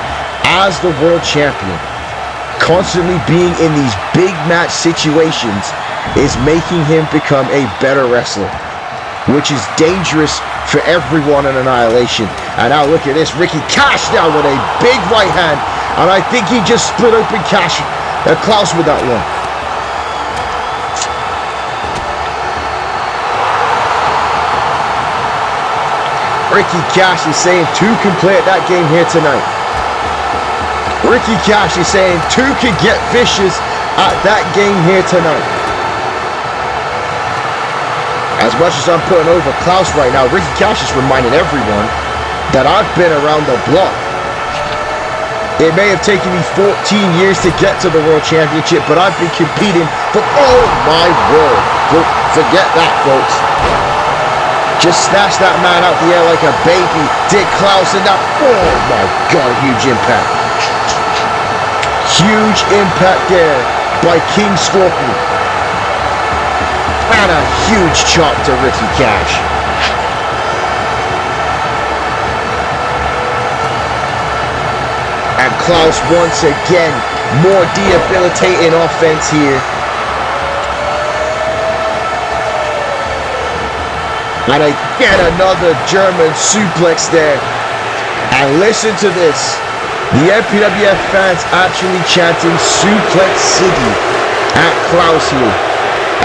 as the world champion. Constantly being in these big match situations is making him become a better wrestler, which is dangerous for everyone in Annihilation. And now look at this, Ricky Cash now with a big right hand, and I think he just split open Klaus with that one. Ricky Cash is saying 2 can play at that game here tonight. Ricky Cash is saying 2 can get vicious at that game here tonight. As much as I'm putting over Klaus right now, Ricky Cash is reminding everyone that I've been around the block. It may have taken me 14 years to get to the World Championship, but I've been competing for, oh my word. Forget that, folks. Just snatched that man out the air like a baby. Did Klaus, and now, oh my God, huge impact. Huge impact there by King Scorpion. And a huge chop to Ricky Cash. And Klaus once again, more debilitating offense here. And again, another German suplex there. And listen to this. The MPWF fans actually chanting Suplex City at Klaus here.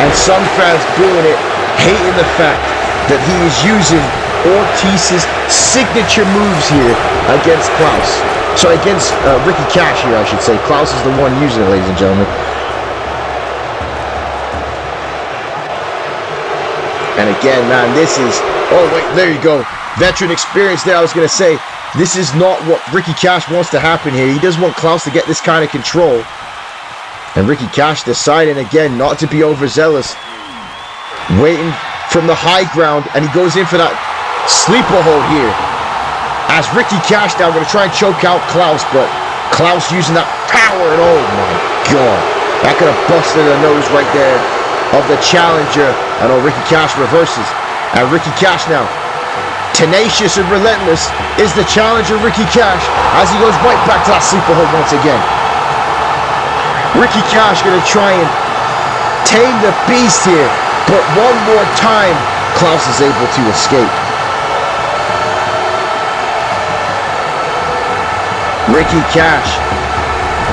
And some fans booing it, hating the fact that he is using Ortiz's signature moves here against Klaus. So against Ricky Cash here, I should say. Klaus is the one using it, ladies and gentlemen. And again, man, this is, oh wait, there you go. Veteran experience there, I was going to say. This is not what Ricky Cash wants to happen here. He doesn't want Klaus to get this kind of control. And Ricky Cash deciding again not to be overzealous. Waiting from the high ground, and he goes in for that sleeper hold here. As Ricky Cash now going to try and choke out Klaus, but Klaus using that power, and oh my God. That could have busted a nose right there of the challenger. I know Ricky Cash reverses. And Ricky Cash now, tenacious and relentless, is the challenger Ricky Cash as he goes right back to that sleeper hold once again. Ricky Cash going to try and tame the beast here, but one more time Klaus is able to escape. Ricky Cash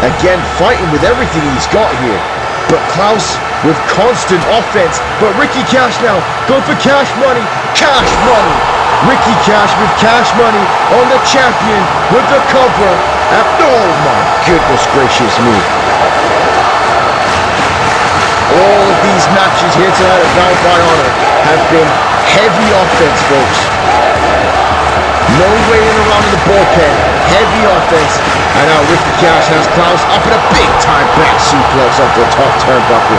again fighting with everything he's got here, but Klaus with constant offense. But Ricky Cash now going for cash money. Cash money. Ricky Cash with cash money on the champion with the cover. And oh my goodness gracious me. All of these matches here tonight at Bound by Honor have been heavy offense, folks. No waiting around in the bullpen. Heavy offense. And now Ricky Cash has Klaus up in a big time back suplex up the top turnbuckle.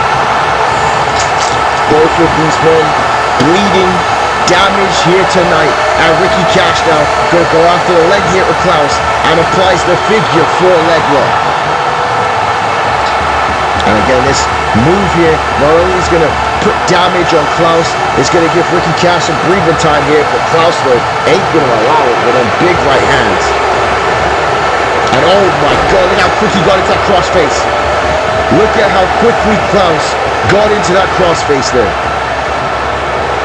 Both of these men bleeding, damage here tonight. And Ricky Cash now going to go after the leg here with Klaus and applies the figure 4 leg lock. And again, this move here not only is going to put damage on Klaus, it's going to give Ricky Cash some breathing time here, but Klaus though ain't going to allow it with them big right hands. And oh my God, look how quick he got into that crossface. Look at how quickly Klaus got into that crossface there.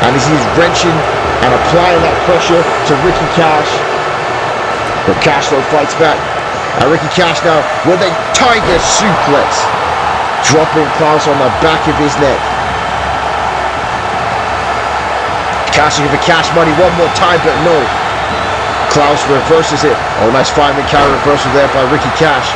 And as he's wrenching and applying that pressure to Ricky Cash. But Cash though fights back. And Ricky Cash now with a tiger suplex. Dropping Klaus on the back of his neck. Cash looking for cash money one more time, but no. Klaus reverses it. Oh, nice fireman carry reversal there by Ricky Cash.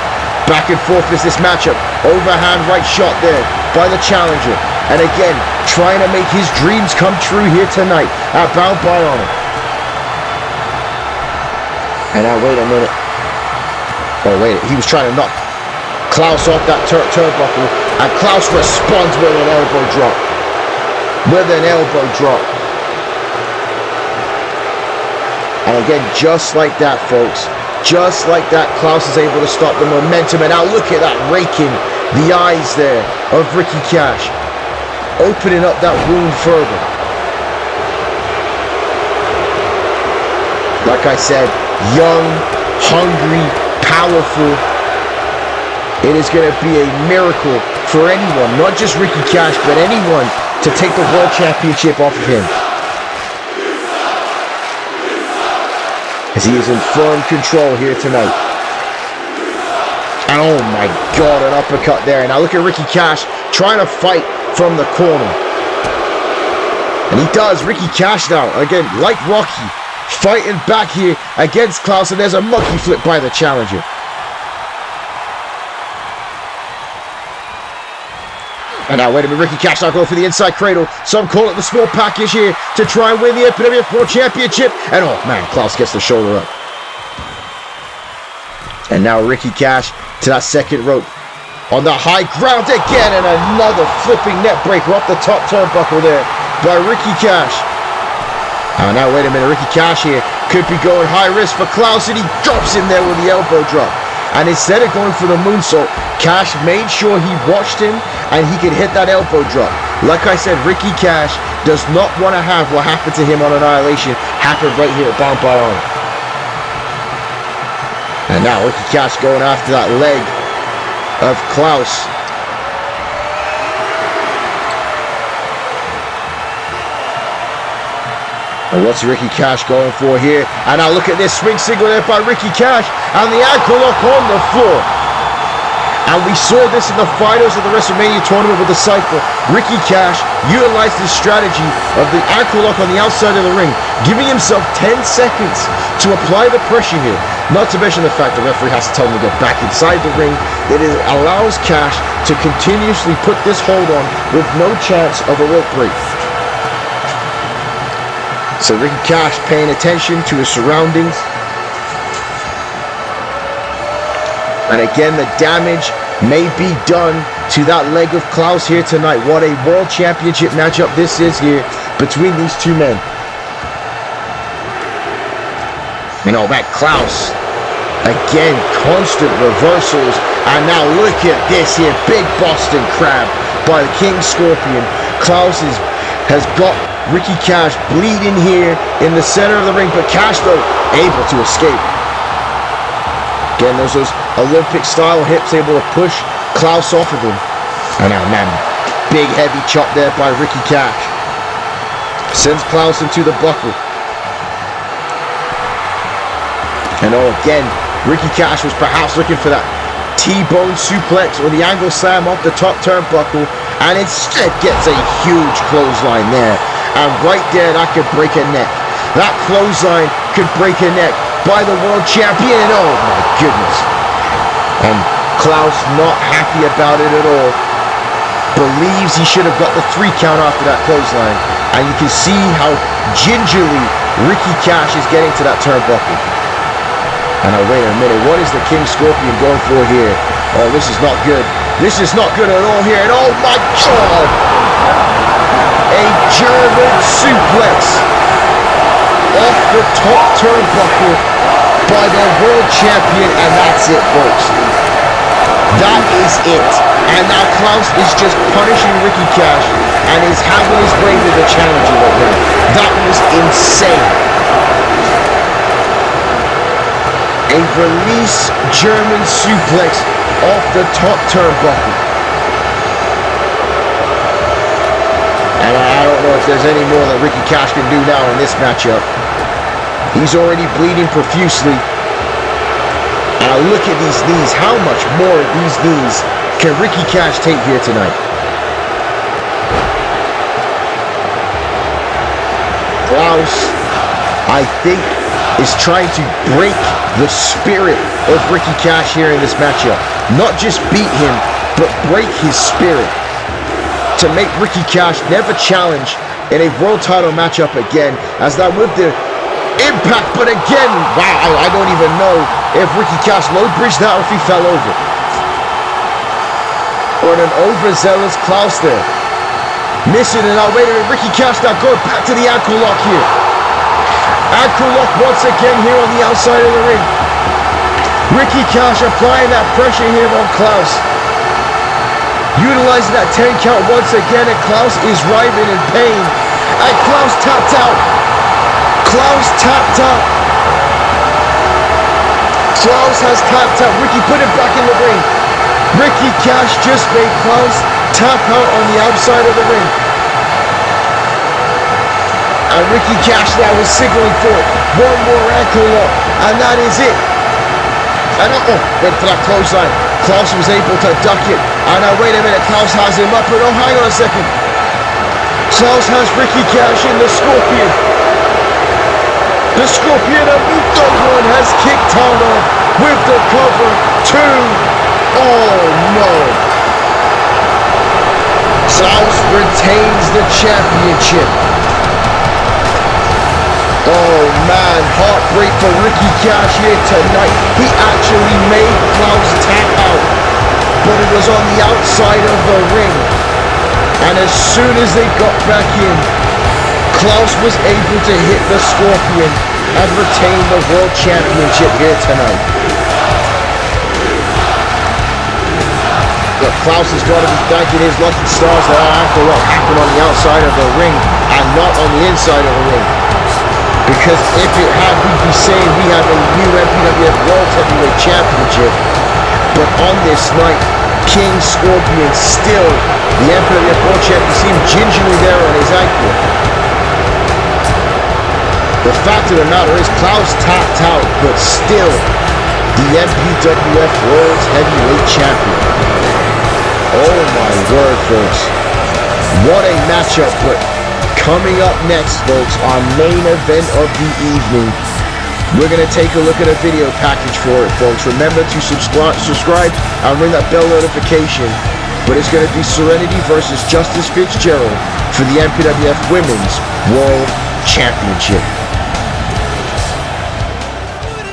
Back and forth is this matchup. Overhand right shot there by the challenger. And again, trying to make his dreams come true here tonight at Bound by Honor. And now, wait a minute. Oh, wait, he was trying to knock Klaus off that turnbuckle. And Klaus responds with an elbow drop. With an elbow drop. And again, just like that, folks, just like that, Klaus is able to stop the momentum. And now look at that, raking the eyes there of Ricky Cash, opening up that wound further. Like I said, young, hungry, powerful. It is going to be a miracle for anyone, not just Ricky Cash, but anyone to take the World Championship off of him. As he is in firm control here tonight. And oh my God, an uppercut there. Now look at Ricky Cash trying to fight from the corner. And he does. Ricky Cash now, again, like Rocky, fighting back here against Klaus. And there's a monkey flip by the challenger. And now, wait a minute, Ricky Cash now going for the inside cradle. Some call it the small package here to try and win the MPWF World Championship. And oh man, Klaus gets the shoulder up. And now Ricky Cash to that second rope. On the high ground again, and another flipping net breaker off the top turnbuckle there by Ricky Cash. And now, wait a minute, Ricky Cash here could be going high risk for Klaus, and he drops him there with the elbow drop. And instead of going for the moonsault, Cash made sure he watched him and he could hit that elbow drop. Like I said, Ricky Cash does not want to have what happened to him on Annihilation happen right here at Bound by Honor. And now Ricky Cash going after that leg of Klaus. And what's Ricky Cash going for here? And now look at this swing single there by Ricky Cash. And the ankle lock on the floor. And we saw this in the finals of the WrestleMania tournament with the Cypher. Ricky Cash utilized his strategy of the ankle lock on the outside of the ring, giving himself 10 seconds to apply the pressure here. Not to mention the fact the referee has to tell him to get back inside the ring. It allows Cash to continuously put this hold on with no chance of a rope break. So Ricky Cash paying attention to his surroundings. And again, the damage may be done to that leg of Klaus here tonight. What a World Championship matchup this is here between these two men. And all that Klaus, again, constant reversals. And now look at this here, big Boston Crab by the King Scorpion. Klaus has got Ricky Cash bleeding here in the center of the ring, but Cash, though, able to escape. Again, those Olympic-style hips able to push Klaus off of him. And now, man, big heavy chop there by Ricky Cash. Sends Klaus into the buckle. And oh, again, Ricky Cash was perhaps looking for that T-bone suplex or the angle slam off the top turnbuckle, and instead gets a huge clothesline there. And right there, that could break a neck. That clothesline could break a neck by the world champion. And oh my goodness. And Klaus not happy about it at all. Believes he should have got the 3 count after that clothesline. And you can see how gingerly Ricky Cash is getting to that turnbuckle. And now wait a minute, what is the King Scorpion going for here? Oh, this is not good. This is not good at all here. And oh my God! A German suplex off the top turnbuckle by the world champion, and that's it, folks. That is it. And now Klaus is just punishing Ricky Cash and is having his way with the challenger right now. That was insane. A release German suplex off the top turnbuckle. And I don't know if there's any more that Ricky Cash can do now in this matchup. He's already bleeding profusely. And I look at these knees. How much more of these knees can Ricky Cash take here tonight? Klaus, I think, is trying to break the spirit of Ricky Cash here in this matchup. Not just beat him, but break his spirit. To make Ricky Cash never challenge in a world title matchup again, as that with the impact, but again, wow, I don't even know if Ricky Cash low bridged that or if he fell over. Or an overzealous Klaus there. Missing it out, wait a minute, Ricky Cash now going back to the ankle lock here. Ankle lock once again here on the outside of the ring. Ricky Cash applying that pressure here on Klaus. Utilizing that 10 count once again, and Klaus is writhing in pain. And Klaus tapped out. Klaus tapped out. Klaus has tapped out. Ricky put it back in the ring. Ricky Cash just made Klaus tap out on the outside of the ring. And Ricky Cash now is signaling for it. One more ankle lock, and that is it. And went for that clothesline. Klaus was able to duck it. And now wait a minute, Klaus has him up. But oh, hang on a second. Klaus has Ricky Cash in the Scorpion. The Scorpion of Muto one has kicked out off with the cover. 2. Oh no. Klaus retains the championship. Oh man, heartbreak for Ricky Cash here tonight. He actually made Klaus tap out, but it was on the outside of the ring. And as soon as they got back in, Klaus was able to hit the Scorpion and retain the World Championship here tonight. But Klaus has got to be thanking his lucky stars that ankle lock happened on the outside of the ring and not on the inside of the ring. Because if it had, we'd be saying we have a new MPWF World Heavyweight Championship. But on this night, King Scorpion still the MPWF World Champion. You see him gingerly there on his ankle. The fact of the matter is Klaus tapped out, but still the MPWF World Heavyweight Champion. Oh my word, folks. What a matchup, but coming up next, folks, our main event of the evening, we're going to take a look at a video package for it, folks. Remember to subscribe and ring that bell notification. But it's going to be Serenity versus Justice Fitzgerald for the MPWF Women's World Championship.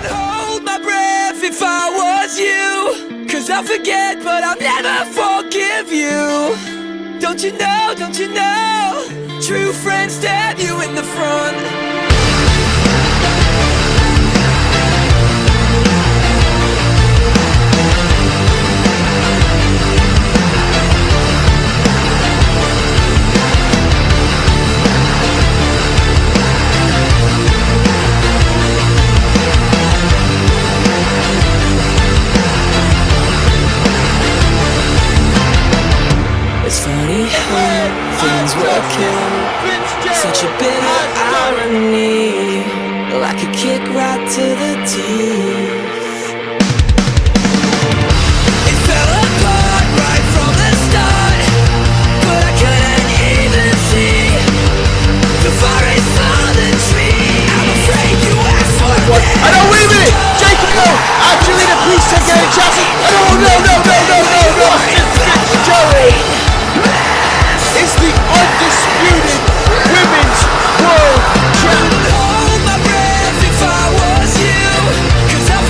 Hold my breath if I was you, 'cause I'll forget, but I'll never forgive you. Don't you know, true friends stab you in the front. It's funny how things work out, such a bitter irony, like a kick right to the teeth. It fell apart right from the start, but I couldn't even see the forest for the tree. I'm afraid you asked for this. I know, wait a minute! Jacob, no! Angelina, please take it, Chelsea! No! It's Fitzgerald! It's the undisputed Women's World Champion. Hold my breath if I was you, 'cause I'll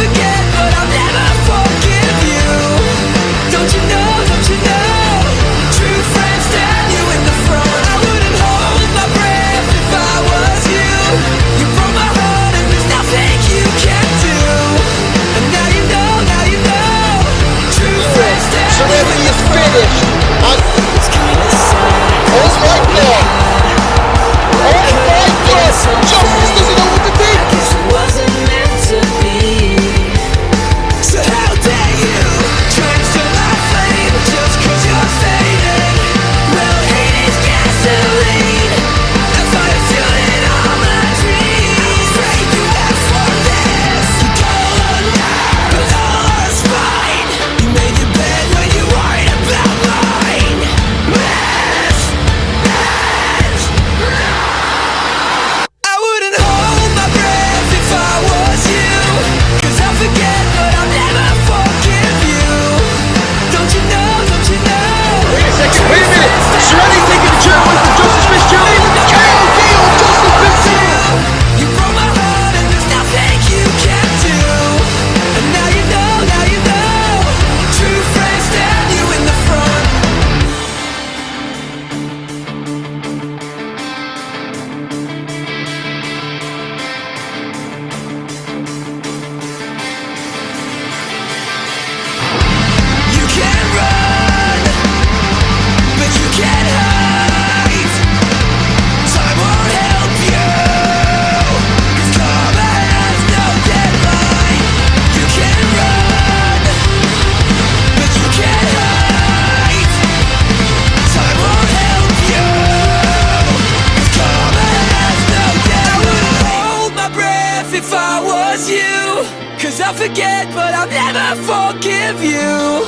I'll forget, but I'll never forgive you.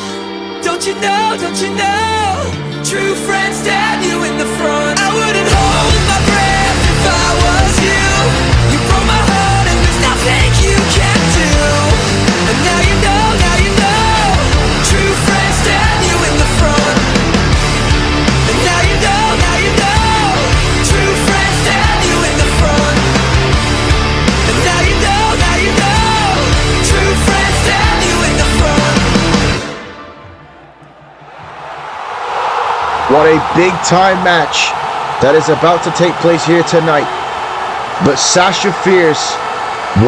Don't you know, true friends stab you in the front. I wouldn't hold my breath if I was you. You broke my heart and there's nothing you can do. And now you know, true friends stab you in the front. And now you know, true friends stab you in the front. And now you know, true friends stab you in the front. What a big time match that is about to take place here tonight. But Sasha Fierce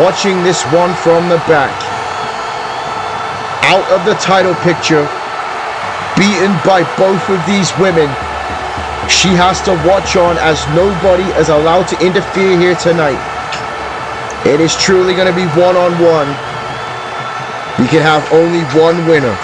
watching this one from the back. Out of the title picture, beaten by both of these women. She has to watch on as nobody is allowed to interfere here tonight. It is truly going to be one-on-one. We can have only one winner.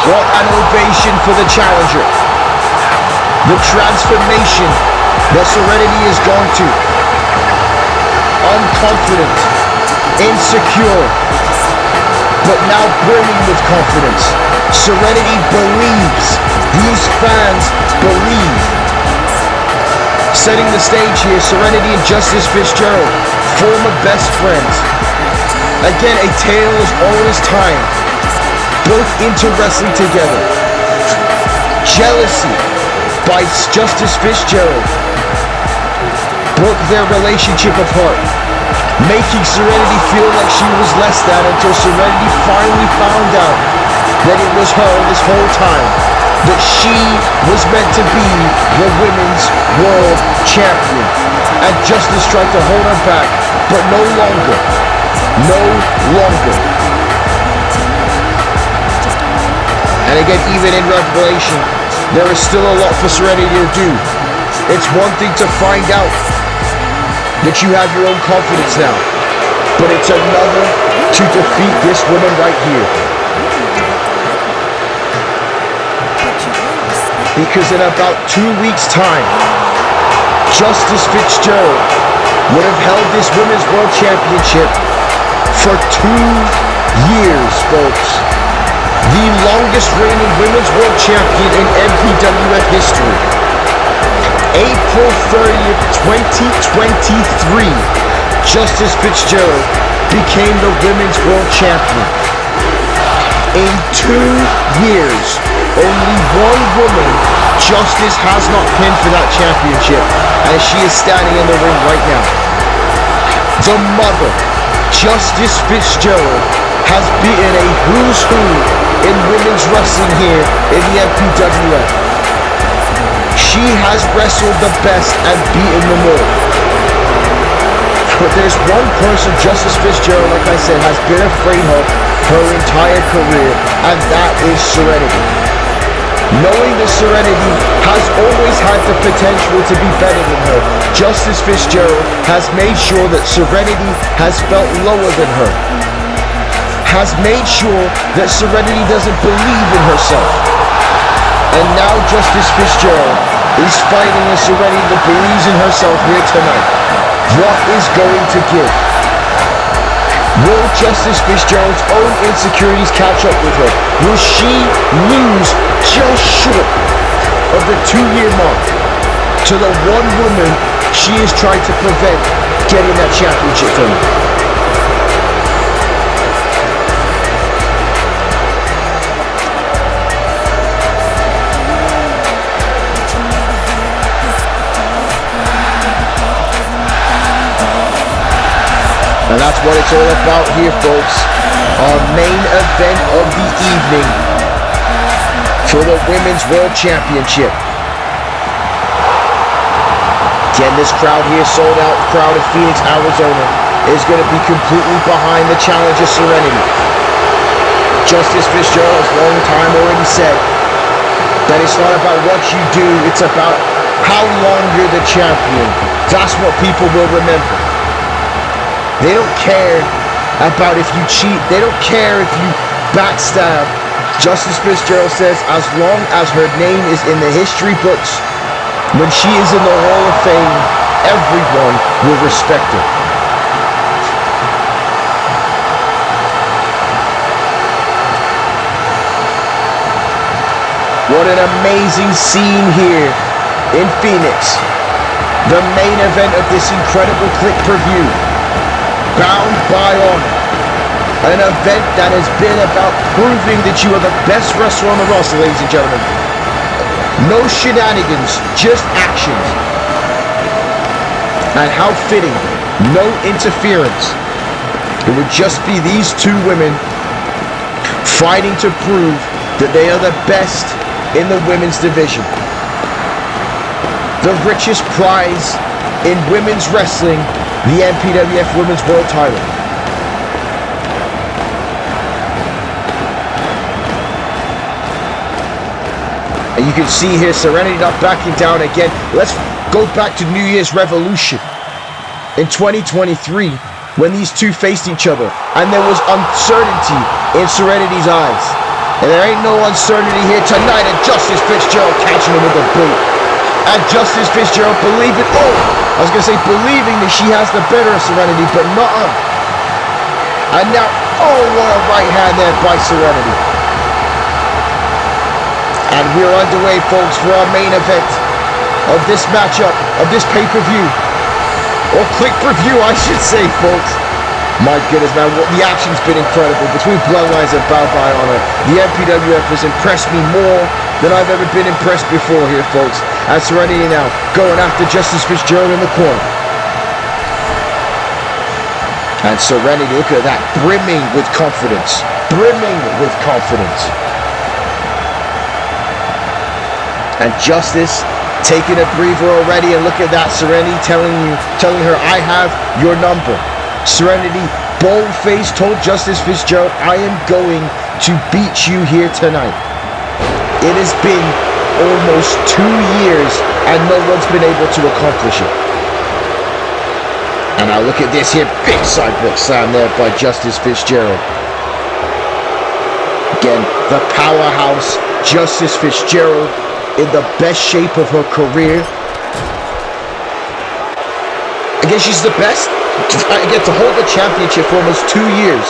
What an ovation for the challenger. The transformation that Serenity has gone to. Unconfident, insecure, but now brimming with confidence. Serenity believes. These fans believe. Setting the stage here, Serenity and Justice Fitzgerald, former best friends. Again, a tale as old as time. Both into wrestling together. Jealousy by Justice Fitzgerald broke their relationship apart, making Serenity feel like she was less than until Serenity finally found out that it was her this whole time, that she was meant to be the women's world champion. And Justice tried to hold her back, but no longer. And again, even in Revelation, there is still a lot for Serenity to do. It's one thing to find out that you have your own confidence now, but it's another to defeat this woman right here. Because in about 2 weeks' time, Justice Fitzgerald would have held this Women's World Championship for 2 years, folks. The longest reigning Women's World Champion in MPWF history. April 30th, 2023, Justice Fitzgerald became the Women's World Champion. In 2 years, only one woman Justice has not pinned for that championship, and she is standing in the ring right now. The mother, Justice Fitzgerald, has beaten a who's who in women's wrestling here in the MPWF. She has wrestled the best and beaten them all. But there's one person Justice Fitzgerald, like I said, has been afraid of her entire career, and that is Serenity. Knowing that Serenity has always had the potential to be better than her, Justice Fitzgerald has made sure that Serenity has felt lower than her. Has made sure that Serenity doesn't believe in herself. And now Justice Fitzgerald is fighting a Serenity that believes in herself here tonight. What is going to give? Will Justice Fitzgerald's own insecurities catch up with her? Will she lose just short of the 2-year mark to the one woman she is trying to prevent getting that championship from her? And that's what it's all about here, folks. Our main event of the evening for the Women's World Championship. Again, this crowd here, sold out crowd of Phoenix, Arizona, is going to be completely behind the challenger Serenity. Justice Fitzgerald has long time already said that it's not about what you do, it's about how long you're the champion. That's what people will remember. They don't care about if you cheat. They don't care if you backstab. Justice Fitzgerald says as long as her name is in the history books, when she is in the Hall of Fame, everyone will respect her. What an amazing scene here in Phoenix. The main event of this incredible click-per-view. Bound by Honor. An event that has been about proving that you are the best wrestler on the roster, ladies and gentlemen. No shenanigans, just actions. And how fitting, no interference. It would just be these two women fighting to prove that they are the best in the women's division. The richest prize in women's wrestling, the MPWF Women's World Title. And you can see here Serenity not backing down again. Let's go back to New Year's Revolution in 2023 when these two faced each other and there was uncertainty in Serenity's eyes. And there ain't no uncertainty here tonight, and Justice Fitzgerald catching him with a boot. And Justice Fitzgerald believing that she has the better of Serenity, but not her. And now, what a right hand there by Serenity. And we're underway, folks, for our main event of this matchup, of this pay-per-view. Or click-per-view, I should say, folks. My goodness, man, the action's been incredible between Bloodlines and Bound by Honor. The MPWF has impressed me more than I've ever been impressed before here, folks. And Serenity now going after Justice Fitzgerald in the corner. And Serenity, look at that, brimming with confidence. Brimming with confidence. And Justice taking a breather already, and look at that, Serenity telling her, I have your number. Serenity, bold-faced, told Justice Fitzgerald, I am going to beat you here tonight. It has been almost 2 years and no one's been able to accomplish it. And now look at this here, big sidewalk slam there by Justice Fitzgerald. Again, the powerhouse Justice Fitzgerald in the best shape of her career. Again, she's the best. Again, to hold the championship for almost 2 years.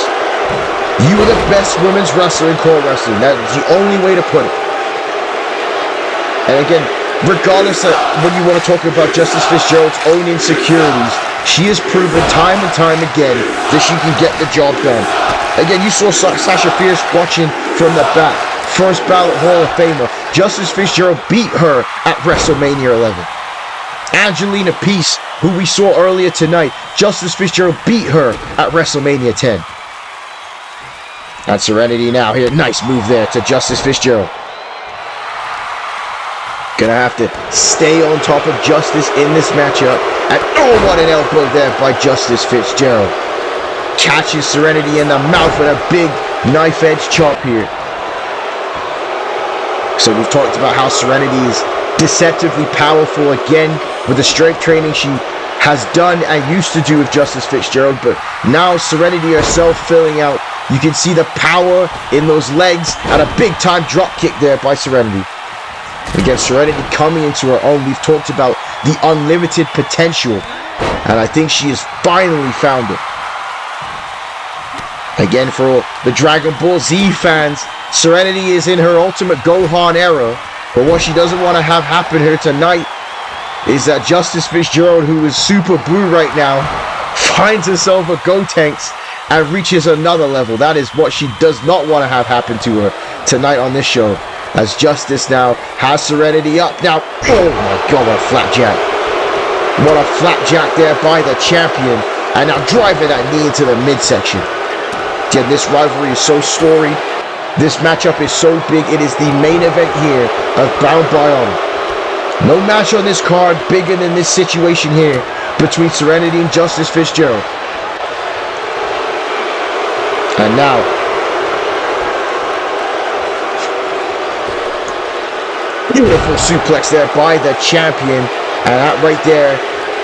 You are the best women's wrestler in core wrestling. That is the only way to put it. And again, regardless of when you want to talk about Justice Fitzgerald's own insecurities, she has proven time and time again that she can get the job done. Again, you saw Sasha Fierce watching from the back. First ballot Hall of Famer. Justice Fitzgerald beat her at WrestleMania 11. Angelina Peace, who we saw earlier tonight, Justice Fitzgerald beat her at WrestleMania 10. And Serenity now here, nice move there to Justice Fitzgerald. Gonna have to stay on top of Justice in this matchup. And what an elbow there by Justice Fitzgerald. Catches Serenity in the mouth with a big knife edge chop here. So we've talked about how Serenity is deceptively powerful again with the strength training she has done and used to do with Justice Fitzgerald, but now Serenity herself filling out. You can see the power in those legs and a big time drop kick there by Serenity. Again, Serenity coming into her own. We've talked about the unlimited potential, and I think she has finally found it. Again, for the Dragon Ball Z fans, Serenity is in her ultimate Gohan era, but what she doesn't want to have happen here tonight is that Justice Fitzgerald, who is Super Blue right now, finds herself a Gotenks and reaches another level. That is what she does not want to have happen to her tonight on this show. As Justice now has Serenity up. Now, oh my god, what a flapjack. What a flapjack there by the champion. And now driving that knee into the midsection. Again, this rivalry is so storied. This matchup is so big. It is the main event here of Bound by Honor. No match on this card bigger than this situation here between Serenity and Justice Fitzgerald. And now, Beautiful suplex there by the champion. And that right there,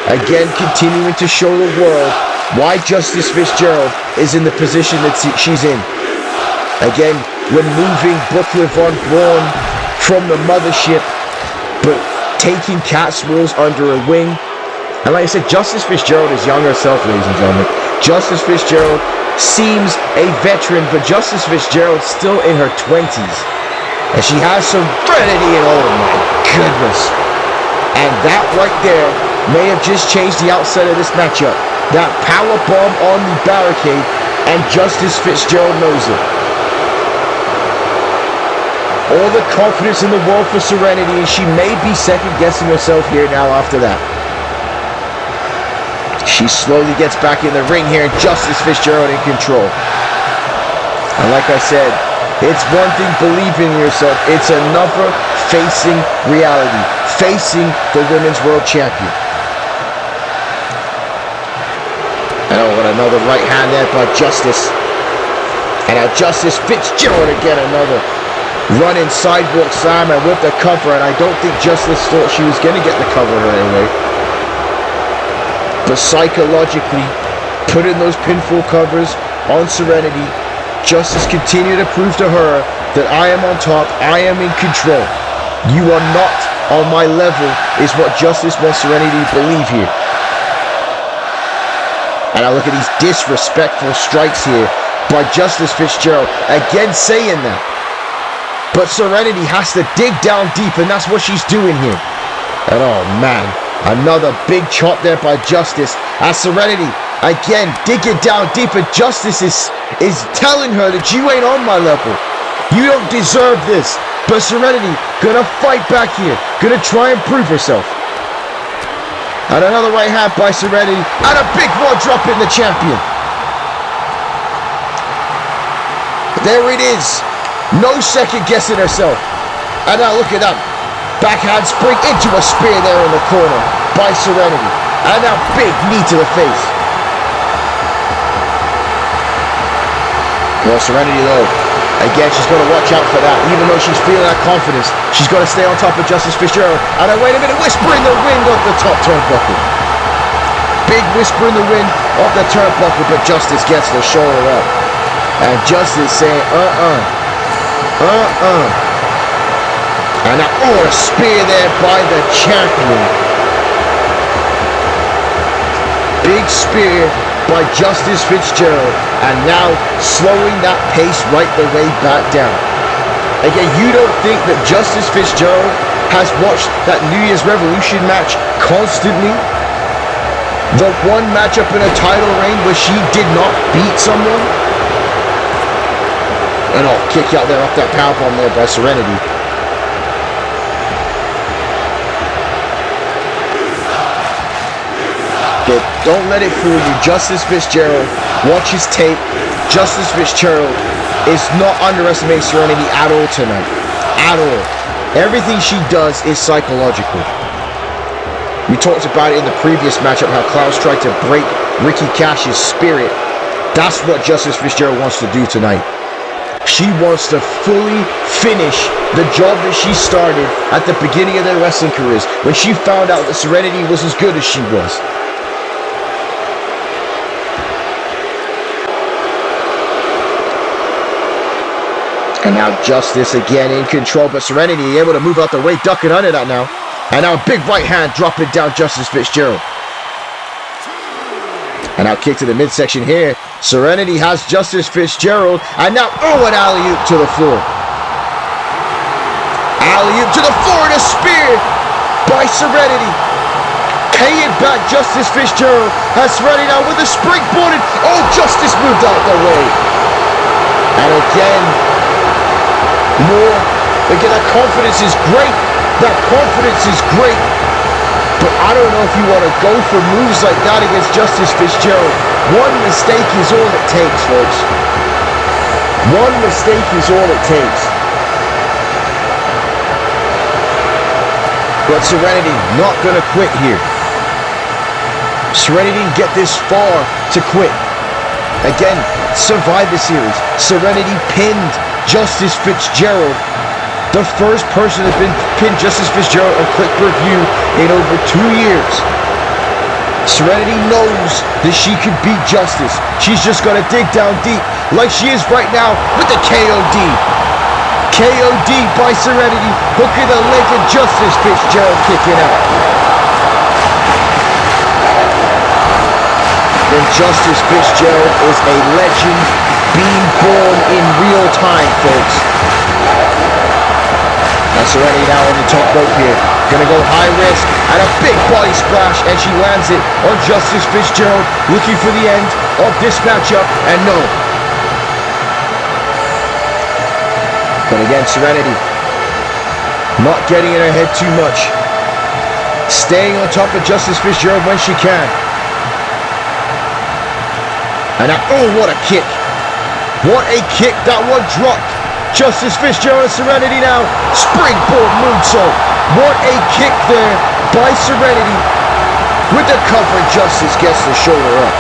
again, continuing to show the world why Justice Fitzgerald is in the position that she's in. Again, removing Brooklyn Von Braun from the mothership, but taking Cat's-Wheels under her wing. And like I said, Justice Fitzgerald is young herself, ladies and gentlemen. Justice Fitzgerald seems a veteran, but Justice Fitzgerald's still in her 20s. And she has Serenity, and oh my goodness. And that right there may have just changed the outset of this matchup. That power bomb on the barricade, and Justice Fitzgerald knows it. All the confidence in the world for Serenity, and she may be second-guessing herself here now after that. She slowly gets back in the ring here, and Justice Fitzgerald in control. And like I said, it's one thing believing in yourself, it's another facing reality, facing the Women's World Champion. And oh, and another right hand there by Justice. And now Justice Fitzgerald again, another running sidewalk slam and with the cover, and I don't think Justice thought she was going to get the cover right away. But psychologically, putting those pinfall covers on Serenity, Justice continued to prove to her that I am on top, I am in control. You are not on my level, is what Justice wants Serenity to believe here. And I look at these disrespectful strikes here by Justice Fitzgerald, again saying that. But Serenity has to dig down deep, and that's what she's doing here. And oh man, another big chop there by Justice. As Serenity, again, digging down deep, and Justice is telling her that you ain't on my level. You don't deserve this. But Serenity gonna fight back here, gonna try and prove herself. And another right hand by Serenity, and a big one drop in the champion. There it is. No second guessing herself. And now look at that. Backhand spring into a spear there in the corner by Serenity. And now big knee to the face. Well, Serenity though, again, she's got to watch out for that. Even though she's feeling that confidence, she's got to stay on top of Justice Fitzgerald. And then wait a minute, whisper in the wind of the top turnbuckle. Big whisper in the wind of the turnbuckle, but Justice gets the shoulder up. And Justice saying, And now, oh, a spear there by the champion. Big spear by Justice Fitzgerald. And now slowing that pace right the way back down. Again, you don't think that Justice Fitzgerald has watched that New Year's Revolution match constantly? The one matchup in a title reign where she did not beat someone? And I'll kick out there off that powerbomb there by Serenity. But don't let it fool you. Justice Fitzgerald, watch his tape. Justice Fitzgerald is not underestimating Serenity at all tonight. At all. Everything she does is psychological. We talked about it in the previous matchup, how Klaus tried to break Ricky Cash's spirit. That's what Justice Fitzgerald wants to do tonight. She wants to fully finish the job that she started at the beginning of their wrestling careers, when she found out that Serenity was as good as she was. And now Justice again in control, but Serenity able to move out the way, ducking under that now. And now a big right hand dropping down Justice Fitzgerald. And now kick to the midsection here. Serenity has Justice Fitzgerald. And now, oh, an alley-oop to the floor. Alley-oop to the floor and a spear by Serenity. Paying back Justice Fitzgerald. Has Serenity now with a springboard. And, oh, Justice moved out the way. And again, more. Again, that confidence is great. That confidence is great. But I don't know if you want to go for moves like that against Justice Fitzgerald. One mistake is all it takes, folks. One mistake is all it takes. But Serenity not going to quit here. Serenity didn't get this far to quit. Again, Survivor Series. Serenity pinned Justice Fitzgerald The first person to pin Justice Fitzgerald on quick review in over 2 years. Serenity knows that she can beat Justice. She's just got to dig down deep, like she is right now with the KOD. KOD by Serenity, hooking the leg of Justice Fitzgerald kicking out. And Justice Fitzgerald is a legend being born in real time, folks. Now Serenity now on the top rope here. Gonna go high risk and a big body splash, and she lands it on Justice Fitzgerald, looking for the end of this matchup, and no. But again, Serenity not getting in her head too much. Staying on top of Justice Fitzgerald when she can. And now, oh, what a kick. What a kick, that one dropped. Justice Fitzgerald and Serenity now. Springboard moonsault. What a kick there by Serenity. With the cover, Justice gets the shoulder up.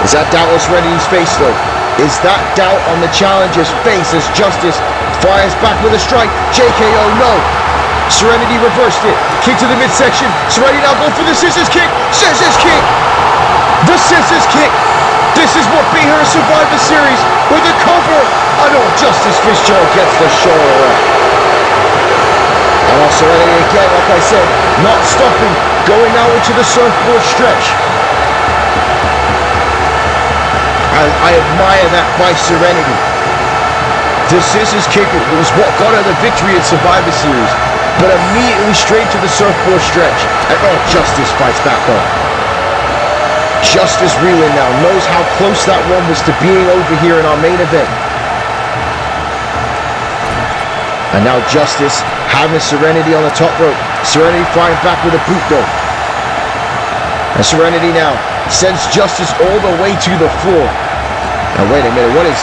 Is that doubt on Serenity's face though? Is that doubt on the challenger's face as Justice fires back with a strike? JKO, no. Serenity reversed it. Kick to the midsection. Serenity now going for the scissors kick. Scissors kick. The scissors kick. This is what beat her in Survivor Series with a cover. I know Justice Fitzgerald gets the shoulder up. And now Serenity again, like I said, not stopping, going out into the surfboard stretch. I admire that by Serenity. The scissors kick was what got her the victory in Survivor Series, but immediately straight to the surfboard stretch. And oh, Justice fights back on. Justice reeling now, knows how close that one was to being over here in our main event. And now Justice having Serenity on the top rope. Serenity firing back with a boot though. And Serenity now sends Justice all the way to the floor. Now wait a minute, what is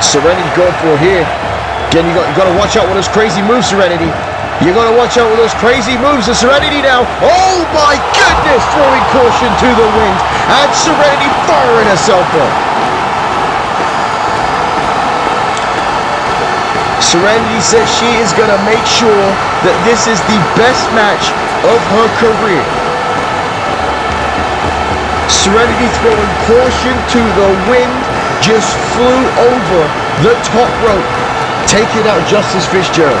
Serenity going for here? Again, you got to watch out with those crazy moves, Serenity. You got to watch out with those crazy moves. And Serenity now, oh my goodness, throwing caution to the wind. And Serenity firing herself up. Serenity says she is going to make sure that this is the best match of her career. Serenity throwing caution to the wind, just flew over the top rope, taking out Justice Fitzgerald.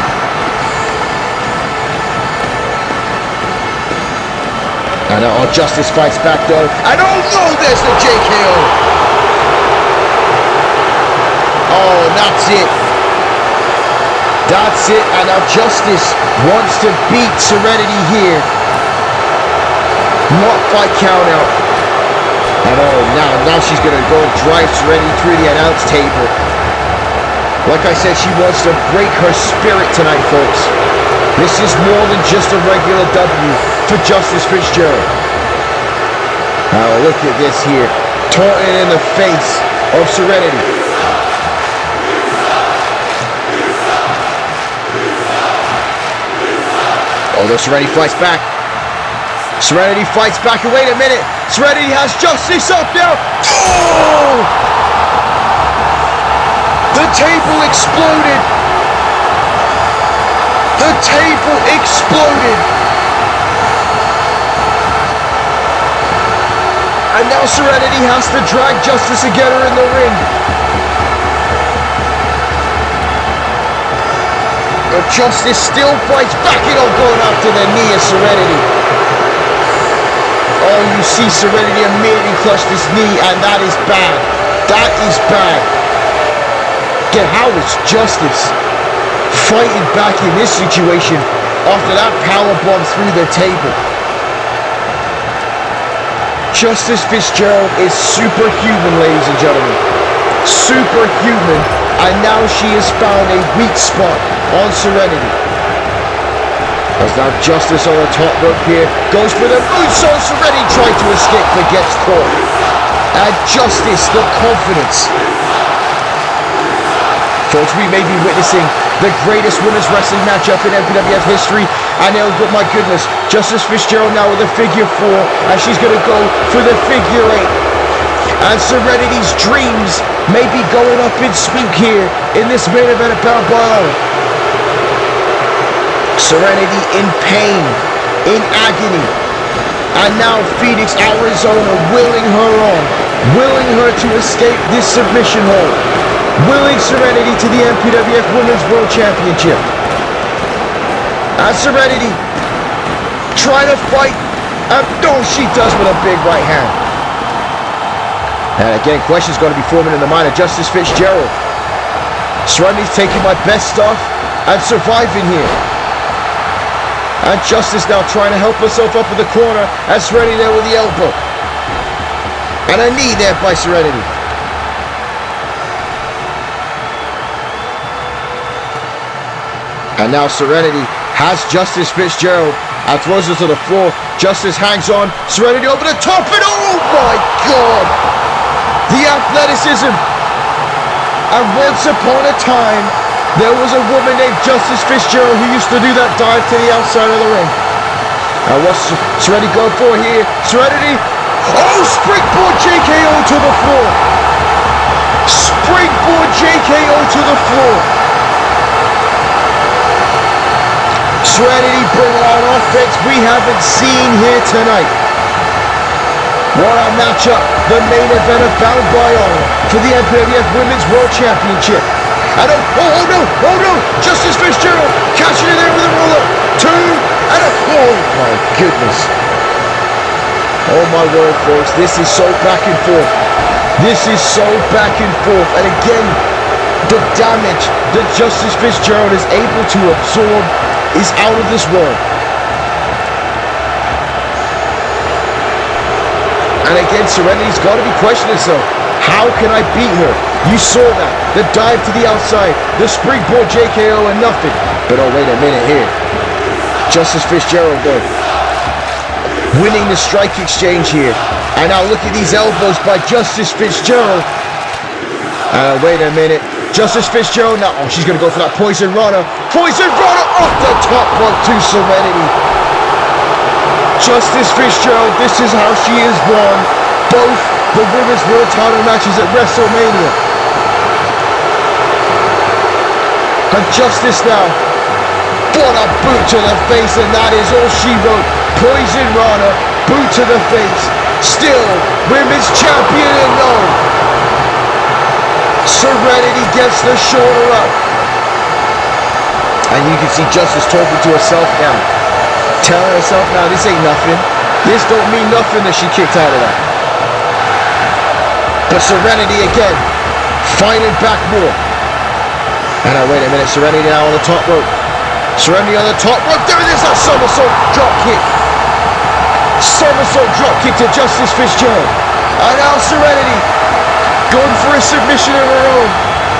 And now Justice fights back though, and oh no, there's the JKO. Oh, that's it. That's it, and now Justice wants to beat Serenity here. Not by count out. And oh, now she's gonna go and drive Serenity through the announce table. Like I said, she wants to break her spirit tonight, folks. This is more than just a regular W for Justice Fitzgerald. Oh, look at this here. Taunting in the face of Serenity. Although Serenity fights back. Serenity fights back, and wait a minute. Serenity has Justice up now. Oh! The table exploded. The table exploded. And now Serenity has to drag Justice and get her in the ring. But Justice still fights back, it all going after the knee of Serenity. Oh, you see Serenity immediately clutch this knee, and that is bad. That is bad. Again, how is Justice fighting back in this situation after that powerbomb through the table? Justice Fitzgerald is superhuman, ladies and gentlemen. Superhuman. And now she has found a weak spot on Serenity. As now Justice on the top rope here goes for the moonsault. Serenity trying to escape but gets caught. And Justice, the confidence. Folks, we may be witnessing the greatest women's wrestling matchup in MPWF history. And oh, but my goodness, Justice Fitzgerald now with a figure 4, and she's going to go for the figure 8. And Serenity's dreams may be going up in smoke here in this main event of Bound by Honor. Serenity in pain, in agony. And now Phoenix, Arizona, willing her on, willing her to escape this submission hold, willing Serenity to the MPWF Women's World Championship. And Serenity trying to fight. No, she does with a big right hand. And again, questions going to be forming in the mind of Justice Fitzgerald. Serenity's taking my best stuff and surviving here. And Justice now trying to help herself up in the corner, and Serenity there with the elbow. And a knee there by Serenity. And now Serenity has Justice Fitzgerald and throws her to the floor. Justice hangs on. Serenity over the top, and oh my God! The athleticism. And once upon a time, there was a woman named Justice Fitzgerald who used to do that dive to the outside of the ring. Now what's Serenity going for here? Serenity, oh, springboard JKO to the floor. Springboard JKO to the floor. Serenity bringing out offense we haven't seen here tonight. What a matchup, the main event of Bound by Honor for the MPWF Women's World Championship. And oh no, Justice Fitzgerald catching it there with a roller. 2 and a, oh my goodness. Oh my word, folks, this is so back and forth. This is so back and forth. And again, the damage that Justice Fitzgerald is able to absorb is out of this world. And again, Serenity's got to be questioning herself. How can I beat her? You saw that. The dive to the outside. The springboard JKO and nothing. But oh, wait a minute here. Justice Fitzgerald, though, winning the strike exchange here. And now look at these elbows by Justice Fitzgerald. Wait a minute. Justice Fitzgerald now. Oh, she's going to go for that poison runner. Poison runner off the top rope to Serenity. Justice Fitzgerald, this is how she has won both the Women's World title matches at WrestleMania. And Justice now, what a boot to the face, and that is all she wrote. Poison runner, boot to the face. Still, Women's Champion and no. Serenity gets the shoulder up. And you can see Justice talking to herself now. Telling herself now, this ain't nothing. This don't mean nothing that she kicked out of that. But Serenity again, fighting back more. And now wait a minute, Serenity now on the top rope. Serenity on the top rope. There it is, that somersault drop kick. Somersault drop kick to Justice Fitzgerald. And now Serenity going for a submission of her own.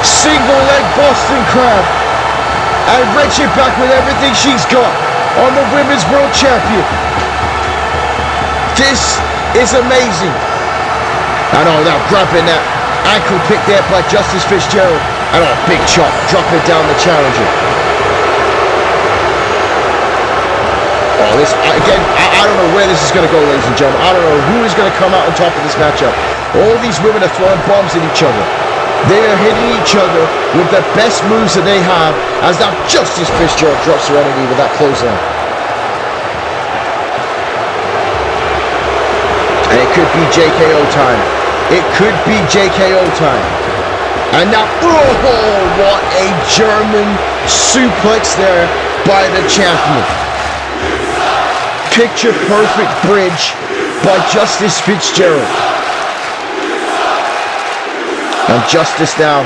Single leg Boston Crab. And wrench it back with everything she's got on the Women's World Champion. This is amazing. I know, now grabbing that ankle pick there by Justice Fitzgerald. And a big chop, dropping down the challenger. Oh, this, again, I don't know where this is going to go, ladies and gentlemen. I don't know who is going to come out on top of this matchup. All these women are throwing bombs at each other. They are hitting each other with the best moves that they have, as now Justice Fitzgerald drops Serenity with that clothesline. And it could be JKO time. It could be JKO time. And now, oh, what a German suplex there by the champion. Picture perfect bridge by Justice Fitzgerald. And Justice now,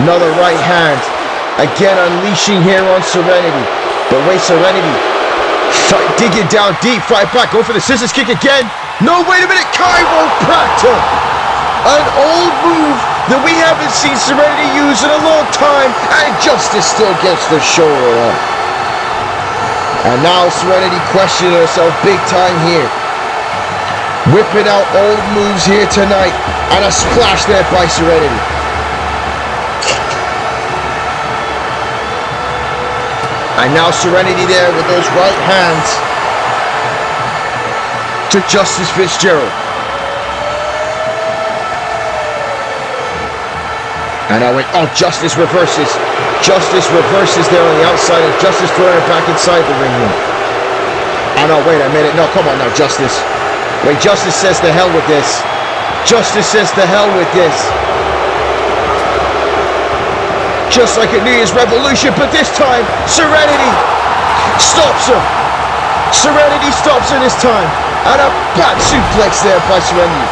another right hand, again unleashing here on Serenity. But wait, Serenity, digging down deep, fight back, go for the scissors kick again. No, wait a minute, chiropractor. An old move that we haven't seen Serenity use in a long time, and Justice still gets the shoulder up. And now Serenity questioning herself big time here. Whipping out old moves here tonight. And a splash there by Serenity. And now Serenity there with those right hands to Justice Fitzgerald. And now oh, Justice reverses. Justice reverses there on the outside, and Justice throwing it back inside the ring room. Oh no, wait a minute. No, come on now, Justice. Wait, Justice says to hell with this. Justice says to hell with this. Just like a New Year's Revolution, but this time, Serenity stops her. Serenity stops her this time. And a back suplex there by Serenity.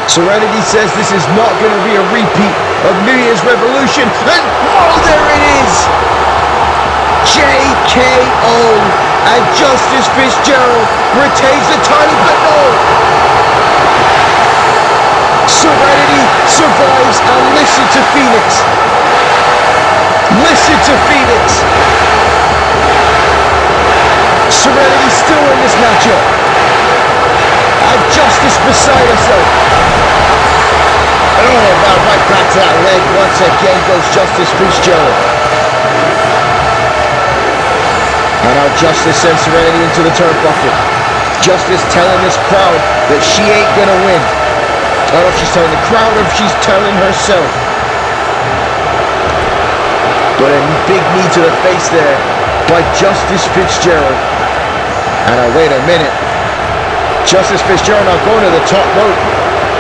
Serenity says this is not going to be a repeat of New Year's Revolution. And oh, there it is! JKO! And Justice Fitzgerald retains the title, but no! Serenity survives, and listen to Phoenix. Listen to Phoenix. Serenity still in this matchup. And Justice beside herself. Oh, now right back to that leg. Once again goes Justice Fitzgerald. And now Justice sends Serenity into the turnbuckle. Justice telling this crowd that she ain't gonna win. I don't know if she's telling the crowd or if she's telling herself. But a big knee to the face there by Justice Fitzgerald. And now wait a minute. Justice Fitzgerald now going to the top rope.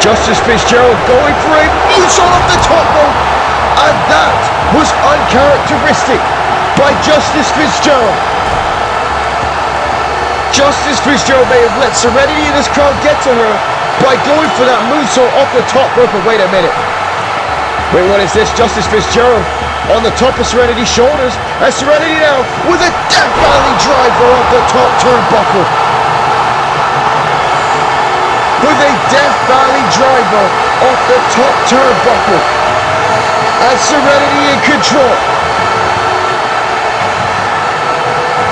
Justice Fitzgerald going for a moonsault off the top rope. And that was uncharacteristic by Justice Fitzgerald. Justice Fitzgerald may have let Serenity in this crowd get to her by going for that moonsault off the top rope. But wait a minute. Wait, what is this? Justice Fitzgerald on the top of Serenity's shoulders. And Serenity now with a Death Valley driver off the top turnbuckle. With a Death Valley driver off the top turnbuckle. And Serenity in control.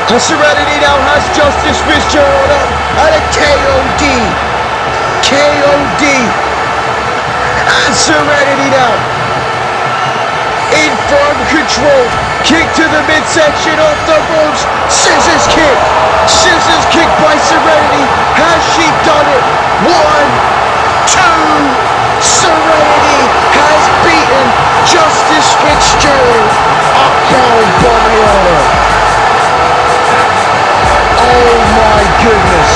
And Serenity now has Justice Fitzgerald up at a KOD. KOD. And Serenity now in firm control. Kick to the midsection off the ropes. Scissors kick. Scissors kick by Serenity. Has she done it? 1, 2. Serenity has beaten Justice Fitzgerald. Upbound by honor. Oh my goodness.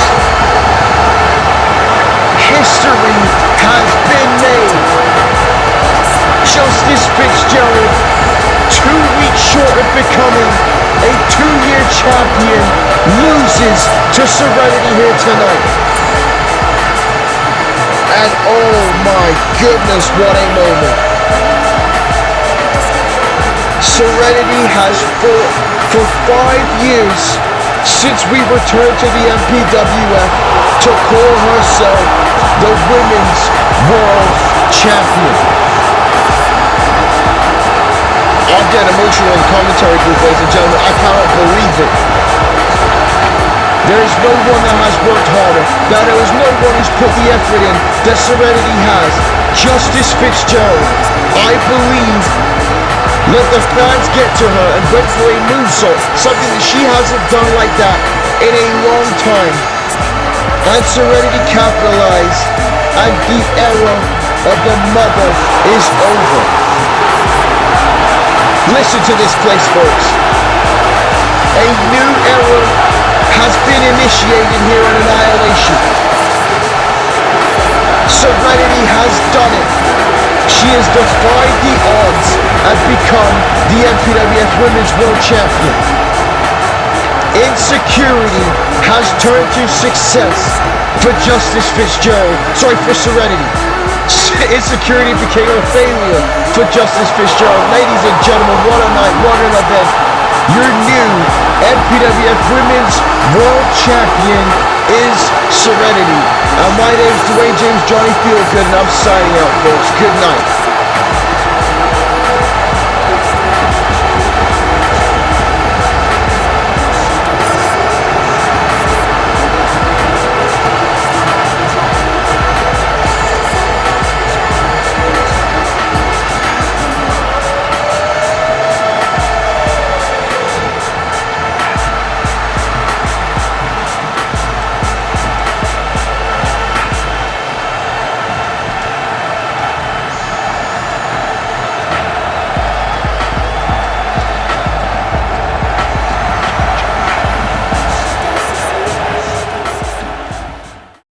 History has been made. Justice Fitzgerald, 2 weeks short of becoming a 2-year champion, loses to Serenity here tonight. And oh my goodness, what a moment. Serenity has fought for 5 years since we returned to the MPWF to call herself the Women's World Champion. I'm getting emotional in the commentary booth, ladies and gentlemen. I cannot believe it. There is no one that has worked harder. There is no one who's put the effort in that Serenity has. Justice Fitzgerald, I believe, let the fans get to her and went for a moonsault, something that she hasn't done like that in a long time. And Serenity capitalized, and the era of the mother is over. Listen to this place, folks. A new era has been initiated here on Annihilation. Serenity has done it. She has defied the odds and become the MPWF Women's World Champion. Insecurity has turned to success for Justice Fitzgerald. Sorry, for Serenity. Insecurity became a failure for Justice Fitzgerald. Ladies and gentlemen, what a night, what an event. Your new MPWF Women's World Champion is Serenity. And my name is Dwayne James Johnny Feelgood, and I'm signing out, folks. Good night.